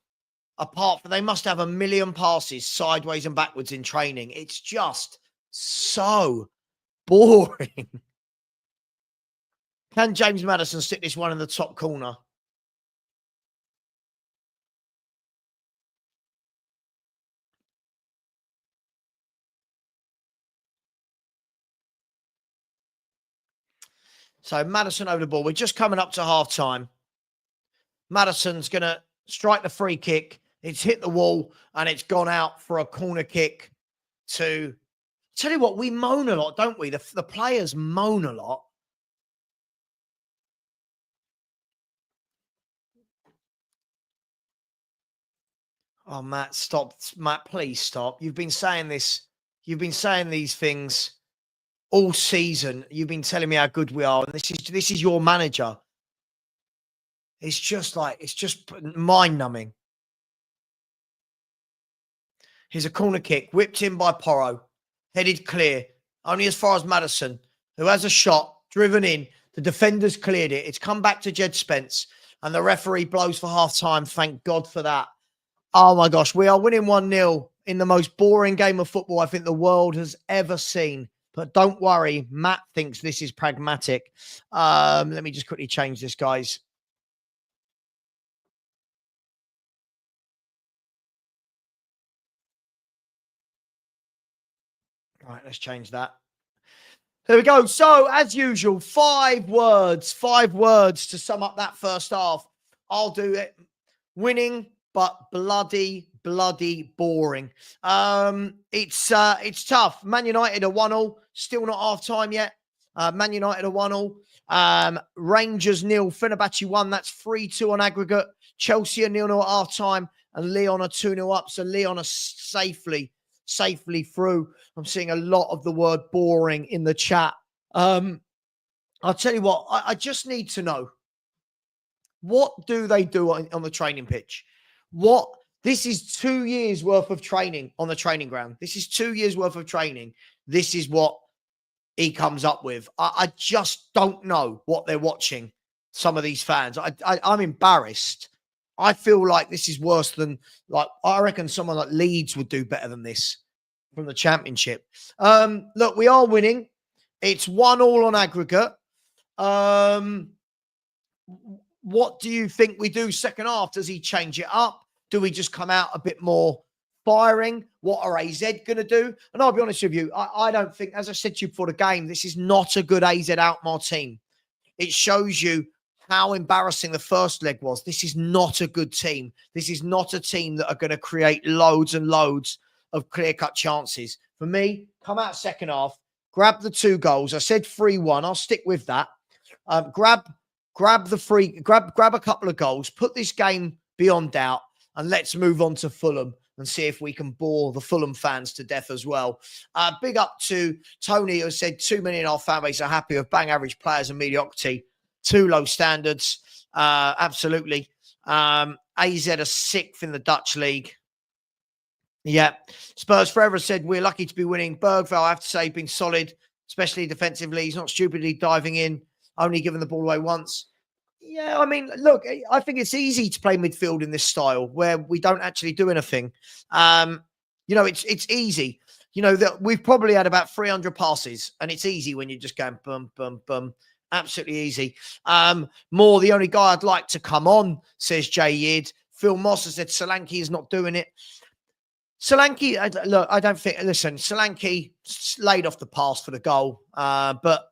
Apart from they must have 1 million passes sideways and backwards in training. It's just so boring. Can James Maddison stick this one in the top corner? So Maddison over the ball. We're just coming up to half time. Maddison's going to strike the free kick. It's hit the wall and it's gone out for a corner kick to... Tell you what, we moan a lot, don't we? The players moan a lot. Oh, Matt, stop. Matt, please stop. You've been saying this. You've been saying these things all season. You've been telling me how good we are. And this is your manager. It's just mind-numbing. Here's a corner kick, whipped in by Porro, headed clear, only as far as Maddison, who has a shot, driven in. The defenders cleared it. It's come back to Jed Spence, and the referee blows for half-time. Thank God for that. Oh, my gosh. We are winning 1-0 in the most boring game of football I think the world has ever seen. But don't worry, Matt thinks this is pragmatic. Let me just quickly change this, guys. All right, let's change that. There we go. So, as usual, 5 words to sum up that first half. I'll do it. Winning, but bloody boring. It's tough. Man United are 1-1, still not half time yet. Man United are 1-1. Rangers 0, Fenerbahce 1. That's 3-2 on aggregate. Chelsea are 0-0 at half time, and Lyon are 2-0 up. So Lyon are safely through. I'm seeing a lot of the word boring in the chat. I'll tell you what, I just need to know, what do they do on the training pitch? This is 2 years worth of training on the training ground. This is 2 years worth of training. This is what he comes up with. I just don't know what they're watching, some of these fans. I'm embarrassed. I feel like this is worse than, I reckon someone like Leeds would do better than this from the Championship. Look, we are winning. It's 1-1 on aggregate. what do you think we do second half? Does he change it up? Do we just come out a bit more firing? What are AZ going to do? And I'll be honest with you, I don't think, as I said to you before the game, this is not a good AZ Alkmaar team. It shows you how embarrassing the first leg was. This is not a good team. This is not a team that are going to create loads and loads of clear-cut chances. For me, come out second half, grab the 2 goals. I said 3-1. I'll stick with that. Grab a couple of goals, put this game beyond doubt, and let's move on to Fulham and see if we can bore the Fulham fans to death as well. Big up to Tony, who said 2 million of our fan base are happy with bang average players and mediocrity. Too low standards. Absolutely. AZ are 6th in the Dutch league. Yeah. Spurs Forever said, we're lucky to be winning. Bergvall, I have to say, been solid, especially defensively. He's not stupidly diving in, only giving the ball away once. Yeah, I mean, look, I think it's easy to play midfield in this style where we don't actually do anything. It's easy. That we've probably had about 300 passes, and it's easy when you're just going bum, bum, bum. Absolutely easy. More, the only guy I'd like to come on, says Jay Yid. Phil Moss has said Solanke is not doing it. Solanke, look, I don't think, listen, Solanke laid off the pass for the goal. But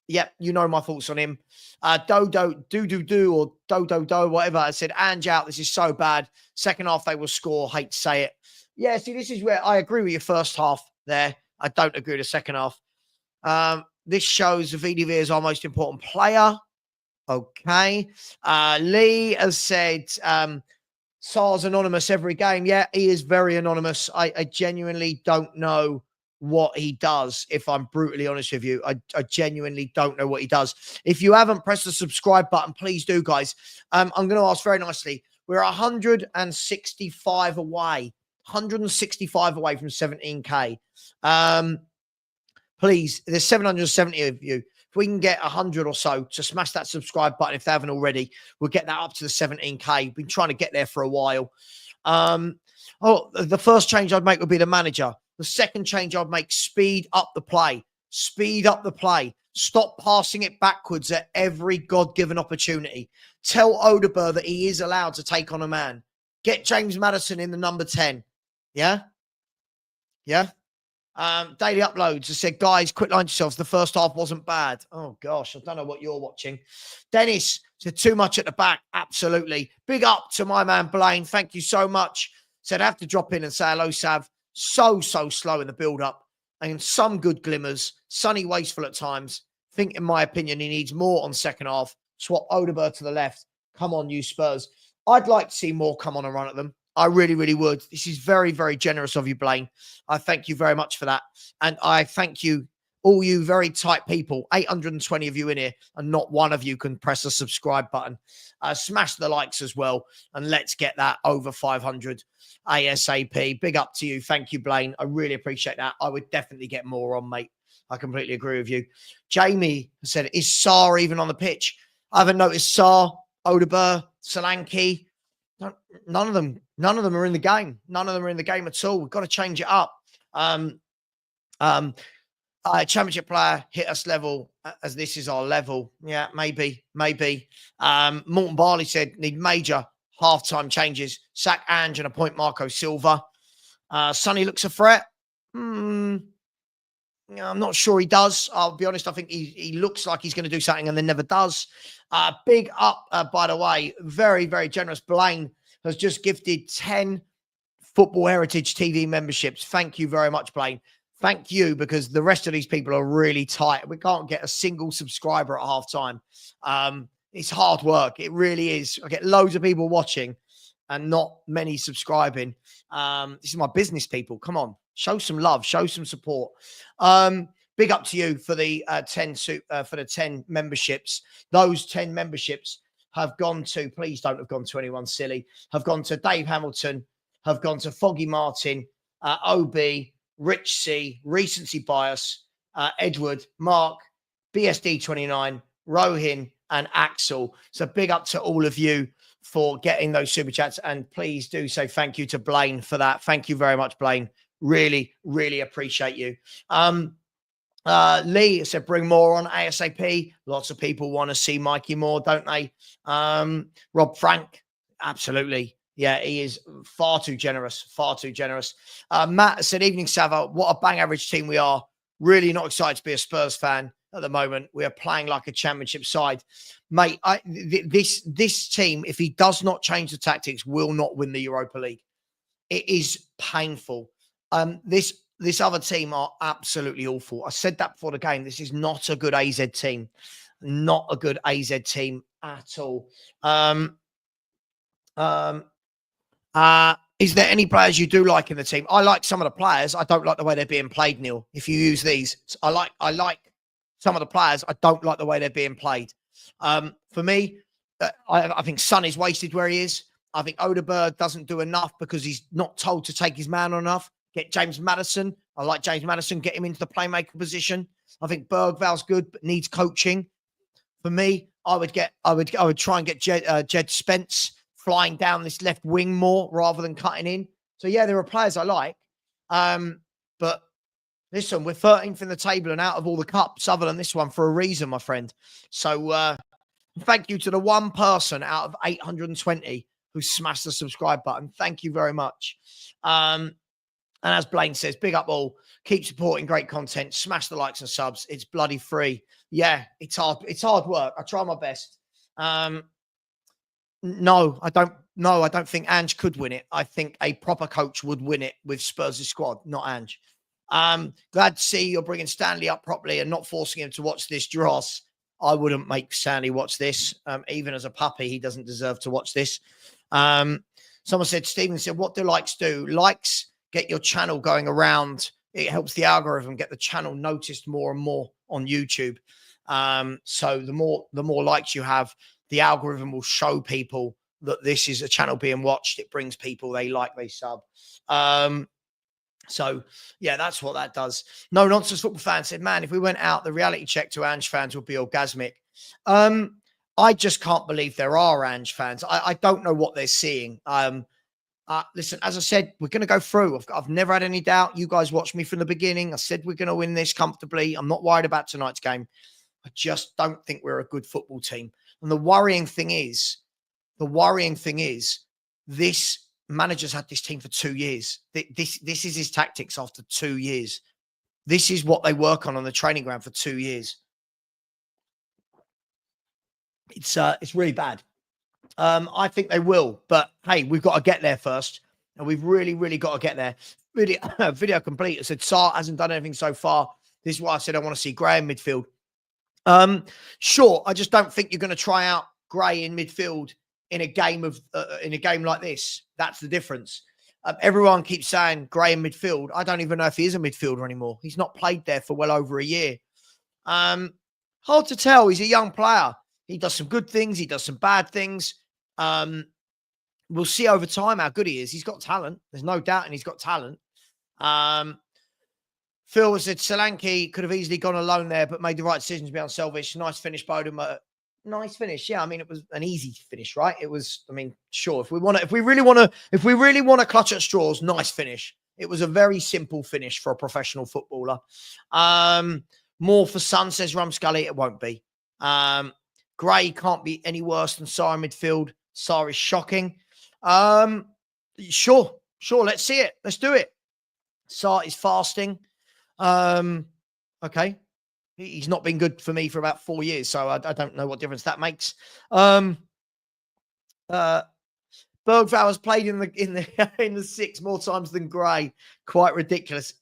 yeah, my thoughts on him. Dodo, or Dodo, whatever. I said, Ange out. This is so bad. Second half, they will score. Hate to say it. Yeah, see, this is where I agree with your first half there. I don't agree with the second half. This shows VDV is our most important player. Okay. Lee has said, SAR's anonymous every game. Yeah, he is very anonymous. I genuinely don't know what he does, if I'm brutally honest with you. I genuinely don't know what he does. If you haven't pressed the subscribe button, please do, guys. I'm going to ask very nicely. We're 165 away. 165 away from 17K. Please, there's 770 of you. If we can get 100 or so to smash that subscribe button, if they haven't already, we'll get that up to the 17K. We've been trying to get there for a while. The first change I'd make would be the manager. The second change I'd make, speed up the play. Speed up the play. Stop passing it backwards at every God-given opportunity. Tell Odegaard that he is allowed to take on a man. Get James Maddison in the number 10. Yeah? Yeah? Daily uploads. I said, guys, quit lying to yourselves. The first half wasn't bad. Oh, gosh. I don't know what you're watching. Dennis said, too much at the back. Absolutely. Big up to my man, Blaine. Thank you so much. Said, I have to drop in and say hello, Sav. So slow in the build-up. And some good glimmers. Sunny wasteful at times. Think, in my opinion, he needs more on second half. Swap Odegaard to the left. Come on, you Spurs. I'd like to see more come on and run at them. I really, really would. This is very, very generous of you, Blaine. I thank you very much for that. And I thank you, all you very tight people, 820 of you in here, and not one of you can press the subscribe button. Smash the likes as well, and let's get that over 500 ASAP. Big up to you. Thank you, Blaine. I really appreciate that. I would definitely get more on, mate. I completely agree with you. Jamie said, is Saar even on the pitch? I haven't noticed Saar, Odegaard, Solanke. None of them are in the game. None of them are in the game at all. We've got to change it up. Championship player hit us level as this is our level. Yeah, maybe. Morton Barley said need major halftime changes. Sack Ange and appoint Marco Silva. Sonny looks a threat. I'm not sure he does. I'll be honest. I think he looks like he's going to do something and then never does. Big up, by the way, very, very generous. Blaine has just gifted 10 Football Heritage TV memberships. Thank you very much, Blaine. Thank you, because the rest of these people are really tight. We can't get a single subscriber at halftime. It's hard work. It really is. I get loads of people watching and not many subscribing. This is my business, people. Come on. Show some love. Show some support. Big up to you for the 10 memberships. Those 10 memberships have gone to, please don't have gone to anyone silly, have gone to Dave Hamilton, have gone to Foggy Martin, OB, Rich C, Recency Bias, Edward, Mark, BSD29, Rohin, and Axel. So big up to all of you for getting those super chats. And please do say thank you to Blaine for that. Thank you very much, Blaine. Really, really appreciate you. Lee said, bring more on ASAP. Lots of people want to see Mikey Moore, don't they? Rob Frank, absolutely. Yeah, he is far too generous, far too generous. Matt said, evening, Savva. What a bang average team we are. Really not excited to be a Spurs fan at the moment. We are playing like a championship side. Mate, this team, if he does not change the tactics, will not win the Europa League. It is painful. This other team are absolutely awful. I said that before the game. This is not a good AZ team. Not a good AZ team at all. Is there any players you do like in the team? I like some of the players. I don't like the way they're being played, Neil. If you use these, I like some of the players. I don't like the way they're being played. For me, I think Son is wasted where he is. I think Odegaard doesn't do enough because he's not told to take his man on enough. Get James Maddison. I like James Maddison. Get him into the playmaker position. I think Bergval's good, but needs coaching. For me, I would try and get Jed Spence flying down this left wing more rather than cutting in. So yeah, there are players I like. But listen, we're 13th in the table and out of all the cups other than this one for a reason, my friend. So thank you to the one person out of 820 who smashed the subscribe button. Thank you very much. And as Blaine says, big up all. Keep supporting great content. Smash the likes and subs. It's bloody free. Yeah, it's hard. It's hard work. I try my best. No, I don't. No, I don't think Ange could win it. I think a proper coach would win it with Spurs' squad, not Ange. Glad to see you're bringing Stanley up properly and not forcing him to watch this dross. I wouldn't make Stanley watch this. Even as a puppy, he doesn't deserve to watch this. Someone said, Stephen said, what do likes do? Likes get your channel going around. It helps the algorithm get the channel noticed more and more on YouTube. So the more likes you have, the algorithm will show people that this is a channel being watched. It brings people, they like, they sub. So yeah, that's what that does. No Nonsense Football fan said, man, if we went out, the reality check to Ange fans would be orgasmic. I just can't believe there are Ange fans. I don't know what they're seeing. Listen, as I said, we're going to go through. I've never had any doubt. You guys watched me from the beginning. I said we're going to win this comfortably. I'm not worried about tonight's game. I just don't think we're a good football team. And the worrying thing is, this manager's had this team for 2 years. This is his tactics after 2 years. This is what they work on the training ground for 2 years. It's really bad. I think they will, but hey, we've got to get there first, and we've really, really got to get there. Video complete. I said Sarr hasn't done anything so far. This is why I said I want to see Gray in midfield. Sure, I just don't think you're going to try out Gray in midfield in a game like this. That's the difference. Everyone keeps saying Gray in midfield. I don't even know if he is a midfielder anymore. He's not played there for well over a year. Hard to tell. He's a young player. He does some good things. He does some bad things. We'll see over time how good he is. He's got talent. There's no doubt, and he's got talent. Phil said Solanke could have easily gone alone there, but made the right decision to be unselfish. Nice finish, Bowden. Nice finish. Yeah, I mean, it was an easy finish, right? It was. I mean, sure. If we really want to clutch at straws, nice finish. It was a very simple finish for a professional footballer. More for Son, says Rumscully. It won't be. Gray can't be any worse than Sarr in midfield. Sarr is shocking. Sure. Let's see it. Let's do it. Sarr is fasting. Okay. He's not been good for me for about 4 years, so I don't know what difference that makes. Bergval has played in the six more times than Gray. Quite ridiculous.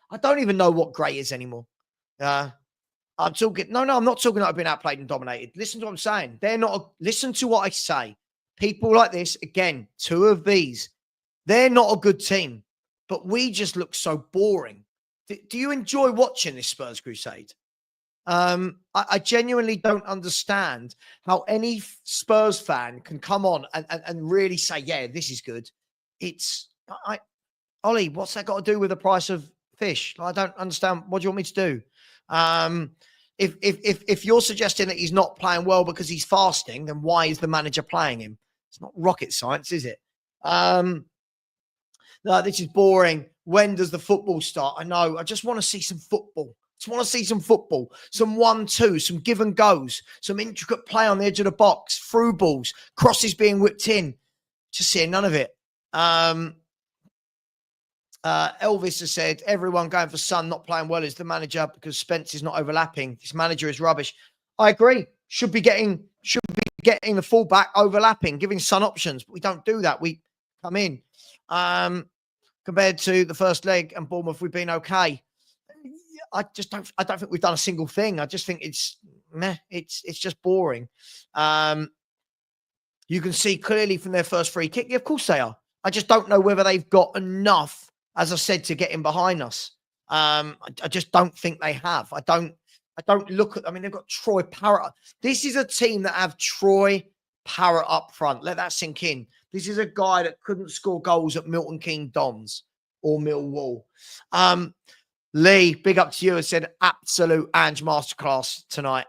I don't even know what Gray is anymore. I'm talking. No, I'm not talking about being outplayed and dominated. Listen to what I'm saying. Listen to what I say. People like this, again, two of these, they're not a good team, but we just look so boring. Do you enjoy watching this Spurs crusade? I genuinely don't understand how any Spurs fan can come on and really say, yeah, this is good. Ollie, what's that got to do with the price of fish? I don't understand. What do you want me to do? If you're suggesting that he's not playing well because he's fasting, then why is the manager playing him? It's not rocket science, is it? No, this is boring. When does the football start? I know. I just want to see some football. Just want to see some football, some 1-2, some give and goes, some intricate play on the edge of the box, through balls, crosses being whipped in. Just seeing none of it. Elvis has said, everyone going for Son not playing well is the manager because Spence is not overlapping. This manager is rubbish. I agree. Should be getting the fullback overlapping, giving Son options, but we don't do that. We come in. Compared to the first leg and Bournemouth, we've been okay. I don't think we've done a single thing. I just think it's meh. It's just boring. You can see clearly from their first free kick. Yeah, of course they are. I just don't know whether they've got enough, as I said, to get in behind us. I just don't think they have. I don't look at, I mean, they've got Troy Parrott. This is a team that have Troy Parrott up front. Let that sink in. This is a guy that couldn't score goals at Milton Keynes Dons or Millwall. Lee, big up to you. I said absolute Ange masterclass tonight.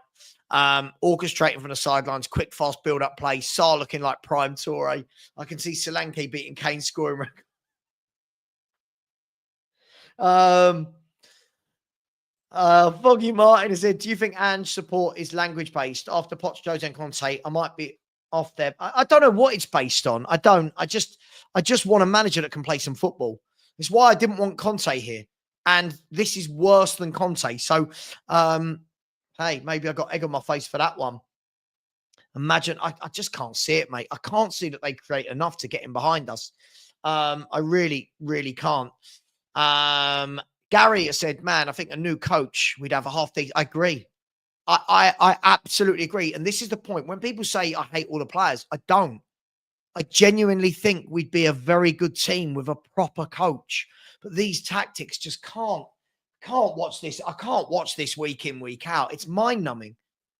Orchestrating from the sidelines, quick, fast build-up play. Sarr looking like prime Toure. I can see Solanke beating Kane scoring record. Foggy Martin has said, do you think Ange support is language-based? After Poch, Jose and Conte, I might be off there. I don't know what it's based on. I don't. I just want a manager that can play some football. It's why I didn't want Conte here. And this is worse than Conte. So, hey, maybe I got egg on my face for that one. Imagine, I just can't see it, mate. I can't see that they create enough to get in behind us. I really, really can't. Gary has said, man, I think a new coach, we'd have a half decent. I agree. I absolutely agree. And this is the point. When people say I hate all the players, I don't. I genuinely think we'd be a very good team with a proper coach. But these tactics just can't watch this. I can't watch this week in, week out. It's mind-numbing.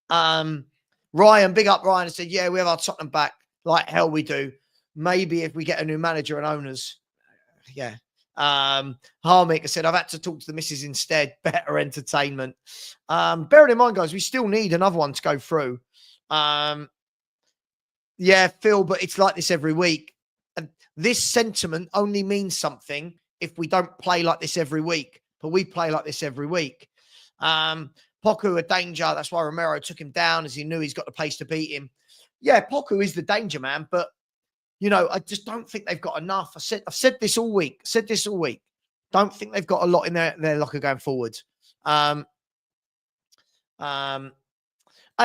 Ryan, big up Ryan, said, yeah, we have our Tottenham back. Like hell we do. Maybe if we get a new manager and owners. Yeah. Harmick said, I've had to talk to the missus instead. Better entertainment. Bearing in mind, guys, we still need another one to go through. Yeah, Phil, but it's like this every week. And this sentiment only means something if we don't play like this every week. But we play like this every week. Poku a danger. That's why Romero took him down, as he knew he's got the pace to beat him. Yeah, Poku is the danger man, but you know, I just don't think they've got enough. I've said this all week. Don't think they've got a lot in their locker going forward. A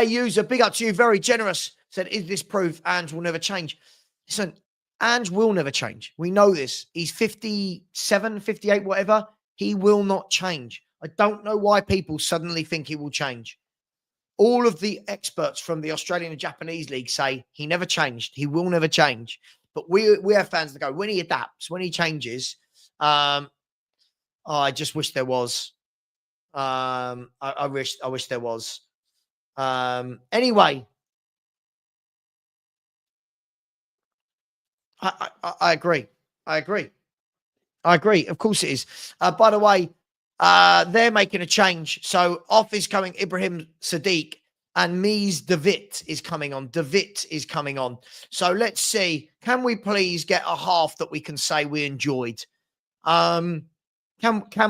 user, big up to you, very generous, said, is this proof Ange will never change? Listen, Ange will never change. We know this. He's 57, 58, whatever. He will not change. I don't know why people suddenly think he will change. All of the experts from the Australian and Japanese league say he never changed. He will never change. But we have fans that go, when he adapts, when he changes, I just wish there was. I wish there was. Anyway, I agree. Of course it is. By the way, they're making a change. So off is coming Ibrahim Sadiq and Mies David is coming on. So let's see. Can we please get a half that we can say we enjoyed? Can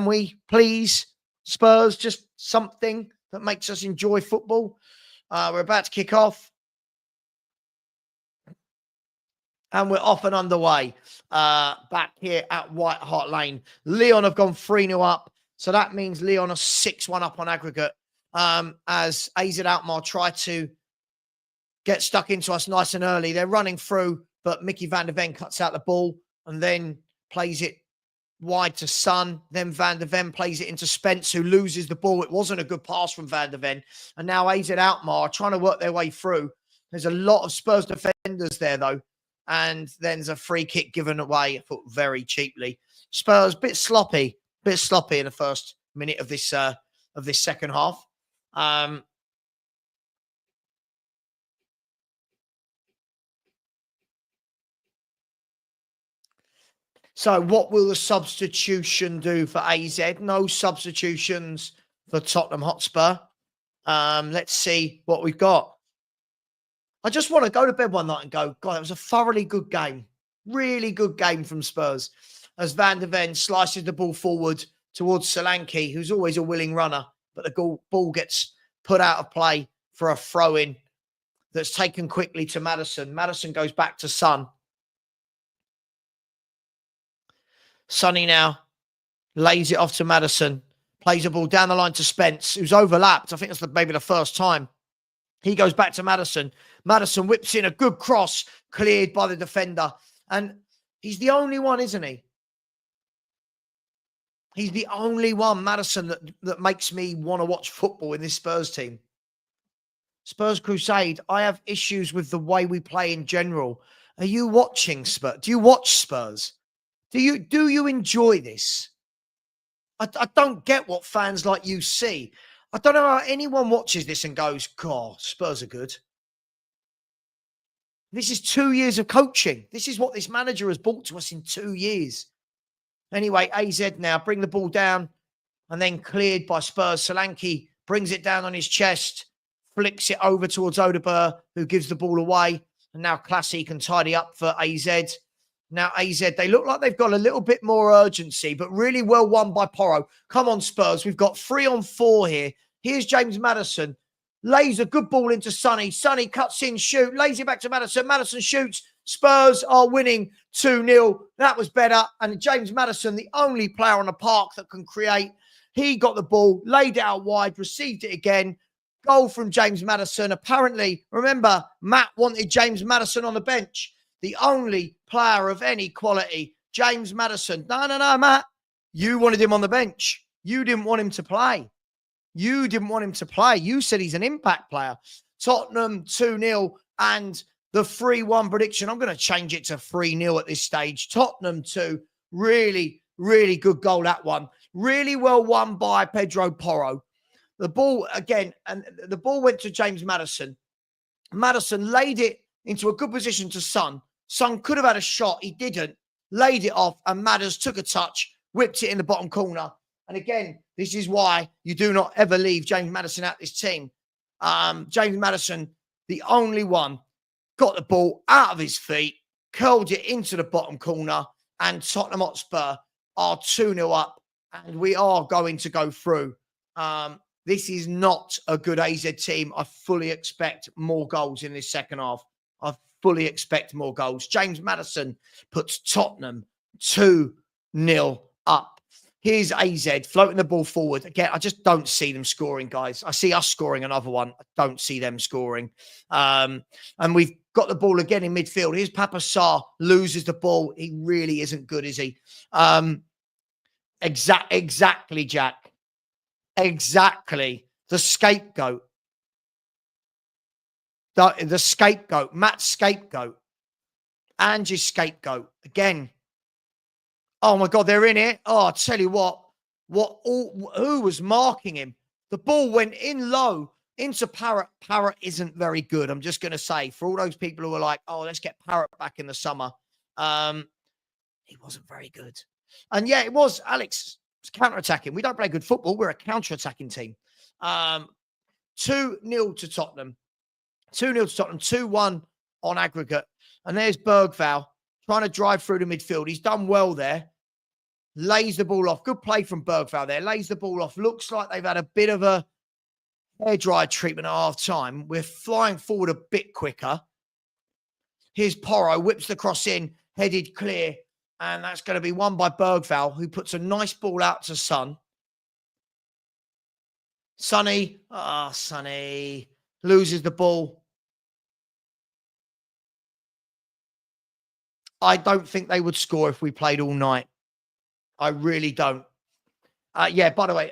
we please, Spurs, just something that makes us enjoy football? We're about to kick off. And we're off and underway. Back here at White Hart Lane. Leon have gone 3-0 up. So that means Leon are 6-1 up on aggregate. As AZ Alkmaar try to get stuck into us nice and early. They're running through, but Mickey van der Ven cuts out the ball and then plays it wide to Son. Then Van der Ven plays it into Spence, who loses the ball. It wasn't a good pass from Van der Ven. And now AZ Alkmaar are trying to work their way through. There's a lot of Spurs defenders there, though. And then there's a free kick given away, I thought, very cheaply. Spurs, bit sloppy in the first minute of this second half. So what will the substitution do for AZ? No substitutions for Tottenham Hotspur. Let's see what we've got. I just want to go to bed one night and go, God, that was a thoroughly good game. Really good game from Spurs. As Van der Ven slices the ball forward towards Solanke, who's always a willing runner, but the ball gets put out of play for a throw-in that's taken quickly to Maddison. Maddison goes back to Son. Sonny now lays it off to Maddison. Plays the ball down the line to Spence, who's overlapped. I think that's maybe the first time. He goes back to Maddison. Maddison whips in a good cross, cleared by the defender. And he's the only one, isn't he? He's the only one, Maddison, that makes me want to watch football in this Spurs team. Spurs Crusade, I have issues with the way we play in general. Are you watching Spurs? Do you watch Spurs? Do you enjoy this? I don't get what fans like you see. I don't know how anyone watches this and goes, God, Spurs are good. This is 2 years of coaching. This is what this manager has brought to us in 2 years. Anyway, AZ now bring the ball down and then cleared by Spurs. Solanke brings it down on his chest, flicks it over towards Odegaard, who gives the ball away. And now Classy can tidy up for AZ. Now, AZ, they look like they've got a little bit more urgency, but really well won by Porro. Come on, Spurs. We've got 3 on 4 here. Here's James Maddison. Lays a good ball into Sonny. Sonny cuts in, shoot. Lays it back to Maddison. Maddison shoots. Spurs are winning 2-0. That was better. And James Maddison, the only player on the park that can create. He got the ball, laid it out wide, received it again. Goal from James Maddison. Apparently, remember, Matt wanted James Maddison on the bench. The only player of any quality, James Maddison. No, Matt. You wanted him on the bench. You didn't want him to play. You didn't want him to play. You said he's an impact player. Tottenham 2-0 and the 3-1 prediction. I'm going to change it to 3-0 at this stage. Tottenham 2. Really, really good goal, that one. Really well won by Pedro Porro. The ball, again, and the ball went to James Maddison. Maddison laid it into a good position to Son. Son could have had a shot. He didn't. Laid it off, and Madders took a touch, whipped it in the bottom corner. And again, this is why you do not ever leave James Maddison out this team. James Maddison, the only one, got the ball out of his feet, curled it into the bottom corner, and Tottenham Hotspur are 2-0 up, and we are going to go through. This is not a good AZ team. I fully expect more goals in this second half. I fully expect more goals. James Maddison puts Tottenham 2-0 up. Here's AZ floating the ball forward. Again, I just don't see them scoring, guys. I see us scoring another one. I don't see them scoring. And we've got the ball again in midfield. Here's Papa Sarr, loses the ball. He really isn't good, is he? Exactly, Jack. Exactly. The scapegoat. The scapegoat. Matt's scapegoat. Angie's scapegoat. Again. Oh, my God, they're in it. Oh, I'll tell you what. Who was marking him? The ball went in low into Parrott. Parrott isn't very good, I'm just going to say. For all those people who are like, oh, let's get Parrott back in the summer. He wasn't very good. And yeah, it was Alex. It's counter-attacking. We don't play good football. We're a counter-attacking team. 2-0 to Tottenham. 2-0 to Tottenham. 2-1 on aggregate. And there's Bergvall trying to drive through the midfield. He's done well there. Lays the ball off. Good play from Bergvall there. Lays the ball off. Looks like they've had a bit of a hairdryer treatment at half-time. We're flying forward a bit quicker. Here's Porro. Whips the cross in. Headed clear. And that's going to be won by Bergvall, who puts a nice ball out to Son. Sonny. Sonny. Loses the ball. I don't think they would score if we played all night. I really don't. Yeah, by the way,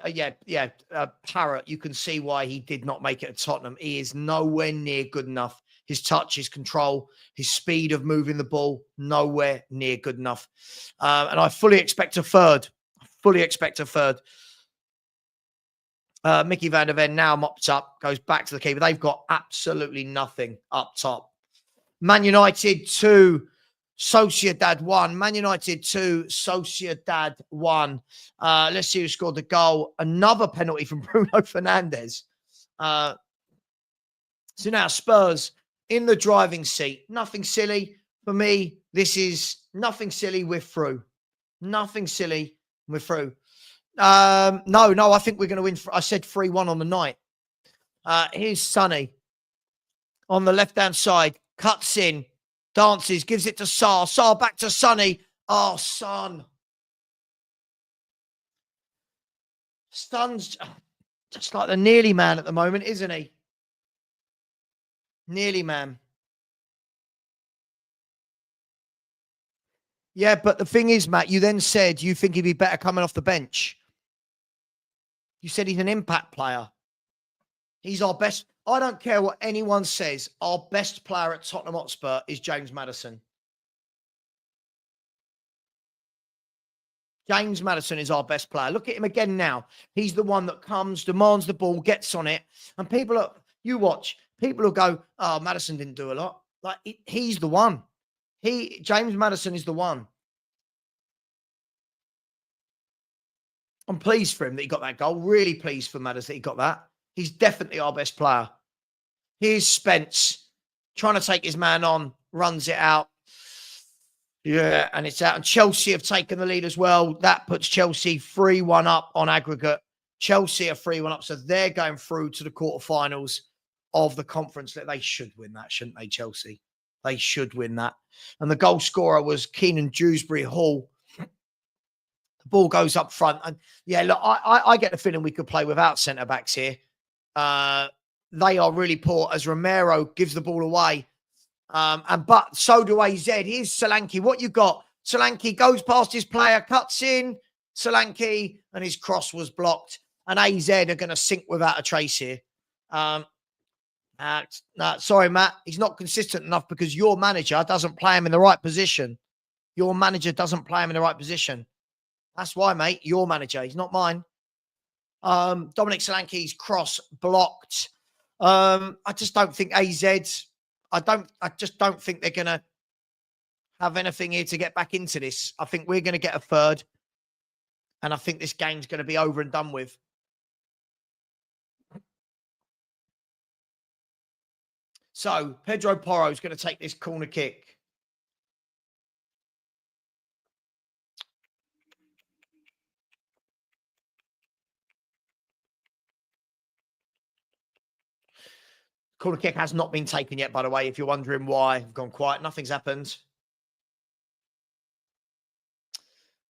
Parrott, you can see why he did not make it at Tottenham. He is nowhere near good enough. His touch, his control, his speed of moving the ball, nowhere near good enough. And I fully expect a third. Mickey van der Ven now mopped up, goes back to the keeper. They've got absolutely nothing up top. Man United 2, Sociedad 1. Man United 2, Sociedad 1. Let's see who scored the goal. Another penalty from Bruno Fernandes. So now Spurs in the driving seat. Nothing silly. For me, this is nothing silly. We're through. Nothing silly. We're through. No, I think we're going to win. I said 3-1 on the night. Here's Sonny on the left-hand side. Cuts in. Dances. Gives it to Sar. Sar back to Sonny. Oh, Son. Son's just like the nearly man at the moment, isn't he? Nearly man. Yeah, but the thing is, Matt, you then said you think he'd be better coming off the bench. You said he's an impact player. He's our best. I don't care what anyone says. Our best player at Tottenham Hotspur is James Maddison. James Maddison is our best player. Look at him again now. He's the one that comes, demands the ball, gets on it. And people are, you watch, people will go, oh, Maddison didn't do a lot. Like, he's the one. James Maddison is the one. I'm pleased for him that he got that goal. Really pleased for Maddison that he got that. He's definitely our best player. Here's Spence trying to take his man on, runs it out. Yeah, and it's out. And Chelsea have taken the lead as well. That puts Chelsea 3-1 up on aggregate. Chelsea are 3-1 up, so they're going through to the quarterfinals of the conference. They should win that, shouldn't they, Chelsea? They should win that. And the goal scorer was Keenan Dewsbury Hall. The ball goes up front. And yeah, look, I get the feeling we could play without centre-backs here. They are really poor as Romero gives the ball away. But so do AZ. Here's Solanke. What you got? Solanke goes past his player, cuts in. Solanke, and his cross was blocked. And AZ are going to sink without a trace here. Sorry, Matt. He's not consistent enough because your manager doesn't play him in the right position. Your manager doesn't play him in the right position. That's why, mate. Your manager. He's not mine. Dominic Solanke's cross blocked. I just don't think AZ... I just don't think they're going to have anything here to get back into this. I think we're going to get a third. And I think this game's going to be over and done with. So, Pedro Porro is going to take this corner kick. Corner kick has not been taken yet, by the way. If you're wondering why I've gone quiet, nothing's happened.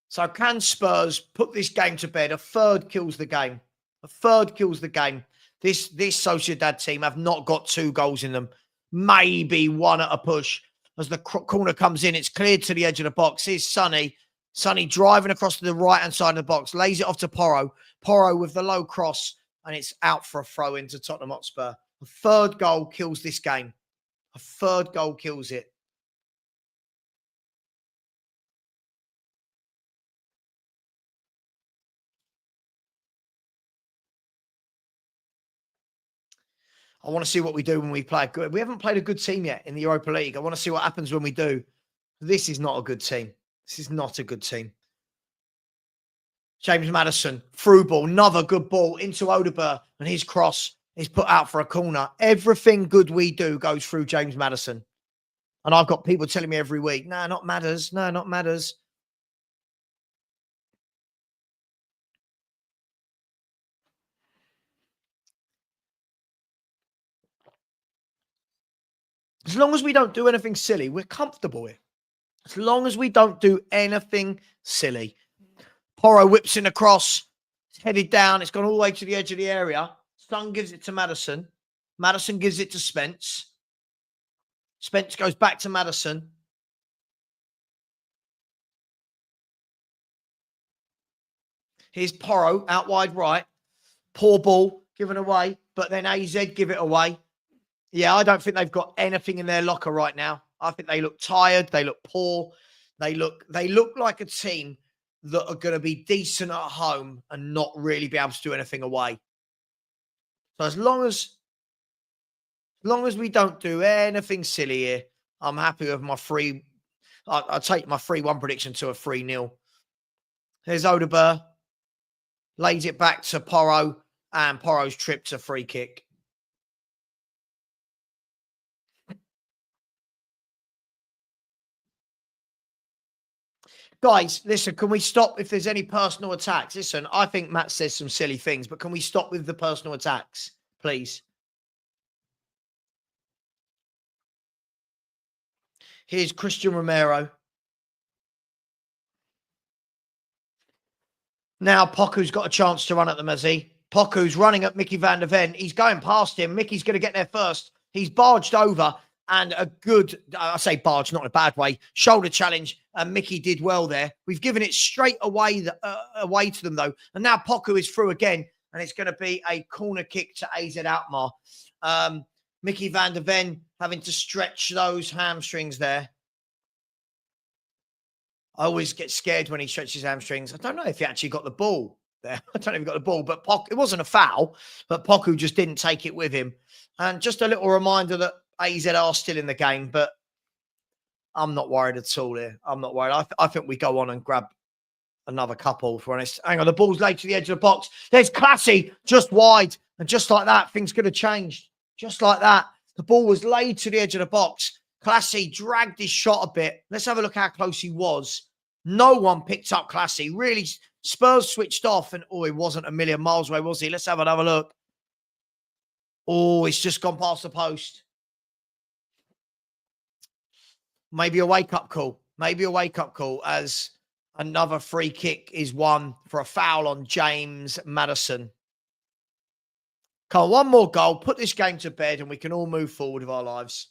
So can Spurs put this game to bed? A third kills the game. A third kills the game. This Sociedad team have not got 2 goals in them. Maybe one at a push. As the corner comes in, it's cleared to the edge of the box. Here's Sonny. Sonny driving across to the right-hand side of the box. Lays it off to Porro. Porro with the low cross. And it's out for a throw into Tottenham Hotspur. A third goal kills this game. A third goal kills it. I want to see what we do when we play good. We haven't played a good team yet in the Europa League. I want to see what happens when we do. This is not a good team. This is not a good team. James Maddison, through ball, another good ball into Odegaard, and his cross is put out for a corner. Everything good we do goes through James Maddison. And I've got people telling me every week, no, not Matters. No, not Matters. As long as we don't do anything silly, we're comfortable here. As long as we don't do anything silly. Porro whips in across. It's headed down. It's gone all the way to the edge of the area. Son gives it to Maddison. Maddison gives it to Spence. Spence goes back to Maddison. Here's Porro out wide right. Poor ball given away, but then AZ give it away. Yeah, I don't think they've got anything in their locker right now. I think they look tired. They look poor. They look like a team that are going to be decent at home and not really be able to do anything away. So as long as we don't do anything silly here, I'm happy with my I'll take my 3-1 prediction to a 3-0. There's Odegaard. Lays it back to Porro, and Porro's tripped a free kick. Guys, listen, can we stop if there's any personal attacks? Listen, I think Matt says some silly things, but can we stop with the personal attacks, please? Here's Christian Romero. Now Poku's got a chance to run at them, has he? Poku's running at Mickey van der Ven. He's going past him. Mickey's going to get there first. He's barged over and a good, I say barge, not in a bad way, shoulder challenge. And Mickey did well there. We've given it straight away, away to them, though. And now Poku is through again. And it's going to be a corner kick to AZ Alkmaar. Mickey van der Ven having to stretch those hamstrings there. I always get scared when he stretches hamstrings. I don't know if he actually got the ball there. I don't know if he got the ball, but it wasn't a foul, but Poku just didn't take it with him. And just a little reminder that AZ are still in the game, but I'm not worried at all here. I'm not worried. I think we go on and grab another couple, for honest. Hang on, the ball's laid to the edge of the box. There's Classy just wide. And just like that, things could have changed. Just like that. The ball was laid to the edge of the box. Classy dragged his shot a bit. Let's have a look how close he was. No one picked up Classy. Really, Spurs switched off and, he wasn't a million miles away, was he? Let's have another look. Oh, it's just gone past the post. Maybe a wake-up call. Maybe a wake-up call as another free kick is won for a foul on James Maddison. Come on, one more goal. Put this game to bed and we can all move forward with our lives.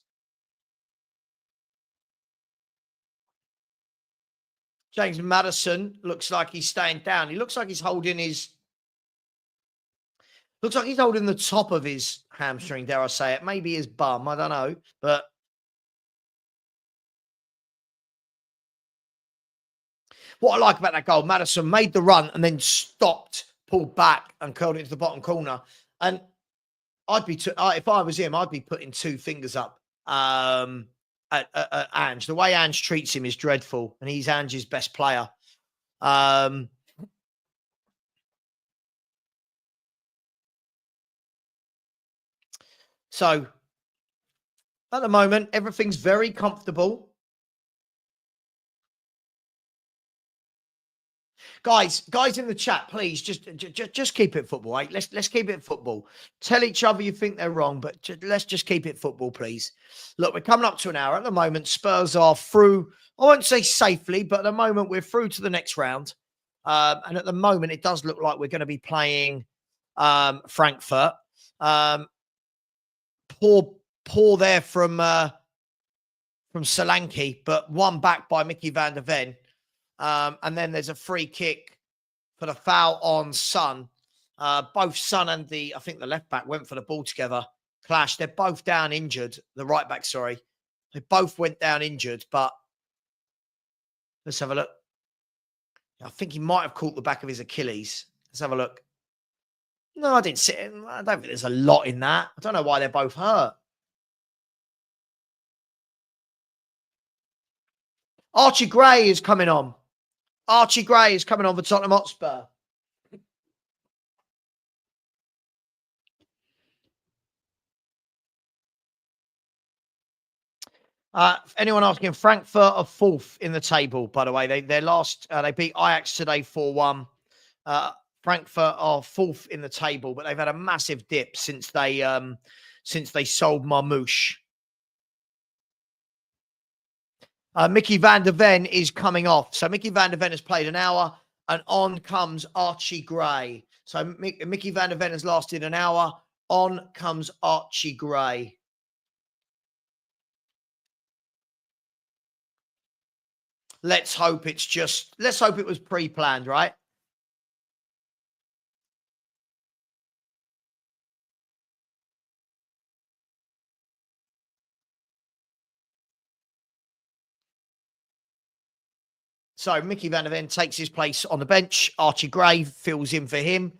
James Maddison looks like he's staying down. He looks like he's holding his... Looks like he's holding the top of his hamstring, dare I say it. Maybe his bum, I don't know. But what I like about that goal, Maddison made the run and then stopped, pulled back and curled it to the bottom corner. And I'd be, if I was him, I'd be putting two fingers up at Ange. The way Ange treats him is dreadful. And he's Ange's best player. So, at the moment, everything's very comfortable. Guys in the chat, please just keep it football. Right? Let's keep it football. Tell each other you think they're wrong, but let's just keep it football, please. Look, we're coming up to an hour at the moment. Spurs are through. I won't say safely, but at the moment we're through to the next round. And at the moment, it does look like we're going to be playing Frankfurt. Poor there from Solanke, but one back by Mickey van der Ven. And then there's a free kick for the foul on Son. Both Son and I think the left back went for the ball together. Clash. They're both down injured. The right back, sorry. They both went down injured, but let's have a look. I think he might have caught the back of his Achilles. Let's have a look. No, I didn't see it. I don't think there's a lot in that. I don't know why they're both hurt. Archie Gray is coming on. Archie Gray is coming on for Tottenham Hotspur. Anyone asking, Frankfurt are fourth in the table, by the way. They beat Ajax today 4-1. Frankfurt are fourth in the table, but they've had a massive dip since they sold Marmouche. Mickey van der Ven is coming off. So Mickey van der Ven has played an hour and on comes Archie Gray. So Mickey van der Ven has lasted an hour. On comes Archie Gray. Let's hope it was pre-planned, right? So Mickey van der Ven takes his place on the bench. Archie Gray fills in for him.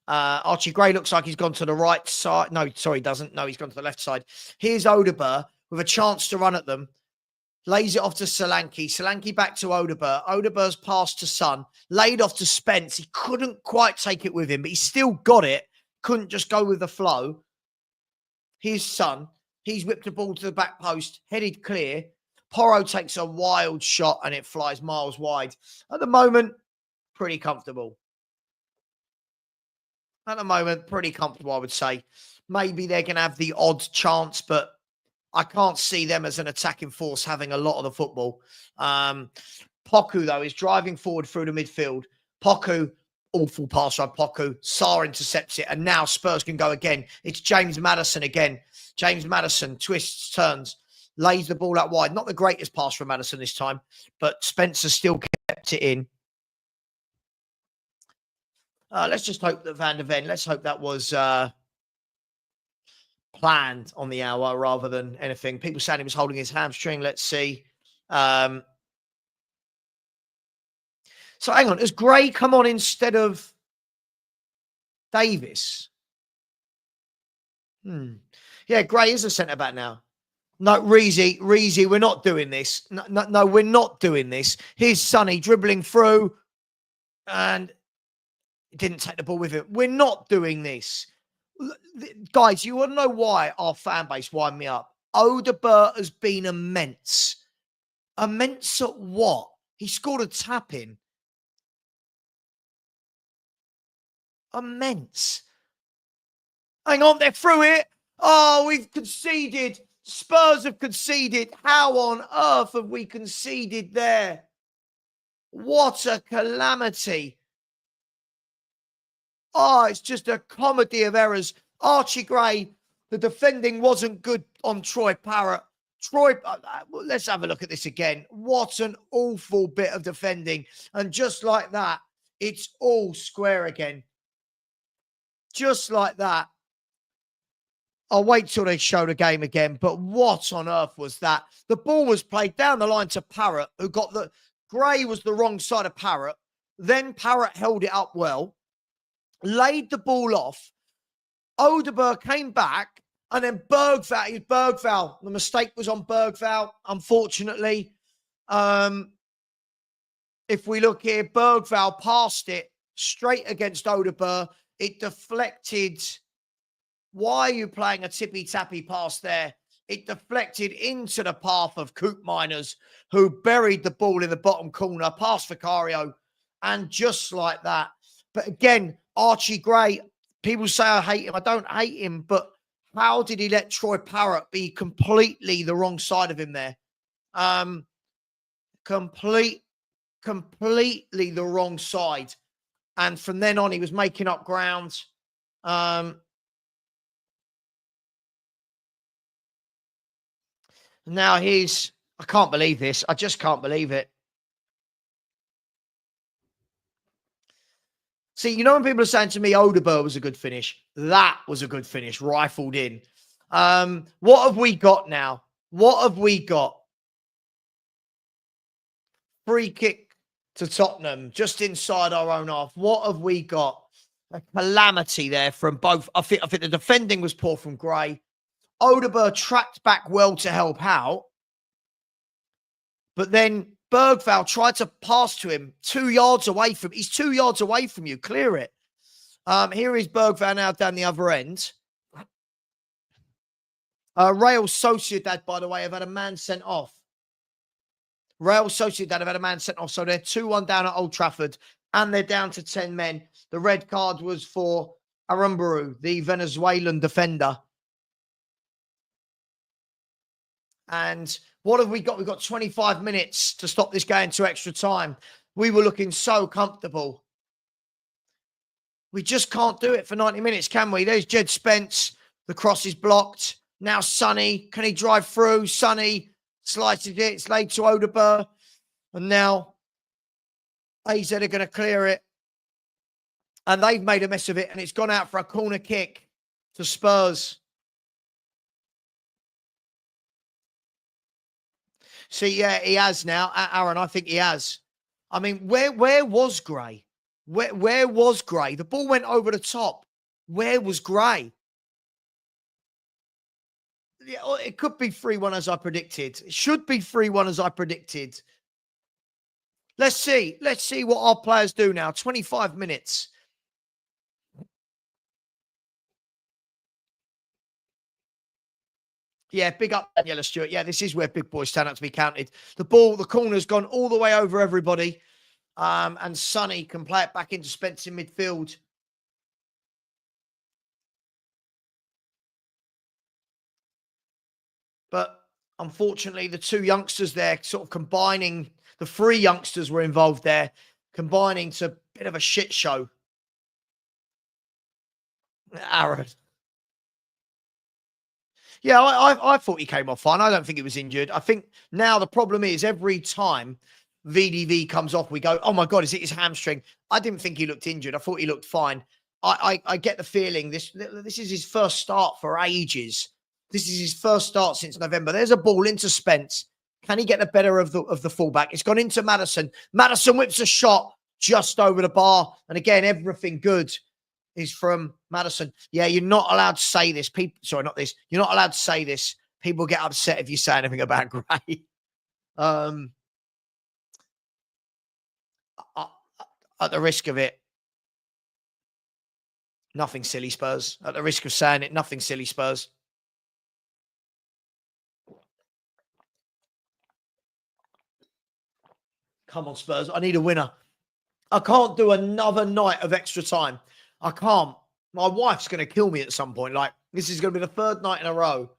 Archie Gray looks like he's gone to the right side. No, sorry, he doesn't. No, he's gone to the left side. Here's Odegaard with a chance to run at them. Lays it off to Solanke. Solanke back to Odegaard. Odegaard's passed to Son. Laid off to Spence. He couldn't quite take it with him, but he still got it. Couldn't just go with the flow. Here's Son. He's whipped the ball to the back post. Headed clear. Porro takes a wild shot and it flies miles wide. At the moment, pretty comfortable. At the moment, pretty comfortable, I would say. Maybe they're going to have the odd chance, but I can't see them as an attacking force having a lot of the football. Poku, though, is driving forward through the midfield. Poku, awful pass by Poku. Sarr intercepts it, and now Spurs can go again. It's James Maddison again. James Maddison twists, turns, lays the ball out wide. Not the greatest pass from Maddison this time, but Spencer still kept it in. Let's just hope that Van der Ven, let's hope that was planned on the hour rather than anything. People saying he was holding his hamstring. Let's see. So hang on. Has Gray come on instead of Davis? Yeah, Gray is a centre-back now. No, Reezy, we're not doing this. No, we're not doing this. Here's Sonny dribbling through and didn't take the ball with him. We're not doing this. Guys, you want to know why our fan base wind me up? Odegaard has been immense. Immense at what? He scored a tap-in. Immense. Hang on, they're through it. Oh, we've conceded. Spurs have conceded. How on earth have we conceded there? What a calamity. Oh, it's just a comedy of errors. Archie Gray, the defending wasn't good on Troy Parrott. Let's have a look at this again. What an awful bit of defending. And just like that, it's all square again. Just like that. I'll wait till they show the game again. But what on earth was that? The ball was played down the line to Parrott, who got the... Gray was the wrong side of Parrott. Then Parrott held it up well, laid the ball off. Odegaard came back, and then Bergvall. The mistake was on Bergvall, unfortunately. If we look here, Bergvall passed it straight against Odegaard. It deflected. Why are you playing a tippy-tappy pass there? It deflected into the path of Coop Miners, who buried the ball in the bottom corner, past Vicario, and just like that. But again, Archie Gray, people say I hate him. I don't hate him, but how did he let Troy Parrott be completely the wrong side of him there? Completely the wrong side. And from then on, he was making up ground. Now I can't believe this. I just can't believe it. See, you know when people are saying to me, Odegaard was a good finish? That was a good finish, rifled in. What have we got now? What have we got? Free kick to Tottenham, just inside our own half. What have we got? A calamity there from both. I think the defending was poor from Gray. Odegaard tracked back well to help out. But then Bergvall tried to pass to him 2 yards away from... He's 2 yards away from you. Clear it. Here is Bergvall now down the other end. Real Sociedad, by the way, have had a man sent off. Real Sociedad have had a man sent off. So they're 2-1 down at Old Trafford. And they're down to 10 men. The red card was for Aramburu, the Venezuelan defender. And what have we got? We've got 25 minutes to stop this going to extra time. We were looking so comfortable. We just can't do it for 90 minutes, can we? There's Jed Spence. The cross is blocked. Now Sonny. Can he drive through? Sonny slices it. It's laid to Odegaard. And now AZ are going to clear it. And they've made a mess of it. And it's gone out for a corner kick to Spurs. See, yeah, he has now. Aaron, I think he has. I mean, where was Gray? Where was Gray? The ball went over the top. Where was Gray? Yeah, it could be 3-1 as I predicted. It should be 3-1 as I predicted. Let's see. Let's see what our players do now. 25 minutes. Yeah, big up Daniela Stewart. Yeah, this is where big boys stand up to be counted. The corner's gone all the way over everybody. And Sonny can play it back into Spence in midfield. But unfortunately, the two youngsters there sort of combining, the three youngsters were involved there, combining to a bit of a shit show. Aaron. Yeah, I thought he came off fine. I don't think he was injured. I think now the problem is every time VDV comes off, we go, oh my God, is it his hamstring? I didn't think he looked injured. I thought he looked fine. I get the feeling this is his first start for ages. This is his first start since November. There's a ball into Spence. Can he get the better of the fullback? It's gone into Maddison. Maddison whips a shot just over the bar. And again, everything good is from Maddison. Yeah, you're not allowed to say this. People, sorry, not this. You're not allowed to say this. People get upset if you say anything about Gray. At the risk of it, nothing silly, Spurs. At the risk of saying it, nothing silly, Spurs. Come on, Spurs. I need a winner. I can't do another night of extra time. I can't. My wife's going to kill me at some point. Like, this is going to be the third night in a row.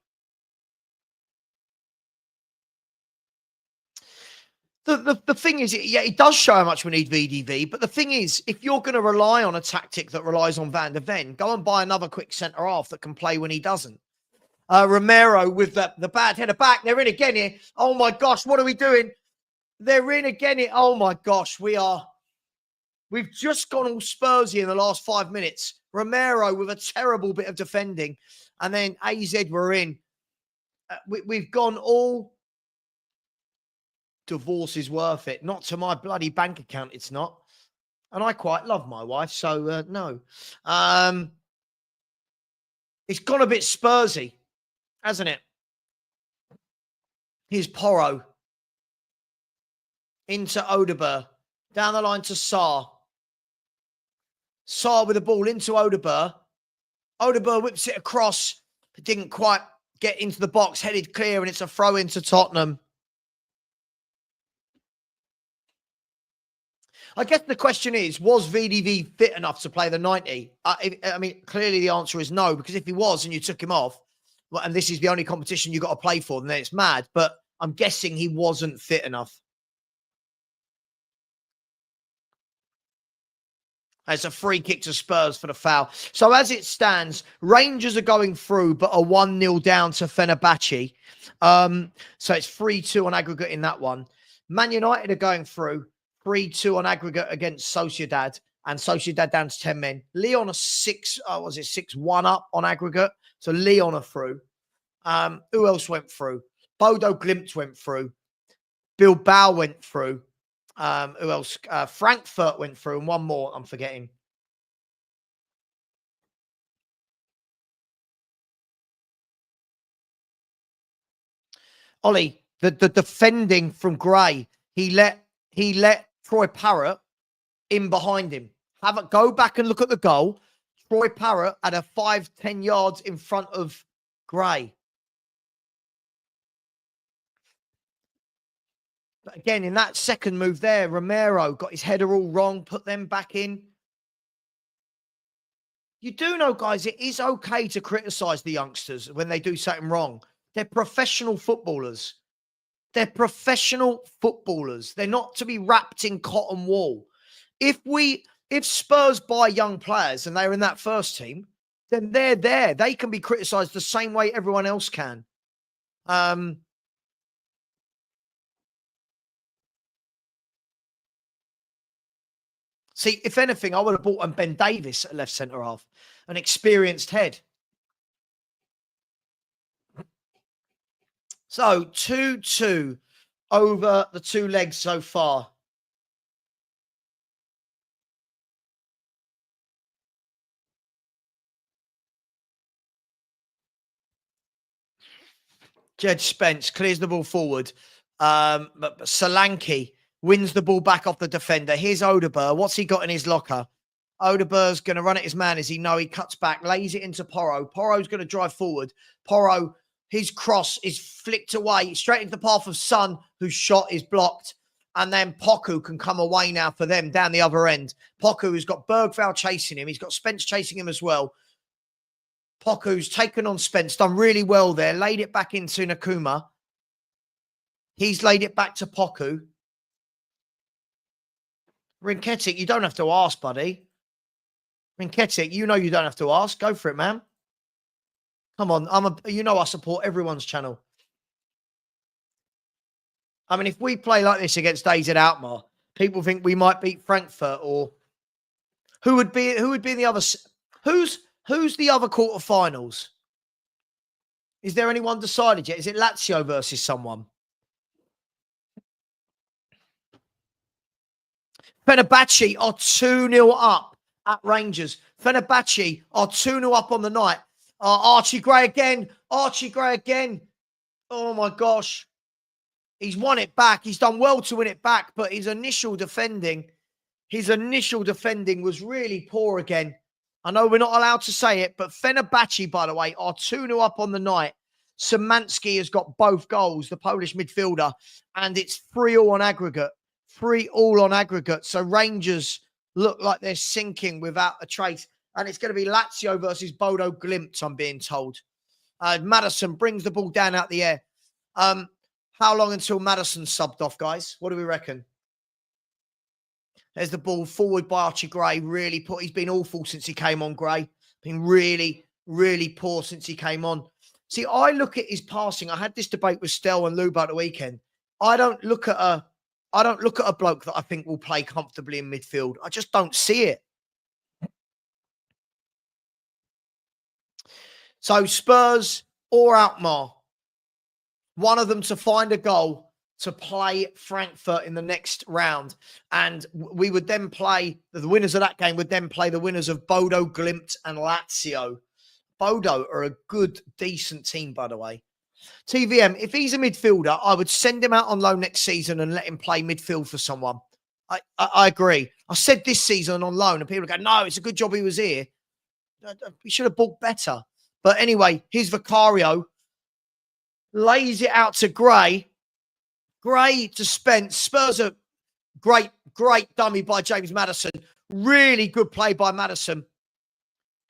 The thing is, yeah, it does show how much we need VDV. But the thing is, if you're going to rely on a tactic that relies on Van der Ven, go and buy another quick centre-half that can play when he doesn't. Romero with the bad header back. They're in again here. Oh, my gosh. What are we doing? They're in again here. Oh, my gosh. We've just gone all Spursy in the last 5 minutes. Romero with a terrible bit of defending. And then AZ were in. We've gone all divorce is worth it. Not to my bloody bank account, it's not. And I quite love my wife, so no. It's gone a bit Spursy, hasn't it? Here's Porro. Into Odeber. Down the line to Sarr. Sarr with the ball into Odeber. Odeber whips it across. But didn't quite get into the box. Headed clear, and it's a throw into Tottenham. I guess the question is, was VDV fit enough to play the 90? I mean, clearly the answer is no, because if he was and you took him off, well, and this is the only competition you got to play for, then it's mad. But I'm guessing he wasn't fit enough. It's a free kick to Spurs for the foul. So as it stands, Rangers are going through, but are 1-0 down to Fenerbahce. So it's 3-2 on aggregate in that one. Man United are going through 3-2 on aggregate against Sociedad, and Sociedad down to 10 men. Lyon are 6-1 up on aggregate. So Lyon are through. Who else went through? Bodo Glimt went through. Bilbao went through. Who else? Frankfurt went through, and one more I'm forgetting. Ollie, the defending from Gray, he let Troy Parrott in behind him. Go back and look at the goal. Troy Parrott had a 5-10 yards in front of Gray. But again, in that second move there, Romero got his header all wrong, put them back in. You do know, guys, it is okay to criticise the youngsters when they do something wrong. They're professional footballers. They're professional footballers. They're not to be wrapped in cotton wool. If Spurs buy young players and they're in that first team, then they're there. They can be criticised the same way everyone else can. See, if anything, I would have bought Ben Davis at left centre half, an experienced head. So 2-2 over the two legs so far. Jed Spence clears the ball forward. But Solanke wins the ball back off the defender. Here's Odeber. What's he got in his locker? Odeber's going to run at his man. As he cuts back, lays it into Porro. Porro's going to drive forward. Porro His cross is flicked away straight into the path of Son, whose shot is blocked. And then Poku can come away now for them down the other end. Poku has got Bergvall chasing him. He's got Spence chasing him as well. Poku's taken on Spence, done really well there. Laid it back into Nakuma. He's laid it back to Poku. Rinketic, you don't have to ask, buddy. Rinketic, you know you don't have to ask. Go for it, man. Come on, you know I support everyone's channel. I mean, if we play like this against AZ Alkmaar, people think we might beat Frankfurt, or who would be in the other? Who's the other quarterfinals? Is there anyone decided yet? Is it Lazio versus someone? Fenerbahce are 2-0 up at Rangers. Fenerbahce are 2-0 up on the night. Archie Gray again. Archie Gray again. Oh, my gosh. He's won it back. He's done well to win it back, but his initial defending was really poor again. I know we're not allowed to say it, but Fenerbahce, by the way, are 2-0 up on the night. Szymanski has got both goals, the Polish midfielder, and it's 3-3 on aggregate. 3-3 on aggregate. So Rangers look like they're sinking without a trace. And it's going to be Lazio versus Bodo Glimt, I'm being told. Maddison brings the ball down out the air. How long until Maddison's subbed off, guys? What do we reckon? There's the ball forward by Archie Gray. Really poor. He's been awful since he came on, Gray. Been really, really poor since he came on. See, I look at his passing. I had this debate with Stel and Luba at the weekend. I don't look at a bloke that I think will play comfortably in midfield. I just don't see it. So Spurs or Alkmaar, one of them to find a goal to play Frankfurt in the next round. And we would then play, the winners of that game would then play the winners of Bodo Glimt and Lazio. Bodo are a good, decent team, by the way. TVM, if he's a midfielder, I would send him out on loan next season and let him play midfield for someone. I agree. I said this season on loan, and people go, no, it's a good job he was here. He should have bought better. But anyway, here's Vicario. Lays it out to Gray. Gray to Spence. Spurs are great dummy by James Maddison. Really good play by Maddison.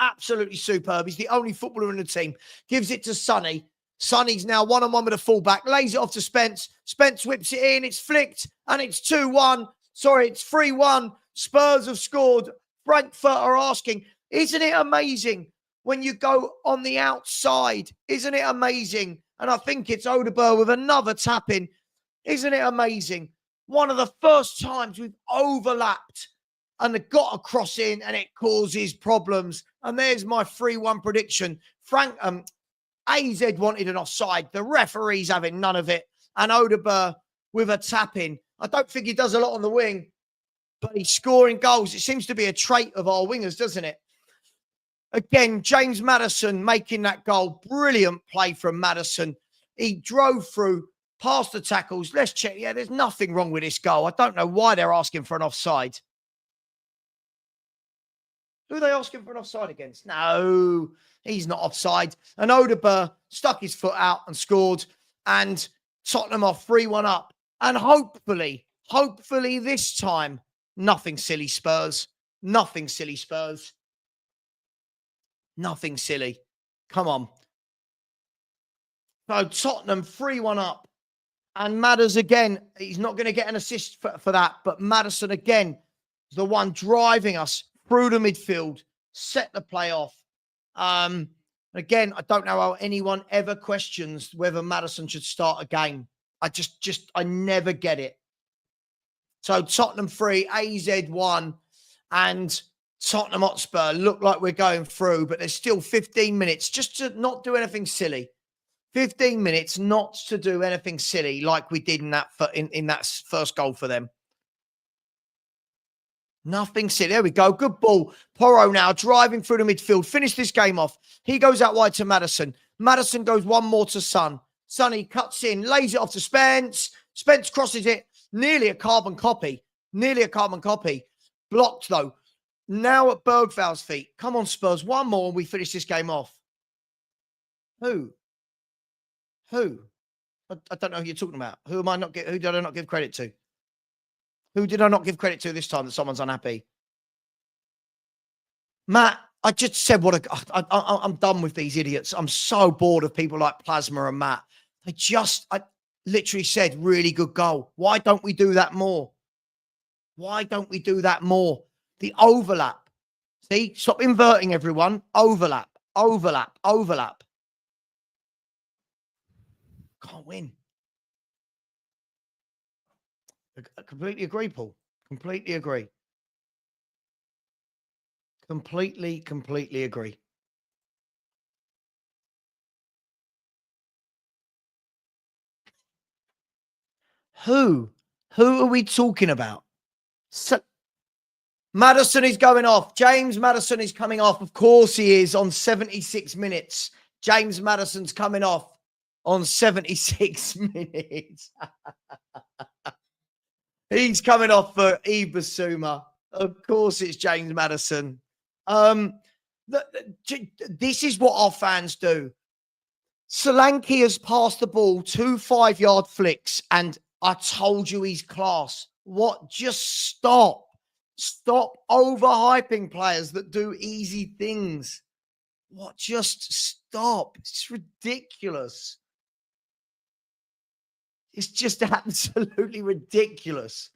Absolutely superb. He's the only footballer in the team. Gives it to Sonny. Sonny's now one-on-one with a fullback. Lays it off to Spence. Spence whips it in. It's flicked. And it's 2-1. Sorry, it's 3-1. Spurs have scored. Frankfurt are asking, isn't it amazing when you go on the outside? Isn't it amazing? And I think it's Odeberg with another tap-in. Isn't it amazing? One of the first times we've overlapped and got a cross in and it causes problems. And there's my 3-1 prediction. AZ wanted an offside. The referee's having none of it. And Odeberg with a tap-in. I don't think he does a lot on the wing, but he's scoring goals. It seems to be a trait of our wingers, doesn't it? Again, James Maddison making that goal. Brilliant play from Maddison. He drove through, past the tackles. Let's check. Yeah, there's nothing wrong with this goal. I don't know why they're asking for an offside. Who are they asking for an offside against? No, he's not offside. And Odeberg stuck his foot out and scored. And Tottenham are 3-1 up. And hopefully this time, nothing silly Spurs. Nothing silly Spurs. Nothing silly. Come on. So Tottenham 3-1 up. And Madders again, he's not going to get an assist for that. But Maddison again is the one driving us through the midfield. Set the play off. Again, I don't know how anyone ever questions whether Maddison should start a game. I never get it. So Tottenham 3, AZ 1. And Tottenham Hotspur look like we're going through, but there's still 15 minutes just to not do anything silly. 15 minutes not to do anything silly like we did in that first goal for them. Nothing silly. There we go. Good ball. Porro now driving through the midfield. Finish this game off. He goes out wide to Maddison. Maddison goes one more to Son. Sonny cuts in, lays it off to Spence. Spence crosses it. Nearly a carbon copy. Blocked though. Now at Bergvall's feet. Come on, Spurs. One more and we finish this game off. Who? Who? I don't know who you're talking about. Who am I not? Who did I not give credit to? Who did I not give credit to this time that someone's unhappy? Matt, I just said I'm done with these idiots. I'm so bored of people like Plasma and Matt. I literally said, really good goal. Why don't we do that more? Why don't we do that more? The overlap. See, stop inverting everyone. Overlap, overlap, overlap. Can't win. I completely agree, Paul. Completely agree. Completely agree. Who? Who are we talking about? Maddison is going off. James Maddison is coming off. Of course he is on 76 minutes. James Maddison's coming off on 76 minutes. He's coming off for Ibasuma. Of course it's James Maddison. This is what our fans do. Solanke has passed the ball 2 5-yard flicks, and I told you he's class. What? Just stop. Stop overhyping players that do easy things. What? Just stop. It's ridiculous. It's just absolutely ridiculous.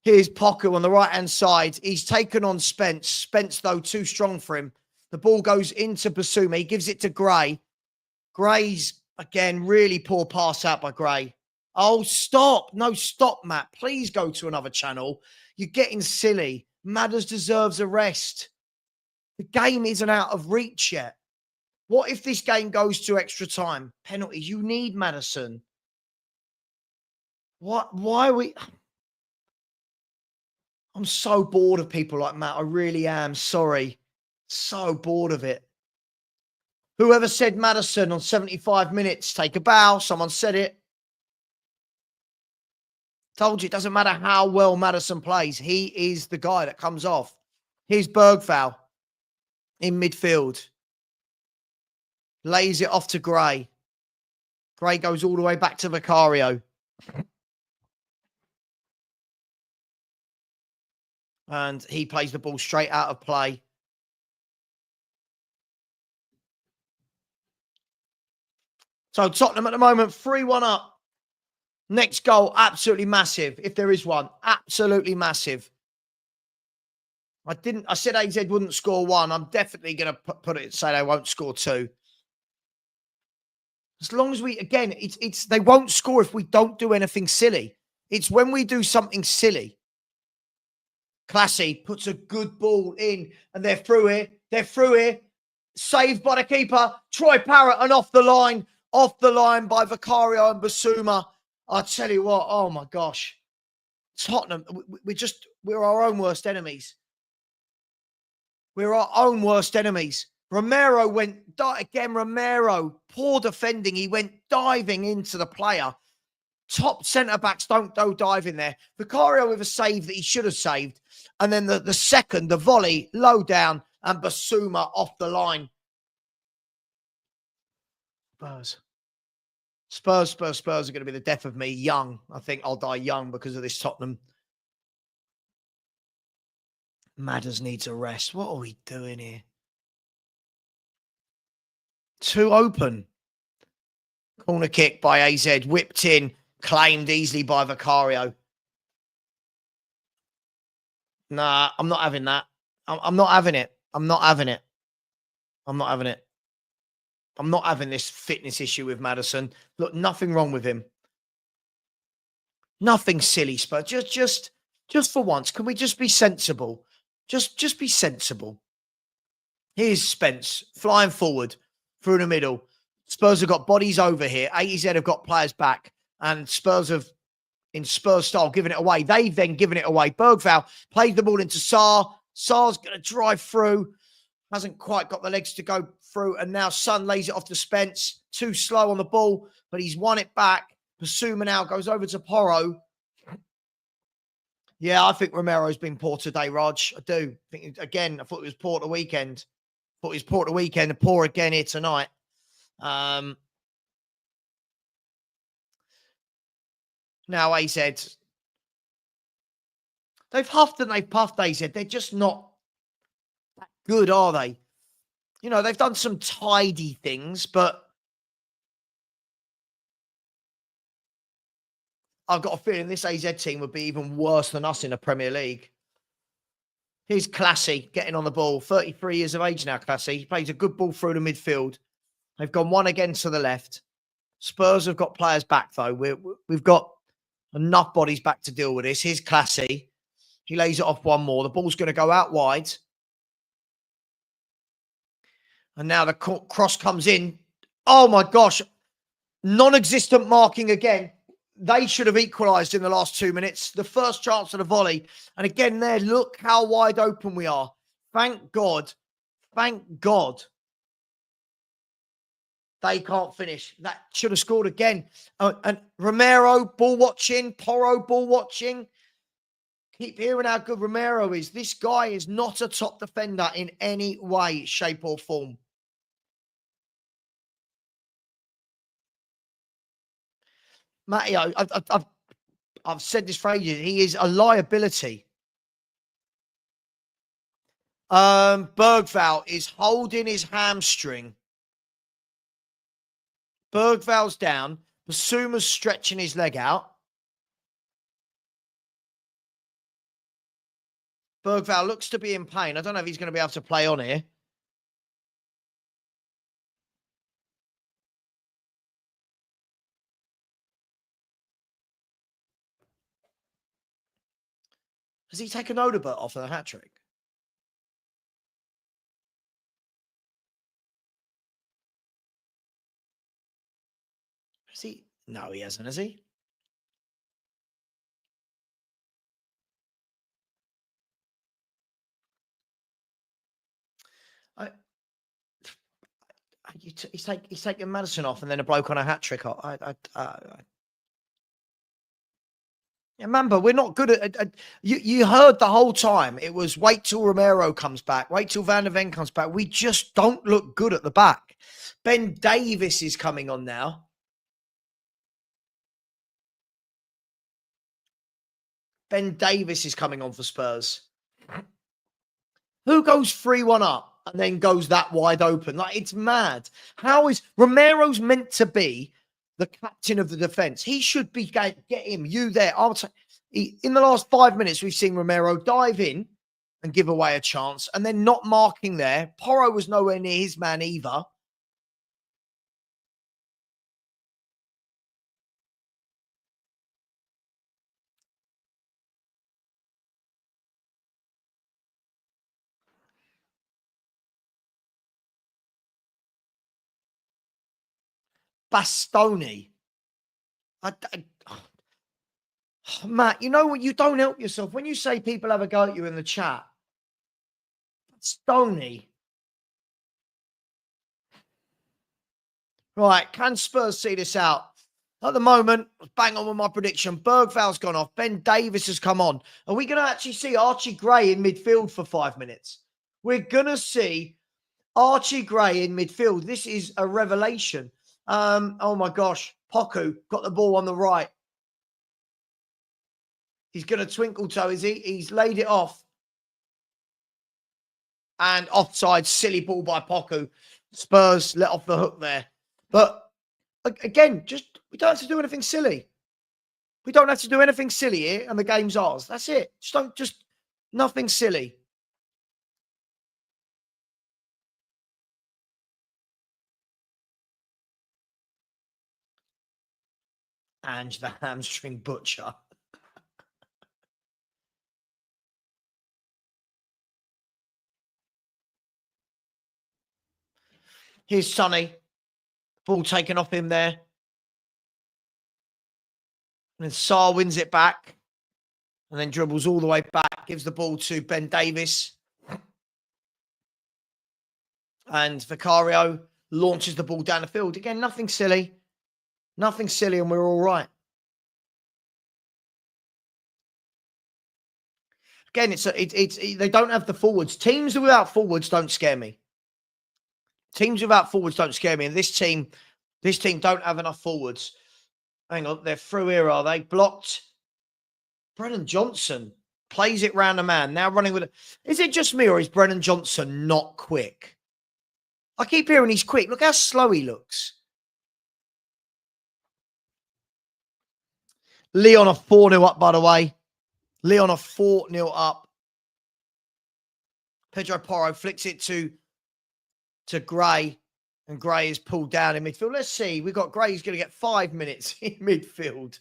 Here's Poku on the right-hand side. He's taken on Spence. Spence, though, too strong for him. The ball goes into Basuma. He gives it to Gray. Gray's, again, really poor pass out by Gray. Oh, stop. No, stop, Matt. Please go to another channel. You're getting silly. Madders deserves a rest. The game isn't out of reach yet. What if this game goes to extra time? Penalties. You need Maddison. What? Why are we... I'm so bored of people like Matt. I really am. Sorry. So bored of it. Whoever said Maddison on 75 minutes, take a bow. Someone said it. Told you, it doesn't matter how well Maddison plays. He is the guy that comes off. Here's Bergfowl in midfield. Lays it off to Gray. Gray goes all the way back to Vicario. And he plays the ball straight out of play. So Tottenham at the moment, 3-1 up. Next goal, absolutely massive, if there is one. Absolutely massive. I said AZ wouldn't score 1. I'm definitely going to put it, say they won't score 2. As long as we, again, it's they won't score if we don't do anything silly. It's when we do something silly. Classy puts a good ball in, and they're through here. They're through here. Saved by the keeper. Troy Parrott, and off the line. Off the line by Vicario and Basuma. I tell you what, oh my gosh. Tottenham, we're our own worst enemies. We're our own worst enemies. Romero went, again, Romero, poor defending. He went diving into the player. Top centre-backs don't go diving there. Vicario with a save that he should have saved. And then the second, the volley, low down, and Basuma off the line. Spurs are going to be the death of me. Young. I think I'll die young because of this Tottenham. Madders needs a rest. What are we doing here? Too open. Corner kick by AZ. Whipped in. Claimed easily by Vicario. Nah, I'm not having that. I'm not having it. I'm not having it. I'm not having it. I'm not having this fitness issue with Maddison. Look, nothing wrong with him. Nothing silly, Spurs. Just for once, can we just be sensible? Just be sensible. Here's Spence flying forward through the middle. Spurs have got bodies over here. AZ have got players back, and Spurs have, in Spurs style, given it away. They've then given it away. Bergfowl played the ball into Sarr. Sarr's going to drive through. Hasn't quite got the legs to go through. And now Son lays it off to Spence. Too slow on the ball, but he's won it back. Basuma now goes over to Porro. Yeah, I think Romero's been poor today, Raj. I do. I thought it was poor the weekend. Thought he was poor at the weekend and poor again here tonight. Now AZ, they've huffed and they've puffed AZ. They're just not that good, are they? You know, they've done some tidy things, but I've got a feeling this AZ team would be even worse than us in the Premier League. Here's Classy getting on the ball. 33 years of age now, Classy. He plays a good ball through the midfield. They've gone one again to the left. Spurs have got players back, though. We've got enough bodies back to deal with this. Here's Classy. He lays it off one more. The ball's going to go out wide. And now the cross comes in. Oh, my gosh. Non-existent marking again. They should have equalised in the last 2 minutes. The first chance of the volley. And again there, look how wide open we are. Thank God. Thank God. They can't finish. That should have scored again. And Romero, ball watching. Porro, ball watching. Keep hearing how good Romero is. This guy is not a top defender in any way, shape or form. Matty, I've said this for ages. He is a liability. Bergvall is holding his hamstring. Bergvall's down. Basuma's stretching his leg out. Bergvall looks to be in pain. I don't know if he's going to be able to play on here. Has he taken Odobert off of the hat-trick? Has he? No, he hasn't, has he? He's taking Maddison off and then a bloke on a hat-trick. Remember, we're not good at you heard the whole time. It was wait till Romero comes back. Wait till Van der Ven comes back. We just don't look good at the back. Ben Davies is coming on now. Ben Davies is coming on for Spurs. Who goes 3-1 up and then goes that wide open? Like, it's mad. How is Romero's meant to be the captain of the defense? He should be get him. You there. In the last 5 minutes, we've seen Romero dive in and give away a chance and then not marking there. Porro was nowhere near his man either. Bastoni. Matt, you know what? You don't help yourself. When you say people have a go at you in the chat, Bastoni. Right, can Spurs see this out? At the moment, bang on with my prediction. Bergvall's gone off. Ben Davies has come on. Are we going to actually see Archie Gray in midfield for 5 minutes? We're going to see Archie Gray in midfield. This is a revelation. Oh my gosh. Poku got the ball on the right. He's going to twinkle toe, is he? He's laid it off. And offside, silly ball by Poku. Spurs let off the hook there. But again, we don't have to do anything silly. We don't have to do anything silly here, and the game's ours. That's it. Just nothing silly. And the hamstring butcher. Here's Sonny. Ball taken off him there. And then Sarr wins it back. And then dribbles all the way back. Gives the ball to Ben Davies. And Vicario launches the ball down the field. Again, nothing silly. Nothing silly, and we're all right. Again, they don't have the forwards. Teams without forwards don't scare me. Teams without forwards don't scare me. And this team don't have enough forwards. Hang on, they're through here, are they? Blocked. Brennan Johnson plays it round the man. Now running with it. Is it just me or is Brennan Johnson not quick? I keep hearing he's quick. Look how slow he looks. Leon are 4-0 up, by the way. Leon are 4-0 up. Pedro Porro flicks it to Gray. And Gray is pulled down in midfield. Let's see. We've got Gray who's going to get 5 minutes in midfield.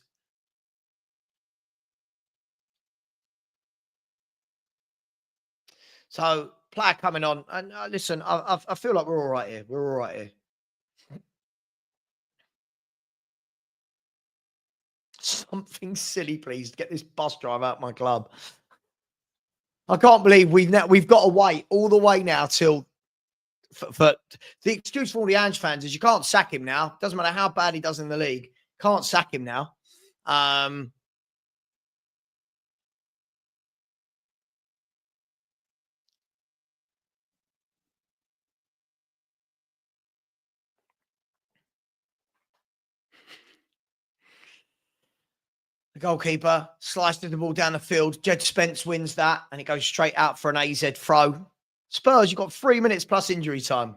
So, player coming on. And listen, I feel like we're all right here. We're all right here. Something silly, please. Get this bus driver out of my club. I can't believe we've got to wait all the way now till for the excuse for all the Ange fans is you can't sack him now. Doesn't matter how bad he does in the league. Can't sack him now. The goalkeeper sliced the ball down the field. Jed Spence wins that, and it goes straight out for an AZ throw. Spurs, you've got 3 minutes plus injury time.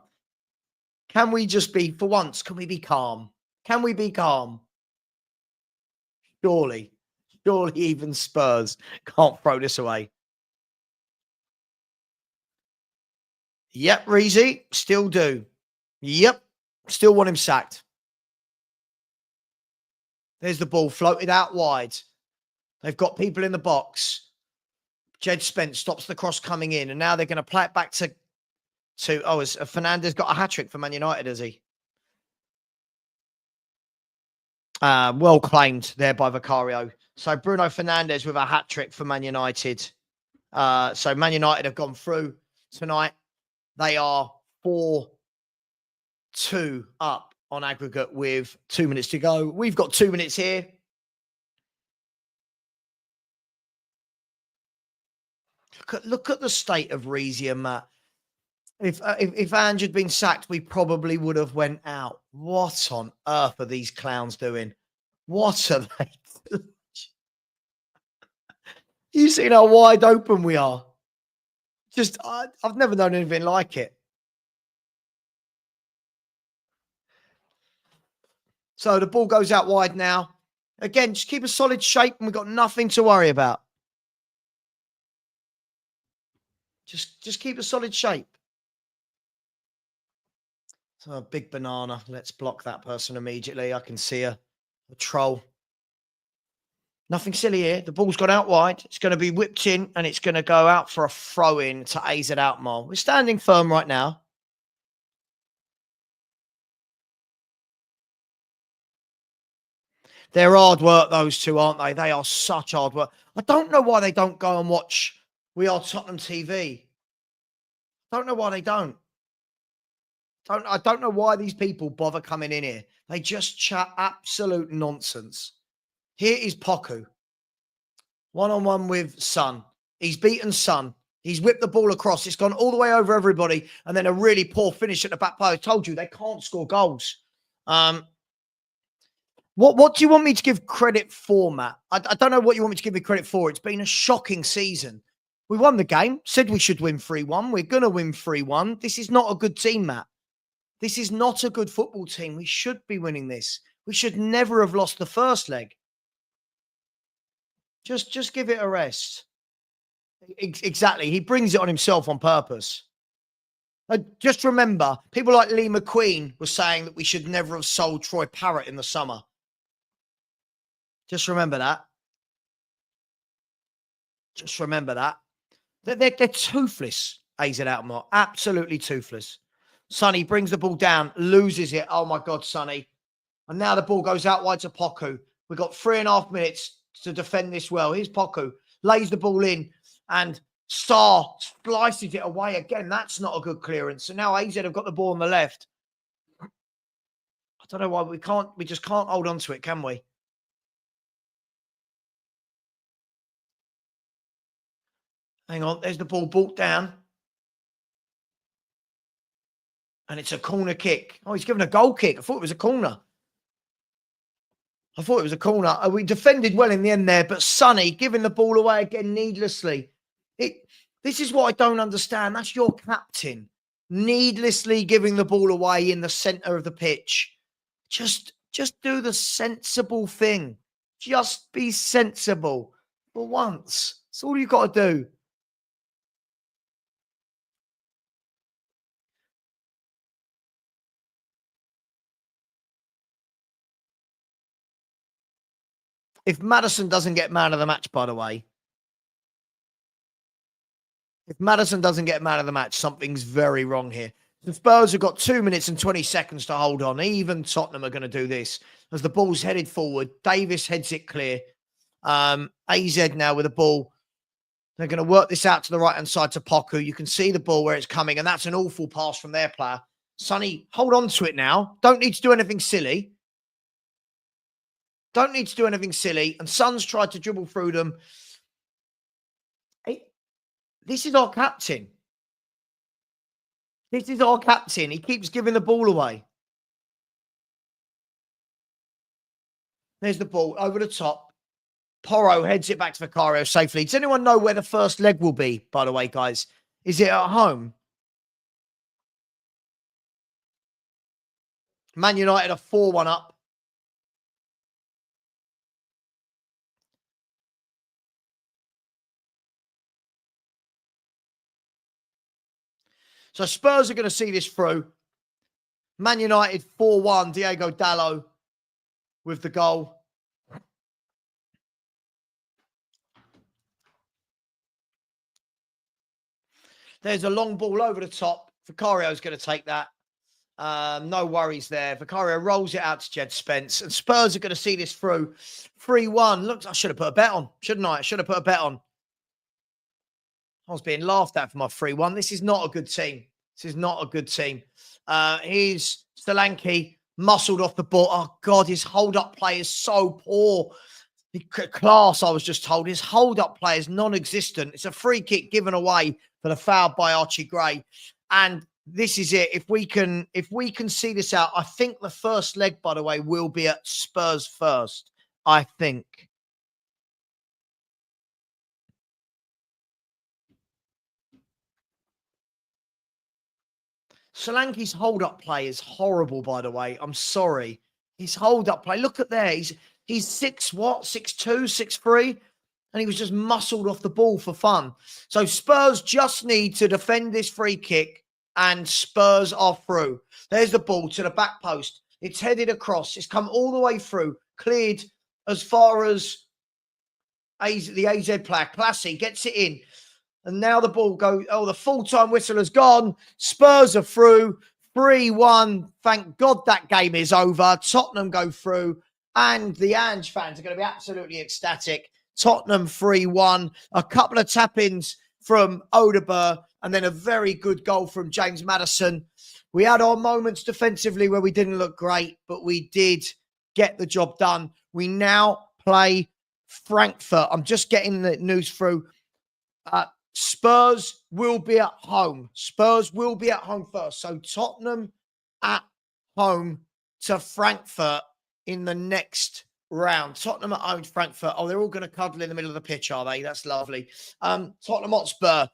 Can we just be, for once, can we be calm? Can we be calm? Surely even Spurs can't throw this away. Yep, Reezy, still do. Yep, still want him sacked. There's the ball floated out wide. They've got people in the box. Jed Spence stops the cross coming in, and now they're going to play it back to has Fernandes got a hat-trick for Man United, has he? Well claimed there by Vicario. So Bruno Fernandes with a hat-trick for Man United. So Man United have gone through tonight. They are 4-2 up on aggregate with 2 minutes to go. We've got 2 minutes here. Look at the state of Reezy and Matt. If Ange had been sacked, we probably would have went out. What on earth are these clowns doing? What are they doing? You seen how wide open we are? Just, I've never known anything like it. So the ball goes out wide now. Again, just keep a solid shape and we've got nothing to worry about. Just keep a solid shape. So a big banana. Let's block that person immediately. I can see a troll. Nothing silly here. The ball's gone out wide. It's going to be whipped in and it's going to go out for a throw-in to AZ Alkmaar. We're standing firm right now. They're hard work, those two, aren't they? They are such hard work. I don't know why they don't go and watch We Are Tottenham TV. Don't know why they don't. I don't know why these people bother coming in here. They just chat absolute nonsense. Here is Poku. One-on-one with Son. He's beaten Son. He's whipped the ball across. It's gone all the way over everybody. And then a really poor finish at the back post. I told you, they can't score goals. What do you want me to give credit for, Matt? I don't know what you want me to give me credit for. It's been a shocking season. We won the game. Said we should win 3-1. We're going to win 3-1. This is not a good team, Matt. This is not a good football team. We should be winning this. We should never have lost the first leg. Just give it a rest. Exactly. He brings it on himself on purpose. Just remember, people like Lee McQueen were saying that we should never have sold Troy Parrott in the summer. Just remember that. Just remember that. They're toothless, AZ Alkmaar. Absolutely toothless. Sonny brings the ball down, loses it. Oh, my God, Sonny. And now the ball goes out wide to Poku. We've got 3.5 minutes to defend this well. Here's Poku. Lays the ball in and Sarr slices it away again. That's not a good clearance. So now AZ have got the ball on the left. I don't know why we just can't hold on to it, can we? Hang on, there's the ball brought down. And it's a corner kick. Oh, he's given a goal kick. I thought it was a corner. We defended well in the end there, but Sonny giving the ball away again needlessly. This is what I don't understand. That's your captain. Needlessly giving the ball away in the centre of the pitch. Just do the sensible thing. Just be sensible for once. That's all you've got to do. If Maddison doesn't get man of the match, by the way, if Maddison doesn't get man of the match, something's very wrong here. The Spurs have got 2 minutes and 20 seconds to hold on. Even Tottenham are going to do this. As the ball's headed forward, Davis heads it clear. AZ now with the ball. They're going to work this out to the right-hand side to Poku. You can see the ball where it's coming, and that's an awful pass from their player. Sonny, hold on to it now. Don't need to do anything silly. And Son's tried to dribble through them. This is our captain. He keeps giving the ball away. There's the ball over the top. Porro heads it back to Vicario safely. Does anyone know where the first leg will be, by the way, guys? Is it at home? Man United are 4-1 up. So Spurs are going to see this through. Man United 4-1. Diego Dallo with the goal. There's a long ball over the top. Vicario's going to take that. No worries there. Vicario rolls it out to Jed Spence. And Spurs are going to see this through. 3-1. Look, I should have put a bet on, shouldn't I? I was being laughed at for my 3-1. This is not a good team. Here's Solanke, muscled off the ball. Oh, God, his hold-up play is so poor. Class, I was just told. His hold-up play is non-existent. It's a free kick given away for the foul by Archie Gray. And this is it. If we can see this out, I think the first leg, by the way, will be at Spurs first. I think. Solanke's hold-up play is horrible, by the way. I'm sorry. His hold-up play. Look at there. He's 6'2", 6'3", and he was just muscled off the ball for fun. So Spurs just need to defend this free kick, and Spurs are through. There's the ball to the back post. It's headed across. It's come all the way through, cleared as far as the AZ player. Classy gets it in. And now the ball goes, the full-time whistle has gone. Spurs are through. 3-1. Thank God that game is over. Tottenham go through. And the Ange fans are going to be absolutely ecstatic. Tottenham 3-1. A couple of tap-ins from Odegaard. And then a very good goal from James Maddison. We had our moments defensively where we didn't look great, but we did get the job done. We now play Frankfurt. I'm just getting the news through. Spurs will be at home. Spurs will be at home first. So Tottenham at home to Frankfurt in the next round. Tottenham at home to Frankfurt. Oh, they're all going to cuddle in the middle of the pitch, are they? That's lovely. Tottenham Hotspur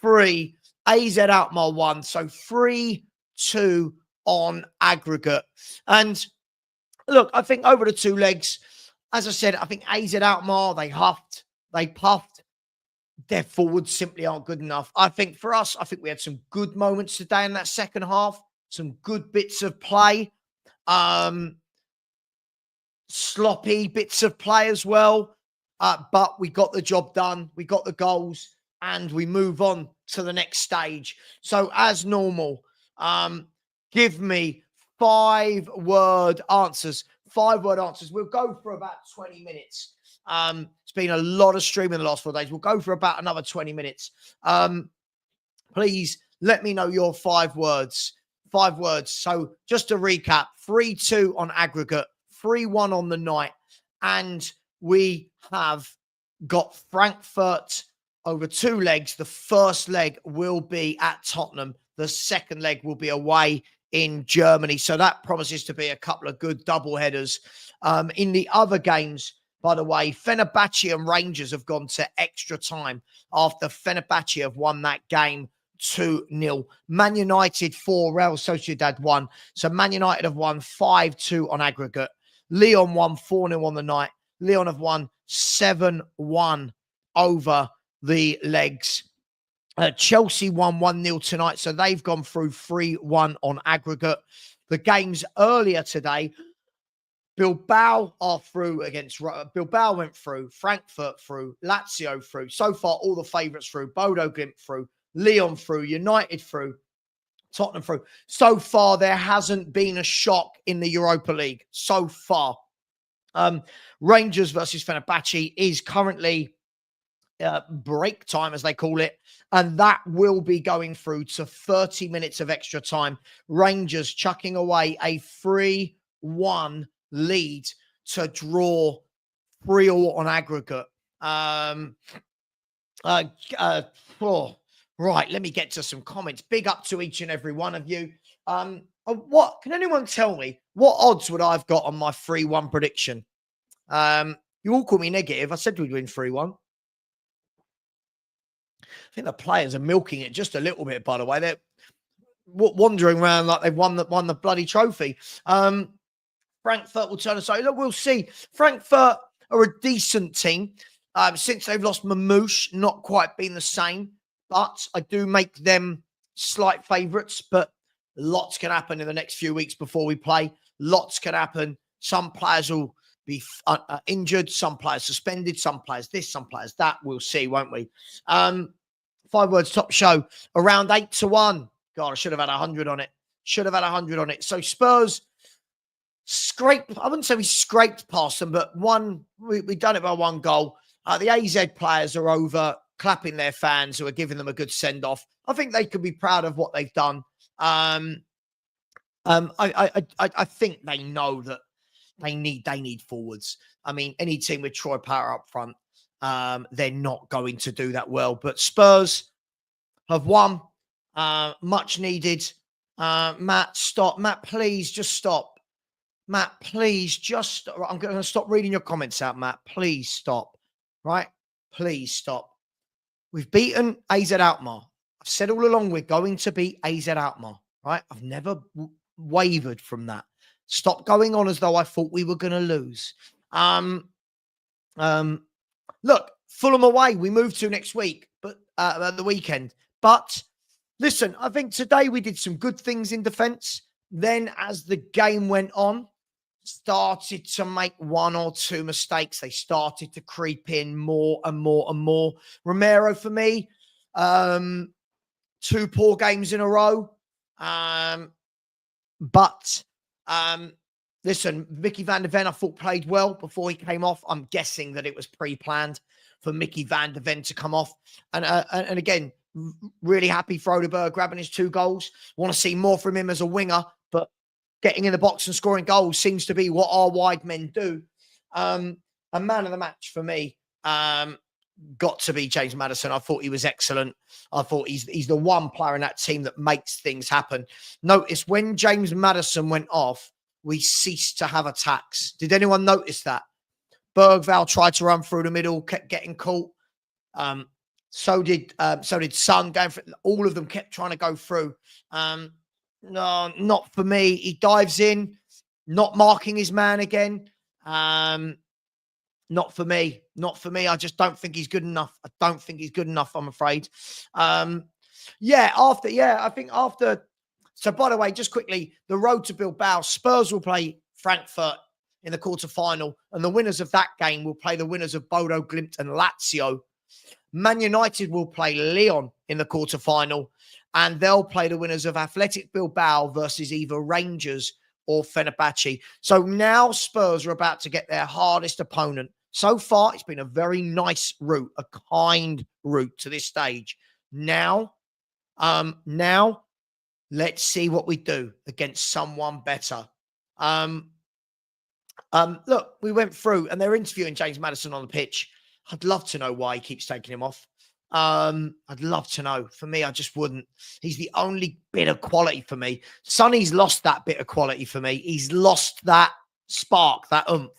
3, AZ Alkmaar 1. So 3-2 on aggregate. And look, I think over the 2 legs, as I said, I think AZ Alkmaar, they huffed, they puffed. Their forwards simply aren't good enough. I think for us, I think we had some good moments today in that second half. Some good bits of play. Sloppy bits of play as well. But we got the job done. We got the goals. And we move on to the next stage. So as normal, give me 5-word answers. 5-word answers. We'll go for about 20 minutes. It's been a lot of streaming the last 4 days. We'll go for about another 20 minutes. Please let me know your 5 words. 5 words. So just to recap, 3-2 on aggregate, 3-1 on the night. And we have got Frankfurt over 2 legs. The first leg will be at Tottenham. The second leg will be away in Germany. So that promises to be a couple of good double headers. In the other games, by the way, Fenerbahce and Rangers have gone to extra time after Fenerbahce have won that game 2-0. Man United 4, Real Sociedad 1. So Man United have won 5-2 on aggregate. Lyon won 4-0 on the night. Lyon have won 7-1 over the legs. Chelsea won 1-0 tonight, so they've gone through 3-1 on aggregate. The games earlier today, Bilbao are through against Bilbao went through, Frankfurt through, Lazio through. So far, all the favourites through. Bodo Glimt through, Lyon through, United through, Tottenham through. So far, there hasn't been a shock in the Europa League. So far, Rangers versus Fenerbahce is currently break time, as they call it, and that will be going through to 30 minutes of extra time. Rangers chucking away a 3-1 lead to draw 3-all on aggregate. Right, let me get to some comments. Big up to each and every one of you. What can anyone tell me? What odds would I have got on my 3-1 prediction? You all call me negative. I said we'd win 3-1. I think the players are milking it just a little bit, by the way. They're wandering around like they've won the bloody trophy. Frankfurt will turn us over. We'll see. Frankfurt are a decent team. Since they've lost Mamouche, not quite been the same. But I do make them slight favourites. But lots can happen in the next few weeks before we play. Lots can happen. Some players will be injured. Some players suspended. Some players this, some players that. We'll see, won't we? 5 words top show. Around 8-1. God, I should have had 100 on it. Should have had 100 on it. So Spurs scraped. I wouldn't say we scraped past them, but we done it by 1 goal. The AZ players are over clapping their fans who are giving them a good send-off. I think they could be proud of what they've done. I think they know that they need forwards. I mean, any team with Troy Power up front, they're not going to do that well. But Spurs have won. Much needed. Matt, stop. Matt, please just stop. Matt, please just stop. I'm going to stop reading your comments out, Matt. Please stop. Right? Please stop. We've beaten AZ Alkmaar. I've said all along we're going to beat AZ Alkmaar. Right? I've never wavered from that. Stop going on as though I thought we were going to lose. Look, Fulham away. We move to next week, but the weekend. But listen, I think today we did some good things in defence. Then as the game went on, started to make 1 or 2 mistakes. They started to creep in more and more and more. Romero, for me, 2 poor games in a row. But listen, Mickey van der Ven, I thought played well before he came off. I'm guessing that it was pre-planned for Mickey van der Ven to come off. And again, really happy for Odeberg grabbing his 2 goals. Want to see more from him as a winger, but getting in the box and scoring goals seems to be what our wide men do. A man of the match for me got to be James Maddison. I thought he was excellent. I thought he's the one player in that team that makes things happen. Notice when James Maddison went off, we ceased to have attacks. Did anyone notice that? Bergvall tried to run through the middle, kept getting caught. So did Son. Going for all of them kept trying to go through. No, not for me. He dives in, not marking his man again. Not for me. Not for me. I just don't think he's good enough. I don't think he's good enough, I'm afraid. I think after. So, by the way, just quickly, the road to Bilbao, Spurs will play Frankfurt in the quarterfinal, and the winners of that game will play the winners of Bodo Glimt and Lazio. Man United will play Lyon in the quarterfinal, and they'll play the winners of Athletic Bilbao versus either Rangers or Fenerbahce. So now Spurs are about to get their hardest opponent. So far, it's been a very nice route, a kind route to this stage. Now, let's see what we do against someone better. Look, we went through and they're interviewing James Maddison on the pitch. I'd love to know why he keeps taking him off. I'd love to know. For me, I just wouldn't. He's the only bit of quality for me. Sonny's lost that bit of quality for me. He's lost that spark, that oomph.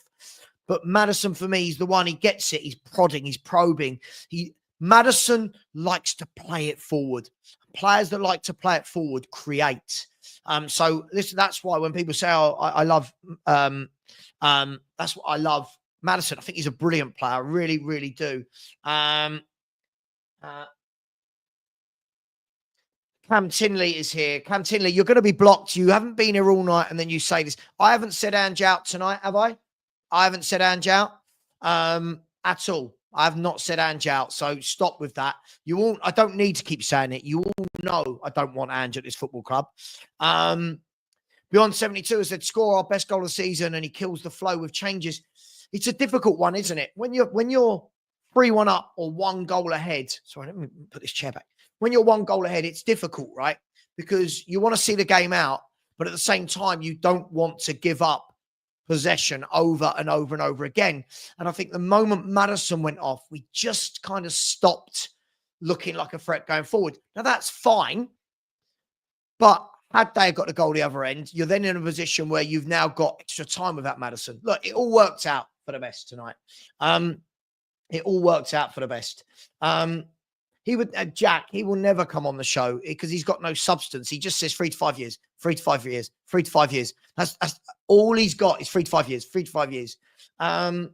But Maddison, for me, he's the one. He gets it. He's prodding. He's probing. Maddison likes to play it forward. Players that like to play it forward create. So that's why when people say, "Oh, I love," that's what I love. Maddison, I think he's a brilliant player. I really, really do. Cam Tinley is here. Cam Tinley, you're going to be blocked. You haven't been here all night, and then you say this. I haven't said Ange out tonight, have I? I haven't said Ange out at all. I have not said Ange out, so stop with that. I don't need to keep saying it. You all know I don't want Ange at this football club. Beyond 72 has said, score our best goal of the season, and he kills the flow with changes. It's a difficult one, isn't it? When you're 3-1 up or 1 goal ahead. Sorry, let me put this chair back. When you're 1 goal ahead, it's difficult, right? Because you want to see the game out, but at the same time, you don't want to give up possession over and over and over again. And I think the moment Maddison went off, we just kind of stopped looking like a threat going forward. Now, that's fine. But had they got the goal the other end, you're then in a position where you've now got extra time without Maddison. Look, it all worked out for the best tonight. It all worked out for the best. Jack, he will never come on the show because he's got no substance. He just says 3 to 5 years, 3 to 5 years, 3 to 5 years. That's all he's got is 3 to 5 years, 3 to 5 years. I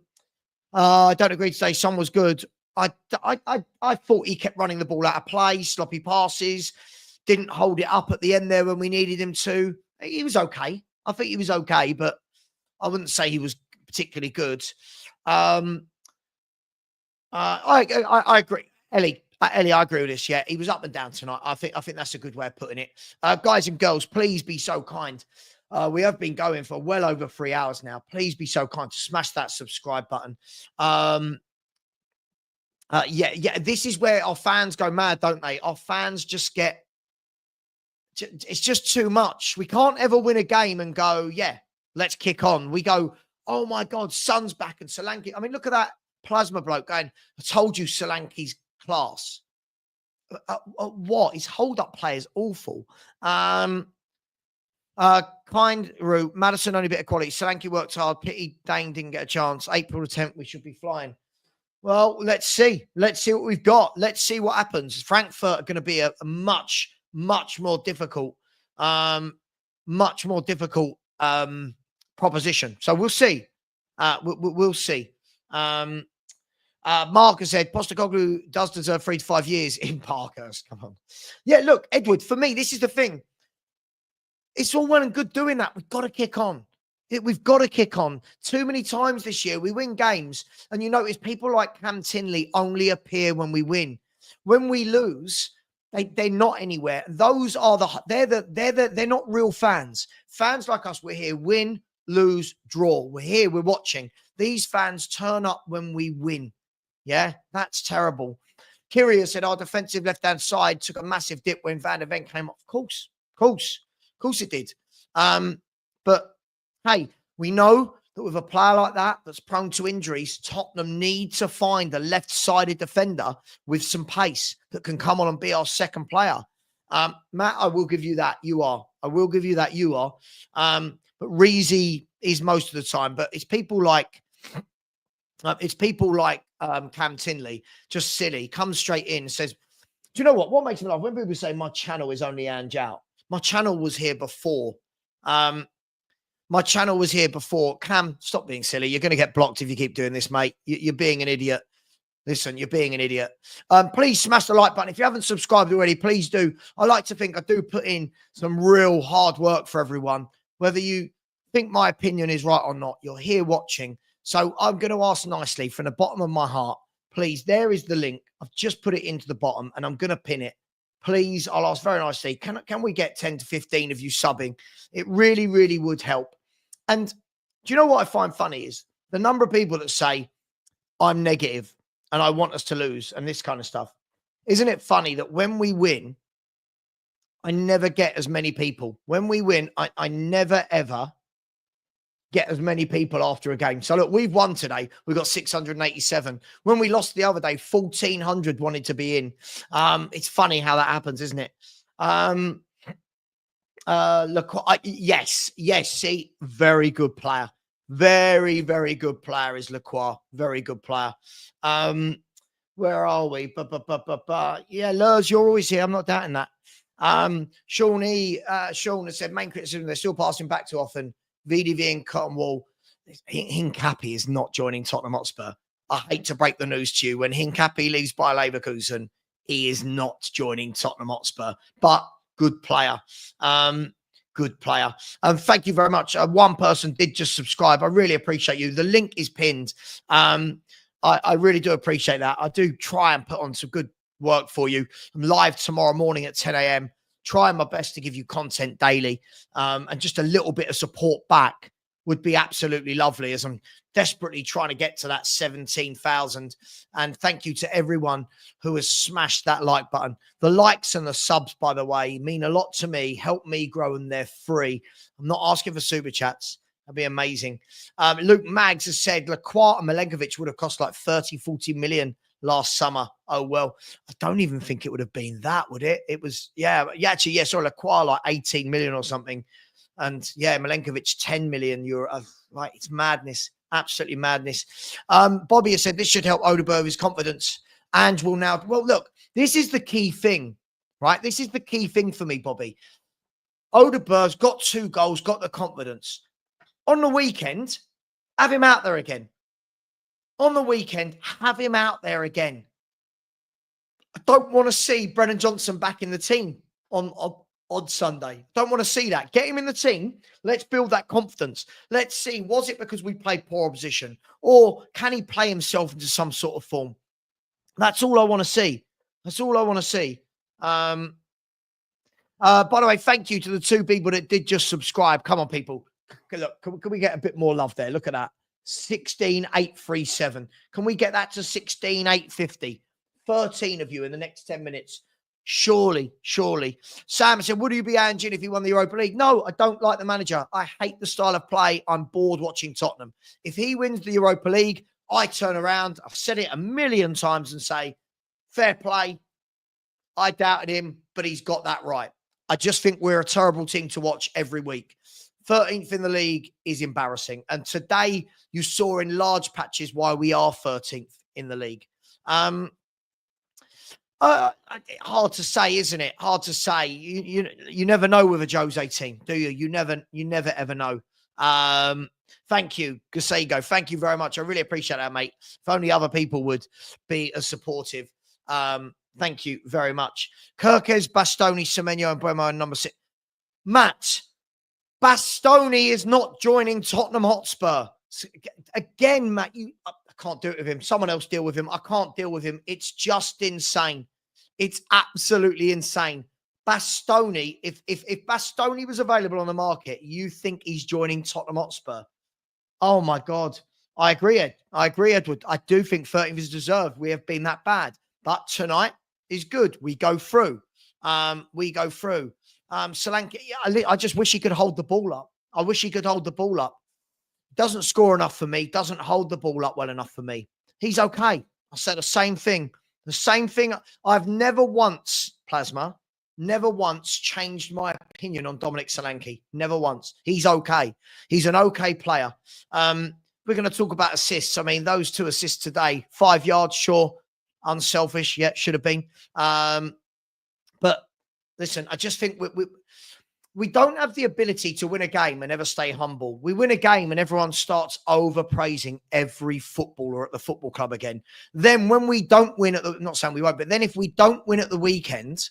don't agree to say Son was good. I thought he kept running the ball out of play, sloppy passes, didn't hold it up at the end there when we needed him to. He was okay. I think he was okay, but I wouldn't say he was particularly good. I agree. Ellie, I agree with this. Yeah, he was up and down tonight. I think that's a good way of putting it. Guys and girls, please be so kind. We have been going for well over 3 hours now. Please be so kind to smash that subscribe button. Yeah. This is where our fans go mad, don't they? Our fans just get. It's just too much. We can't ever win a game and go, yeah, let's kick on. We go, oh my God, Son's back and Solanke. I mean, look at that plasma bloke going, I told you Solanke's class. What? His hold-up play is awful. Kind route. Maddison only bit of quality. Solanke worked hard. Pity Dane didn't get a chance. April the 10th, we should be flying. Well, let's see. Let's see what we've got. Let's see what happens. Frankfurt are going to be a much more difficult, proposition. So we'll see. We'll see. Marcus said, Postecoglou does deserve 3 to 5 years in Parkhurst. Come on. Yeah, look, Edward, for me, this is the thing. It's all well and good doing that. We've got to kick on. We've got to kick on. Too many times this year, we win games. And you notice people like Cam Tinley only appear when we win. When we lose, they're not anywhere. Those are they're not real fans. Fans like us, we're here, win, lose, draw. We're here, we're watching. These fans turn up when we win. Yeah, that's terrible. Kyria said our defensive left-hand side took a massive dip when Van der Ven came off. Of course it did. But hey, we know that with a player like that that's prone to injuries, Tottenham need to find a left-sided defender with some pace that can come on and be our second player. Matt, I will give you that. You are. I will give you that. You are. But Reezy is most of the time. But it's people like Cam Tinley, just silly, comes straight in and says, do you know what? What makes me laugh? When people say my channel is only Ange out, my channel was here before. My channel was here before. Cam, stop being silly. You're going to get blocked if you keep doing this, mate. You're being an idiot. Listen, you're being an idiot. Please smash the like button. If you haven't subscribed already, please do. I like to think I do put in some real hard work for everyone. Whether you think my opinion is right or not, you're here watching. So I'm going to ask nicely from the bottom of my heart, please, there is the link. I've just put it into the bottom and I'm going to pin it. Please, I'll ask very nicely, can we get 10 to 15 of you subbing? It really, really would help. And do you know what I find funny is the number of people that say I'm negative and I want us to lose and this kind of stuff. Isn't it funny that when we win, I never get as many people. When we win, I never, ever get as many people after a game. So look, we've won today. We've got 687. When we lost the other day, 1,400 wanted to be in. It's funny how that happens, isn't it? Look, yes, see, very good player. Very, very good player is Lacroix. Very good player. Where are we? Yeah, Lurs, you're always here. I'm not doubting that. Sean has said, main criticism, they're still passing back too often. VDV and Cotton Wall. Hincapie is not joining Tottenham Hotspur. I hate to break the news to you. When Hincapie leaves by Leverkusen, he is not joining Tottenham Hotspur. But good player. Good player. Thank you very much. One person did just subscribe. I really appreciate you. The link is pinned. I really do appreciate that. I do try and put on some good work for you. I'm live tomorrow morning at 10 a.m. Trying my best to give you content daily. And just a little bit of support back would be absolutely lovely, as I'm desperately trying to get to that 17,000. And thank you to everyone who has smashed that like button. The likes and the subs, by the way, mean a lot to me, help me grow, and they're free. I'm not asking for super chats. That'd be amazing. Luke Maggs has said Lacroix and Milenkovic would have cost like 30, 40 million last summer. Oh, well, I don't even think it would have been that, would it? It was, actually, sorry, Lacroix like 18 million or something. And yeah, Milenkovic, 10 million euro. Right, it's madness. Absolutely madness. Bobby has said this should help Odegaard his confidence. And will now, well, look, this is the key thing, right? This is the key thing for me, Bobby. Odegaard's got 2 goals, got the confidence. On the weekend, have him out there again. On the weekend, have him out there again. I don't want to see Brennan Johnson back in the team on Sunday. Don't want to see that. Get him in the team. Let's build that confidence. Let's see, was it because we played poor opposition? Or can he play himself into some sort of form? That's all I want to see. That's all I want to see. By the way, thank you to the 2 people that did just subscribe. Come on, people. Look, can we get a bit more love there? Look at that. 16,837. Can we get that to 16,850? 13 of you in the next 10 minutes. Surely. Sam said, would you be Angie if he won the Europa League? No, I don't like the manager. I hate the style of play. I'm bored watching Tottenham. If he wins the Europa League, I turn around. I've said it a million times and say, fair play. I doubted him, but he's got that right. I just think we're a terrible team to watch every week. 13th in the league is embarrassing. And today you saw in large patches why we are 13th in the league. Hard to say, isn't it? Hard to say. You never know with a Jose team, do you? You never ever know. Thank you, Gasego. Thank you very much. I really appreciate that, mate. If only other people would be as supportive. Thank you very much. Kirkes, Bastoni, Semenyo, and Bremo, and number 6. Matt, Bastoni is not joining Tottenham Hotspur. Again, Matt, I can't do it with him. Someone else deal with him. I can't deal with him. It's just insane. It's absolutely insane. Bastoni, if Bastoni was available on the market, you think he's joining Tottenham Hotspur? Oh, my God. I agree, Ed. Edward. I do think 13th is deserved. We have been that bad. But tonight is good. We go through. Solanke, I just wish he could hold the ball up. I wish he could hold the ball up. Doesn't score enough for me. Doesn't hold the ball up well enough for me. He's okay. I said the same thing. The same thing. I've never once changed my opinion on Dominic Solanke. Never once. He's okay. He's an okay player. We're going to talk about assists. I mean, those 2 assists today, 5 yards, sure. Unselfish. Yeah, should have been. But listen, I just think we don't have the ability to win a game and ever stay humble. We win a game and everyone starts overpraising every footballer at the football club again. Then when we don't win not saying we won't, but then if we don't win at the weekend,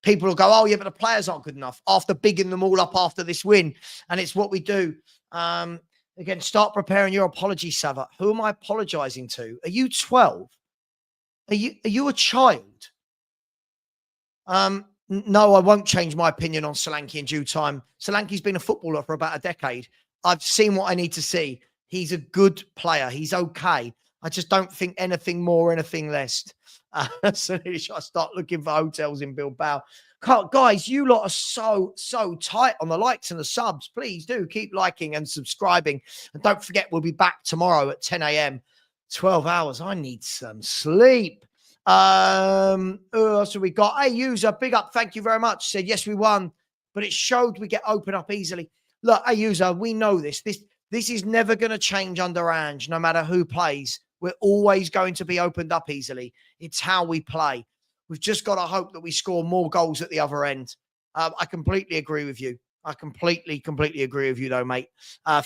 people will go, oh yeah, but the players aren't good enough after bigging them all up after this win. And it's what we do. Again, start preparing your apology, Savva. Who am I apologizing to? Are you 12? Are you a child? No, I won't change my opinion on Solanke in due time. Solanke's been a footballer for about a decade. I've seen what I need to see. He's a good player. He's okay. I just don't think anything more, anything less. So I start looking for hotels in Bilbao. Guys, you lot are so tight on the likes and the subs. Please do keep liking and subscribing. And don't forget, we'll be back tomorrow at 10 a.m. 12 hours. I need some sleep. So we got a user, big up, thank you very much. Said, yes, we won, but it showed we get open up easily. Look, a user, we know this. This is never going to change under Ange, no matter who plays. We're always going to be opened up easily. It's how we play. We've just got to hope that we score more goals at the other end. I completely agree with you. I completely agree with you, though, mate.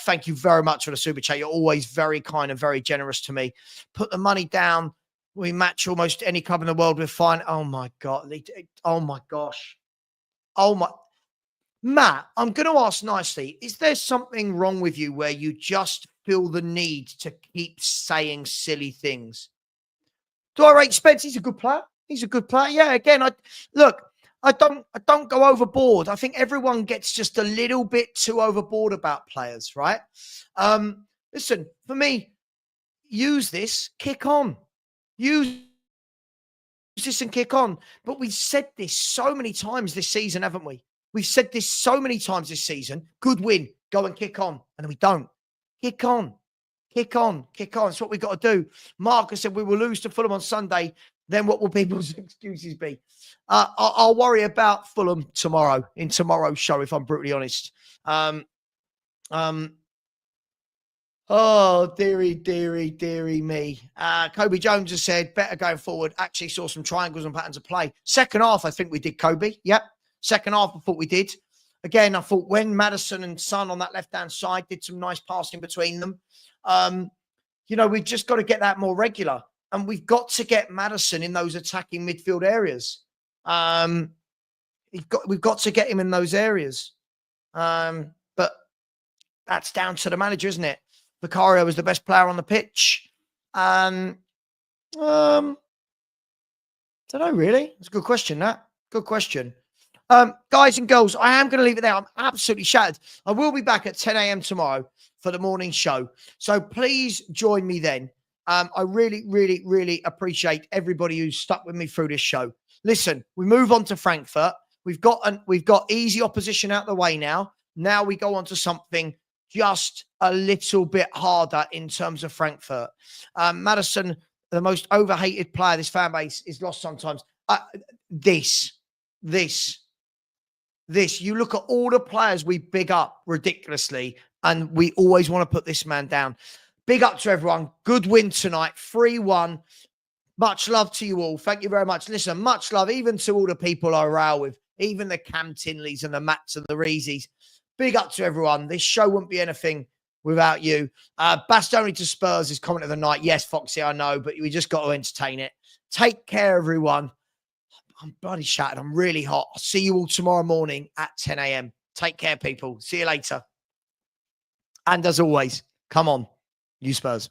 Thank you very much for the super chat. You're always very kind and very generous to me. Put the money down. We match almost any club in the world. We're fine. Oh, my God. Oh, my gosh. Oh, my. Matt, I'm going to ask nicely. Is there something wrong with you where you just feel the need to keep saying silly things? Do I rate Spence? He's a good player. He's a good player. Yeah, again, I don't go overboard. I think everyone gets just a little bit too overboard about players, right? Listen, for me, use this, kick on. Use this and kick on. But we've said this so many times this season, haven't we? We've said this so many times this season. Good win. Go and kick on. And then we don't. Kick on. Kick on. Kick on. It's what we've got to do. Marcus said we will lose to Fulham on Sunday. Then what will people's excuses be? I'll worry about Fulham tomorrow, in tomorrow's show, if I'm brutally honest. Oh, dearie me. Kobe Jones has said, better going forward. Actually saw some triangles and patterns of play. Second half, I think we did, Kobe. Yep. Second half, I thought we did. Again, I thought when Maddison and Son on that left-hand side did some nice passing between them, we've just got to get that more regular. And we've got to get Maddison in those attacking midfield areas. We've got to get him in those areas. But that's down to the manager, isn't it? Vicario was the best player on the pitch. Don't know, really. It's a good question, that. Good question. Guys and girls, I am going to leave it there. I'm absolutely shattered. I will be back at 10 a.m. tomorrow for the morning show. So please join me then. I really appreciate everybody who's stuck with me through this show. Listen, we move on to Frankfurt. We've got easy opposition out the way now. Now we go on to something just a little bit harder in terms of Frankfurt. Maddison, the most overhated player this fan base is lost sometimes. This. You look at all the players we big up ridiculously, and we always want to put this man down. Big up to everyone. Good win tonight. 3-1. Much love to you all. Thank you very much. Listen, much love even to all the people I row with, even the Cam Tinleys and the Matts and the Reezies. Big up to everyone. This show wouldn't be anything without you. Bastoni to Spurs is comment of the night. Yes, Foxy, I know, but we just got to entertain it. Take care, everyone. I'm bloody shattered. I'm really hot. I'll see you all tomorrow morning at 10 a.m. Take care, people. See you later. And as always, come on, you Spurs.